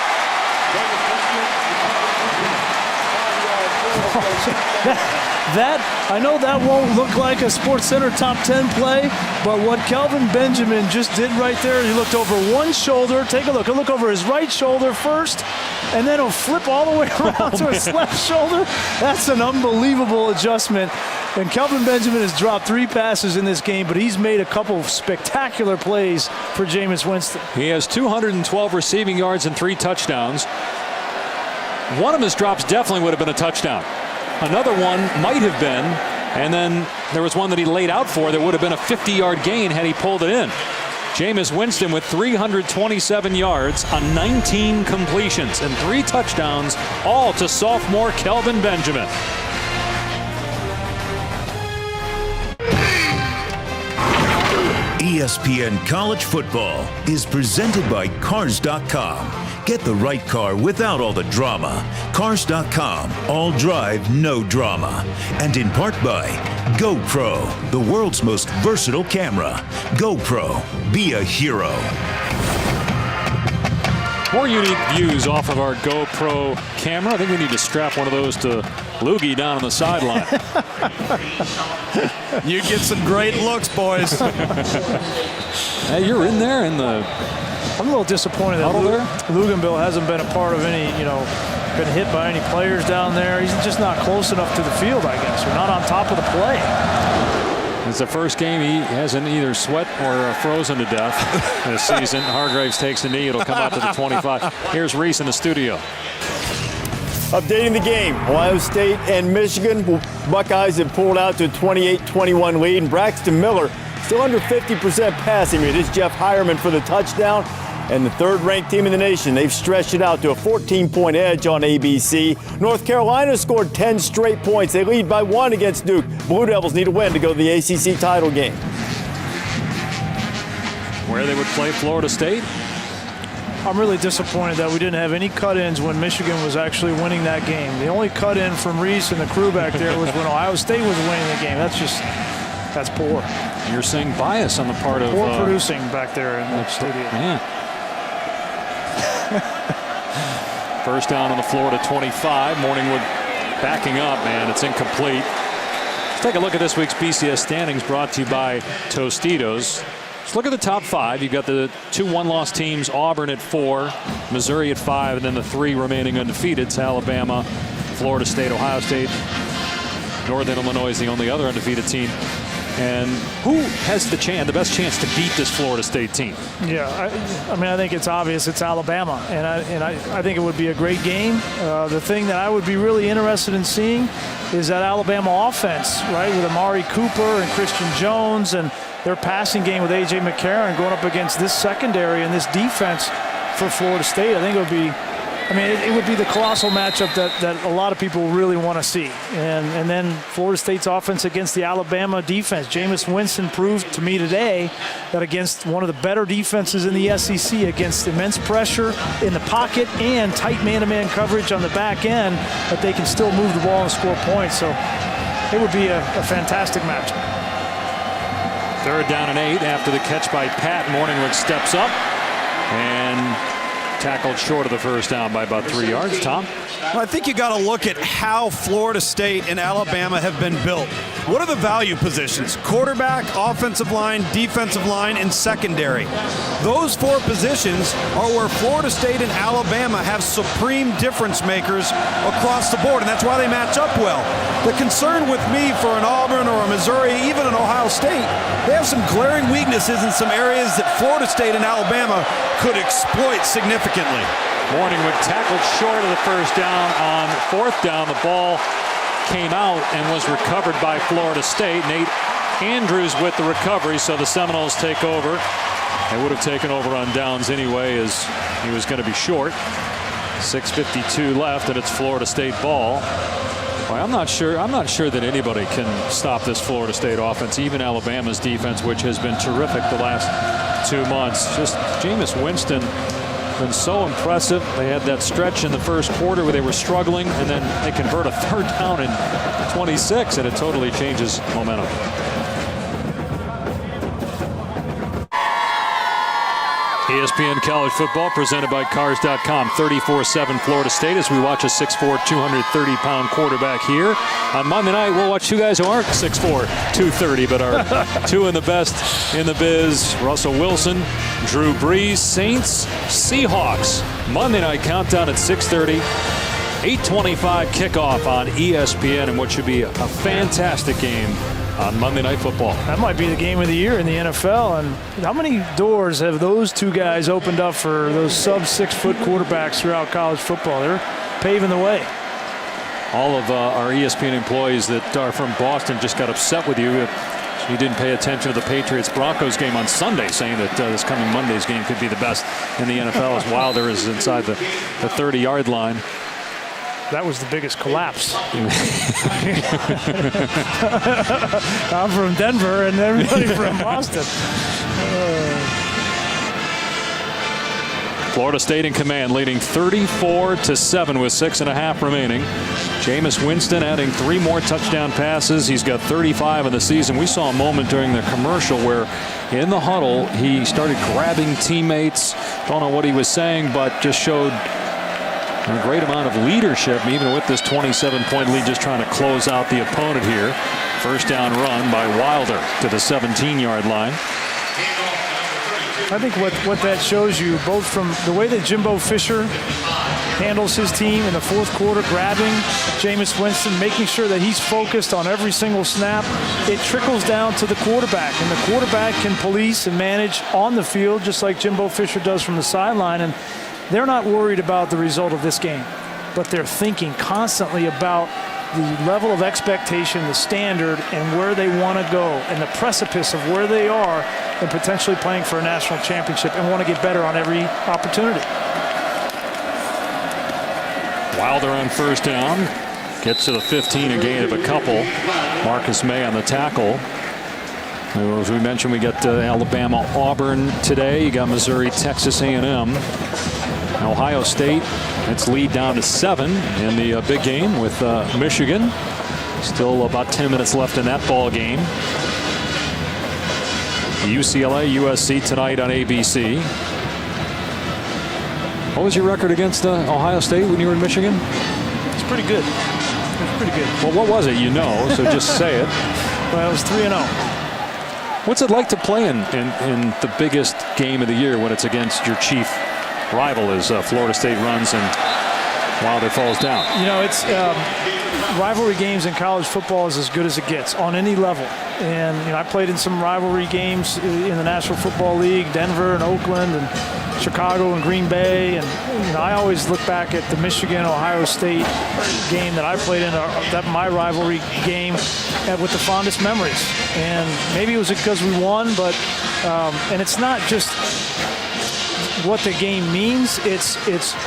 I know that won't look like a SportsCenter top 10 play, but what Kelvin Benjamin just did right there, he looked over one shoulder. Take a look. He'll look over his right shoulder first, and then he'll flip all the way around to his left shoulder. That's an unbelievable adjustment. And Kelvin Benjamin has dropped 3 passes in this game, but he's made a couple of spectacular plays for Jameis Winston.
He has 212 receiving yards and 3 touchdowns. One of his drops definitely would have been a touchdown. Another one might have been, and then there was one that he laid out for that would have been a 50-yard gain had he pulled it in. Jameis Winston with 327 yards on 19 completions and 3 touchdowns, all to sophomore Kelvin Benjamin.
ESPN College Football is presented by Cars.com. Get the right car without all the drama. Cars.com. All drive, no drama. And in part by GoPro, the world's most versatile camera. GoPro. Be a hero.
More unique views off of our GoPro camera. I think we need to strap one of those to Loogie down on the sideline.
You get some great looks, boys.
Hey, you're in there in the...
I'm a little disappointed that Luganville hasn't been a part of any, been hit by any players down there. He's just not close enough to the field, I guess, or not on top of the play.
It's the first game he hasn't either sweat or frozen to death this season. Hargraves takes a knee. It'll come out to the 25. Here's Reese in the studio.
Updating the game, Ohio State and Michigan. Buckeyes have pulled out to a 28-21 lead. And Braxton Miller still under 50% passing rate. It's Jeff Hireman for the touchdown. And the third-ranked team in the nation, they've stretched it out to a 14-point edge on ABC. North Carolina scored 10 straight points. They lead by 1 against Duke. Blue Devils need a win to go to the ACC title game.
Where they would play Florida State?
I'm really disappointed that we didn't have any cut-ins when Michigan was actually winning that game. The only cut-in from Reese and the crew back there was when Ohio State was winning the game. That's poor.
You're seeing bias on the part of...
Poor producing back there in the studio.
Man. First down on the Florida 25. Morningwood backing up, and it's incomplete. Let's take a look at this week's BCS standings brought to you by Tostitos. Let's look at the top 5. You've got the 2 one-loss teams, Auburn at 4, Missouri at 5, and then the 3 remaining undefeated, Alabama, Florida State, Ohio State. Northern Illinois is the only other undefeated team. And who has the best chance to beat this Florida State team?
Yeah, I mean, I think it's obvious it's Alabama, and I think it would be a great game. The thing that I would be really interested in seeing is that Alabama offense, right, with Amari Cooper and Christian Jones and their passing game with A.J. McCarron going up against this secondary and this defense for Florida State. I think it would be, it would be the colossal matchup that a lot of people really want to see. And then Florida State's offense against the Alabama defense. Jameis Winston proved to me today that against one of the better defenses in the SEC, against immense pressure in the pocket and tight man-to-man coverage on the back end, that they can still move the ball and score points. So it would be a fantastic matchup.
3rd down and 8 after the catch by Pat. Morningwood steps up and tackled short of the first down by about 3 yards. Tom?
Well, I think you got to look at how Florida State and Alabama have been built. What are the value positions? Quarterback, offensive line, defensive line, and secondary. Those 4 positions are where Florida State and Alabama have supreme difference makers across the board, and that's why they match up well. The concern with me for an Auburn or a Missouri, even an Ohio State, they have some glaring weaknesses in some areas that Florida State and Alabama could exploit significantly.
Morningwood tackled short of the first down. On 4th down, the ball came out and was recovered by Florida State. Nate Andrews with the recovery, so the Seminoles take over. They would have taken over on downs anyway, as he was going to be short. 6:52 left, and it's Florida State ball. Well, I'm not sure that anybody can stop this Florida State offense, even Alabama's defense, which has been terrific the last 2 months. Just Jameis Winston been so impressive. They had that stretch in the first quarter where they were struggling, and then they convert a 3rd down in 26, and it totally changes momentum. ESPN College Football presented by Cars.com. 34-7 Florida State as we watch a 6'4", 230-pound quarterback here. On Monday night, we'll watch 2 guys who aren't 6'4", 230, but are 2 in the best in the biz. Russell Wilson, Drew Brees, Saints, Seahawks. Monday night countdown at 6:30. 8:25 kickoff on ESPN, and what should be a fantastic game on Monday Night Football.
That might be the game of the year in the NFL. And how many doors have those 2 guys opened up for those sub-6-foot quarterbacks throughout college football? They're paving the way.
All of our ESPN employees that are from Boston just got upset with you. You didn't pay attention to the Patriots-Broncos game on Sunday, saying that this coming Monday's game could be the best in the NFL as Wilder is inside the 30-yard line.
That was the biggest collapse. I'm from Denver, and everybody from Boston.
Florida State in command, leading 34-7 with 6.5 remaining. Jameis Winston adding 3 more touchdown passes. He's got 35 in the season. We saw a moment during the commercial where in the huddle he started grabbing teammates. Don't know what he was saying, but just showed a great amount of leadership, even with this 27-point lead, just trying to close out the opponent here. First down run by Wilder to the 17-yard line.
I think what that shows you, both from the way that Jimbo Fisher handles his team in the fourth quarter, grabbing Jameis Winston, making sure that he's focused on every single snap, it trickles down to the quarterback. And the quarterback can police and manage on the field just like Jimbo Fisher does from the sideline. And they're not worried about the result of this game, but they're thinking constantly about the level of expectation, the standard, and where they want to go, and the precipice of where they are and potentially playing for a national championship, and want to get better on every opportunity.
Wilder on first down. Gets to the 15, a gain of a couple. Marcus May on the tackle. As we mentioned, we got Alabama, Auburn today. You got Missouri, Texas A&M. Ohio State, its lead down to 7 in the big game with Michigan. Still about 10 minutes left in that ball game. UCLA, USC tonight on ABC. What was your record against Ohio State when you were in Michigan?
It's pretty good. It's pretty good.
Well, what was it? You know, so just say it.
Well, it was 3-0.
What's it like to play in the biggest game of the year when it's against your chief rival as Florida State runs and Wilder falls down?
You know, it's rivalry games in college football is as good as it gets on any level. And you know, I played in some rivalry games in the National Football League, Denver and Oakland and Chicago and Green Bay. And you know, I always look back at the Michigan-Ohio State game that I played in, my rivalry game, with the fondest memories. And maybe it was because we won, but and it's not just what the game means, it's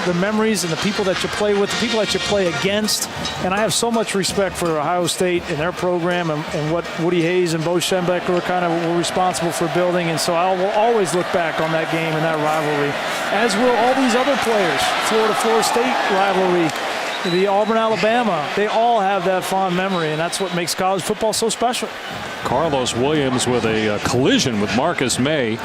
the memories and the people that you play with, the people that you play against. And I have so much respect for Ohio State and their program and what Woody Hayes and Bo Schembechler kind of were responsible for building. And so I will always look back on that game and that rivalry, as will all these other players. Florida State rivalry, the Auburn-Alabama, they all have that fond memory, and that's what makes college football so special.
Carlos Williams with a collision with Marcus May.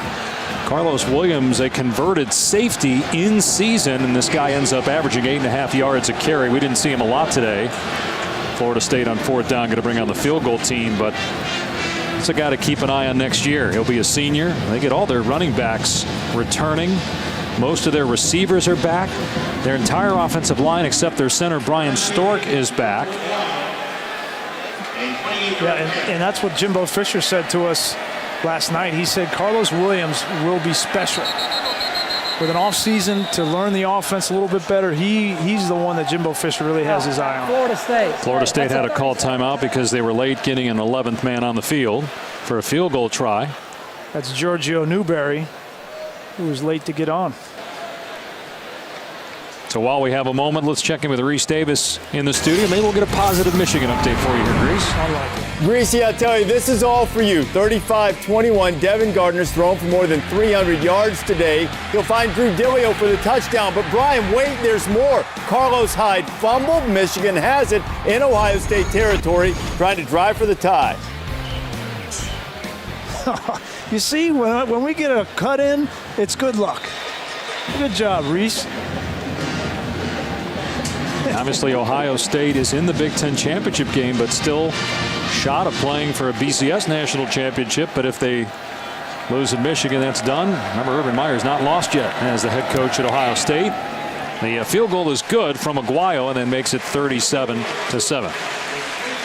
Carlos Williams, a converted safety in season, and this guy ends up averaging 8.5 yards a carry. We didn't see him a lot today. Florida State on fourth down going to bring on the field goal team, but it's a guy to keep an eye on next year. He'll be a senior. They get all their running backs returning. Most of their receivers are back. Their entire offensive line, except their center Brian Stork, is back.
Yeah, and that's what Jimbo Fisher said to us last night. He said Carlos Williams will be special. With an offseason to learn the offense a little bit better, he's the one that Jimbo Fisher really has his eye on.
Florida State had a call timeout because they were late getting an 11th man on the field for a field goal try.
That's Giorgio Newberry, who was late to get on.
So while we have a moment, let's check in with Reese Davis in the studio. Maybe we'll get a positive Michigan update for you here, Reese.
I like it.
Greasy, I tell you, this is all for you. 35-21. Devin Gardner's thrown for more than 300 yards today. He'll find Drew Dillio for the touchdown. But Brian, wait, there's more. Carlos Hyde fumbled. Michigan has it in Ohio State territory, trying to drive for the tie.
You see, when we get a cut in, it's good luck. Good job, Reese.
Obviously, Ohio State is in the Big Ten championship game, but still shot of playing for a BCS national championship. But if they lose in Michigan, that's done. Remember, Urban Meyer's not lost yet as the head coach at Ohio State. The field goal is good from Aguayo and then makes it 37-7.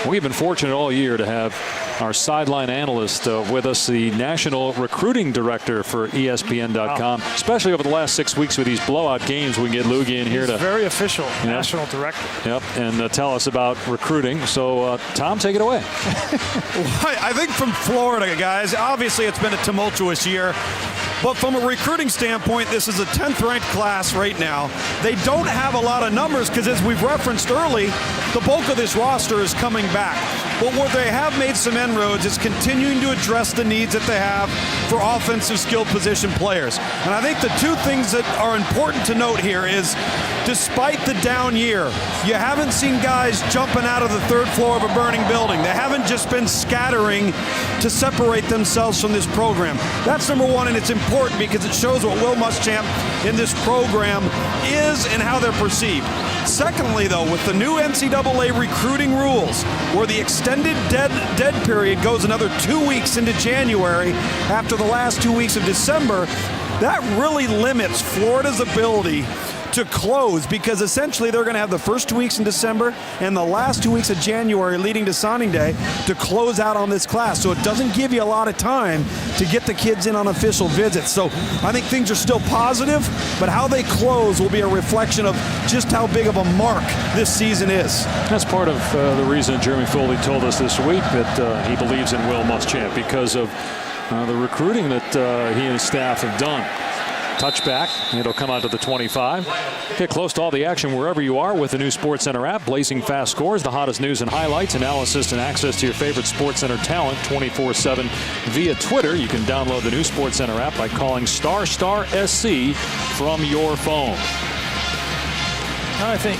We've been fortunate all year to have our sideline analyst with us, the national recruiting director for ESPN.com. Wow. Especially over the last 6 weeks with these blowout games, we can get Lugie in here to
very official national director.
Yep, and tell us about recruiting. So, Tom, take it away.
I think from Florida, guys, obviously it's been a tumultuous year. But from a recruiting standpoint, this is a 10th ranked class right now. They don't have a lot of numbers because, as we've referenced early, the bulk of this roster is coming back. But where they have made some inroads is continuing to address the needs that they have for offensive skill position players. And I think the two things that are important to note here is, despite the down year, you haven't seen guys jumping out of the third floor of a burning building. They haven't just been scattering to separate themselves from this program. That's number one, and it's important because it shows what Will Muschamp in this program is and how they're perceived. Secondly, though, with the new NCAA recruiting rules, where the extended dead period goes another 2 weeks into January after the last 2 weeks of December, that really limits Florida's ability to close, because essentially they're going to have the first 2 weeks in December and the last 2 weeks of January leading to signing day to close out on this class. So it doesn't give you a lot of time to get the kids in on official visits. So I think things are still positive, but how they close will be a reflection of just how big of a mark this season is.
That's part of the reason Jeremy Foley told us this week that he believes in Will Muschamp, because of the recruiting that he and his staff have done. Touchback, it'll come out to the 25. Get close to all the action wherever you are with the new SportsCenter app. Blazing fast scores, the hottest news and highlights, analysis, and access to your favorite SportsCenter talent 24/7 via Twitter. You can download the new SportsCenter app by calling *SC from your phone.
I think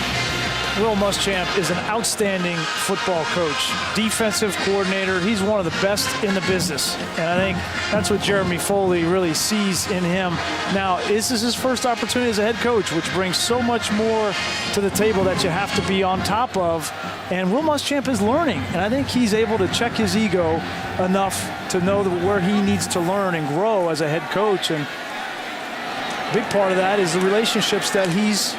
Will Muschamp is an outstanding football coach, defensive coordinator. He's one of the best in the business, and I think that's what Jeremy Foley really sees in him. Now, this is his first opportunity as a head coach, which brings so much more to the table that you have to be on top of, and Will Muschamp is learning, and I think he's able to check his ego enough to know where he needs to learn and grow as a head coach, and a big part of that is the relationships that he's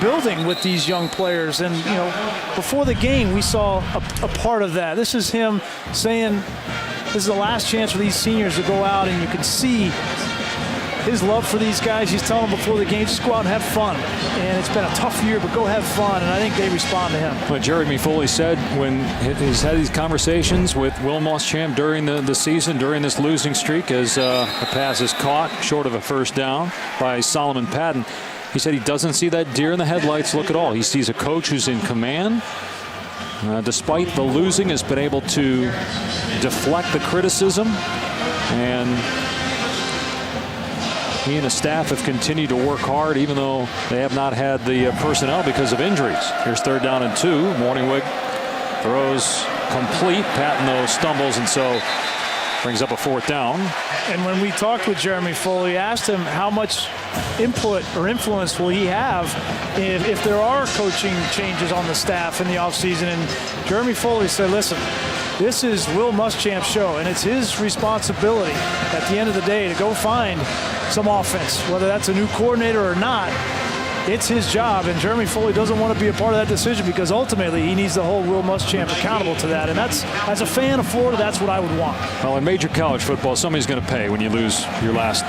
building with these young players. And you know, before the game we saw a part of that. This is him saying this is the last chance for these seniors to go out, and you can see his love for these guys. He's telling them before the game, just go out and have fun, and it's been a tough year, but go have fun, and I think they respond to him.
What Jeremy Foley said when he's had these conversations with Will Muschamp during the season, during this losing streak, as a pass is caught short of a first down by Solomon Patton. He said he doesn't see that deer in the headlights look at all. He sees a coach who's in command. Despite the losing, has been able to deflect the criticism, and he and his staff have continued to work hard, even though they have not had the personnel because of injuries. Here's 3rd down and 2. Morningwig throws complete. Patton, though, stumbles, and so brings up a 4th down.
And when we talked with Jeremy Foley, asked him how much input or influence will he have if there are coaching changes on the staff in the offseason, and Jeremy Foley said, listen, this is Will Muschamp's show, and it's his responsibility at the end of the day to go find some offense, whether that's a new coordinator or not. It's his job, and Jeremy Foley doesn't want to be a part of that decision, because ultimately he needs to hold Will Muschamp accountable to that. And that's, as a fan of Florida, that's what I would want.
Well, in major college football, somebody's going to pay when you lose your last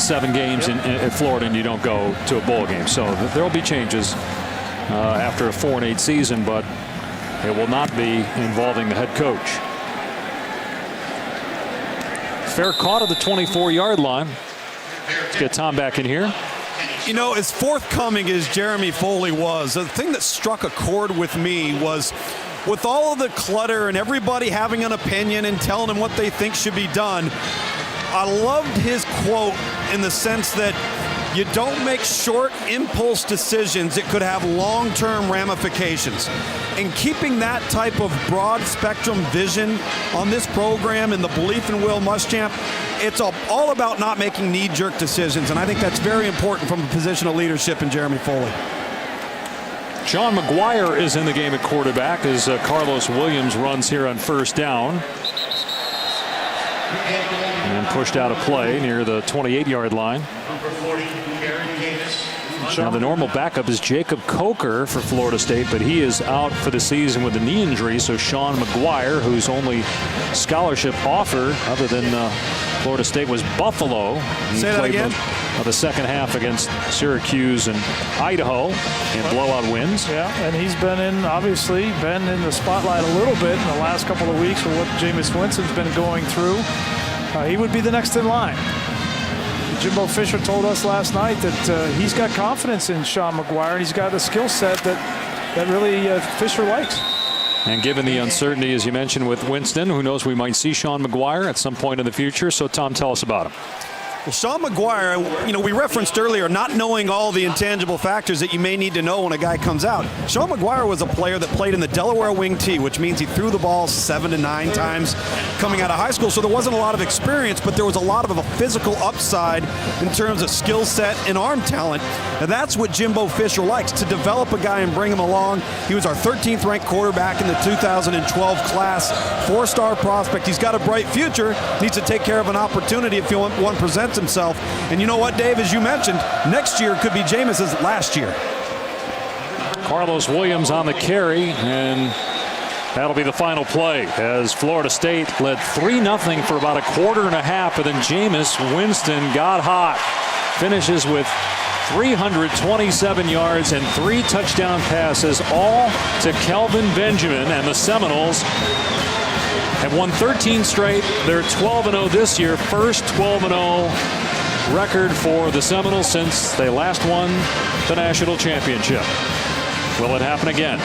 7 games in Florida and you don't go to a bowl game. So there will be changes after a 4-8 season, but it will not be involving the head coach. Fair caught at the 24-yard line. Let's get Tom back in here.
You know, as forthcoming as Jeremy Foley was, the thing that struck a chord with me was, with all of the clutter and everybody having an opinion and telling him what they think should be done, I loved his quote in the sense that you don't make short impulse decisions that could have long-term ramifications. And keeping that type of broad spectrum vision on this program and the belief in Will Muschamp, it's all about not making knee-jerk decisions, and I think that's very important from a position of leadership in Jeremy Foley.
Sean McGuire is in the game at quarterback as Carlos Williams runs here on 1st down. And pushed out of play near the 28-yard line. Now the normal backup is Jacob Coker for Florida State, but he is out for the season with a knee injury. So Sean McGuire, whose only scholarship offer other than Florida State was Buffalo.
Say that again.
The second half against Syracuse and Idaho in blowout wins.
Yeah, and he's obviously been in the spotlight a little bit in the last couple of weeks for what Jameis Winston's been going through. He would be the next in line. Jimbo Fisher told us last night that he's got confidence in Sean McGuire, and he's got a skill set that really Fisher likes.
And given the uncertainty, as you mentioned, with Winston, who knows, we might see Sean McGuire at some point in the future. So, Tom, tell us about him.
Well, Sean McGuire, we referenced earlier not knowing all the intangible factors that you may need to know when a guy comes out. Sean McGuire was a player that played in the Delaware Wing T, which means he threw the ball 7 to 9 times coming out of high school. So there wasn't a lot of experience, but there was a lot of a physical upside in terms of skill set and arm talent. And that's what Jimbo Fisher likes, to develop a guy and bring him along. He was our 13th ranked quarterback in the 2012 class, 4-star prospect. He's got a bright future, needs to take care of an opportunity if one presents himself. And you know what, Dave, as you mentioned, next year could be Jameis's last year.
Carlos Williams on the carry, and that'll be the final play as Florida State led 3-0 for about a quarter and a half, but then Jameis Winston got hot. Finishes with 327 yards and 3 touchdown passes, all to Kelvin Benjamin, and the Seminoles have won 13 straight. They're 12-0 this year, first 12-0 record for the Seminoles since they last won the national championship. Will it happen again?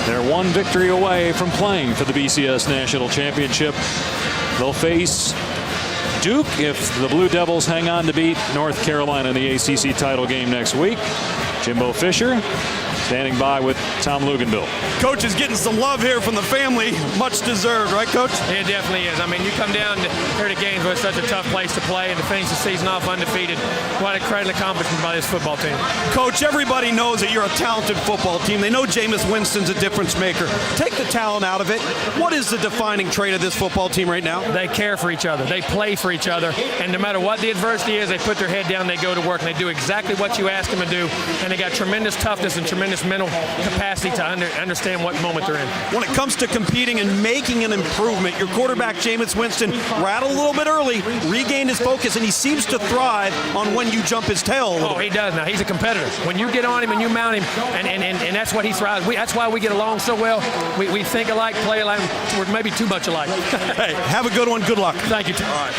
They're one victory away from playing for the BCS national championship. They'll face Duke if the Blue Devils hang on to beat North Carolina in the ACC title game next week. Jimbo Fisher standing by with Tom Luganbill.
Coach is getting some love here from the family. Much deserved, right, Coach?
It definitely is. I mean, you come down here to Gainesville, it's such a tough place to play, and to finish the season off undefeated, what a credit accomplishment by this football team.
Coach, everybody knows that you're a talented football team. They know Jameis Winston's a difference maker. Take the talent out of it. What is the defining trait of this football team right now?
They care for each other. They play for each other. And no matter what the adversity is, they put their head down, they go to work, and they do exactly what you ask them to do. And they got tremendous toughness and tremendous mental capacity to understand what moment they're in.
When it comes to competing and making an improvement, your quarterback, Jameis Winston, rattled a little bit early, regained his focus, and he seems to thrive on when you jump his tail a little bit.
He does now. He's a competitor. When you get on him and you mount him, and that's what he thrives. That's why we get along so well. We think alike, play alike. We're maybe too much alike.
Hey, have a good one. Good luck.
Thank you, Tom.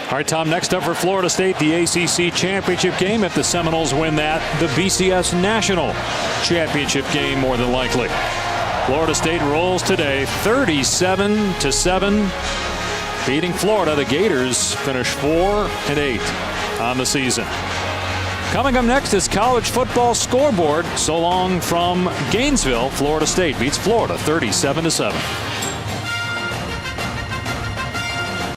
All right, Tom, next up for Florida State, the ACC championship game. If the Seminoles win that, the BCS national championship game, more than likely. Florida State rolls today 37-7, beating Florida. The Gators finish 4-8 on the season. Coming up next is college football scoreboard. So long from Gainesville. Florida State beats Florida 37-7.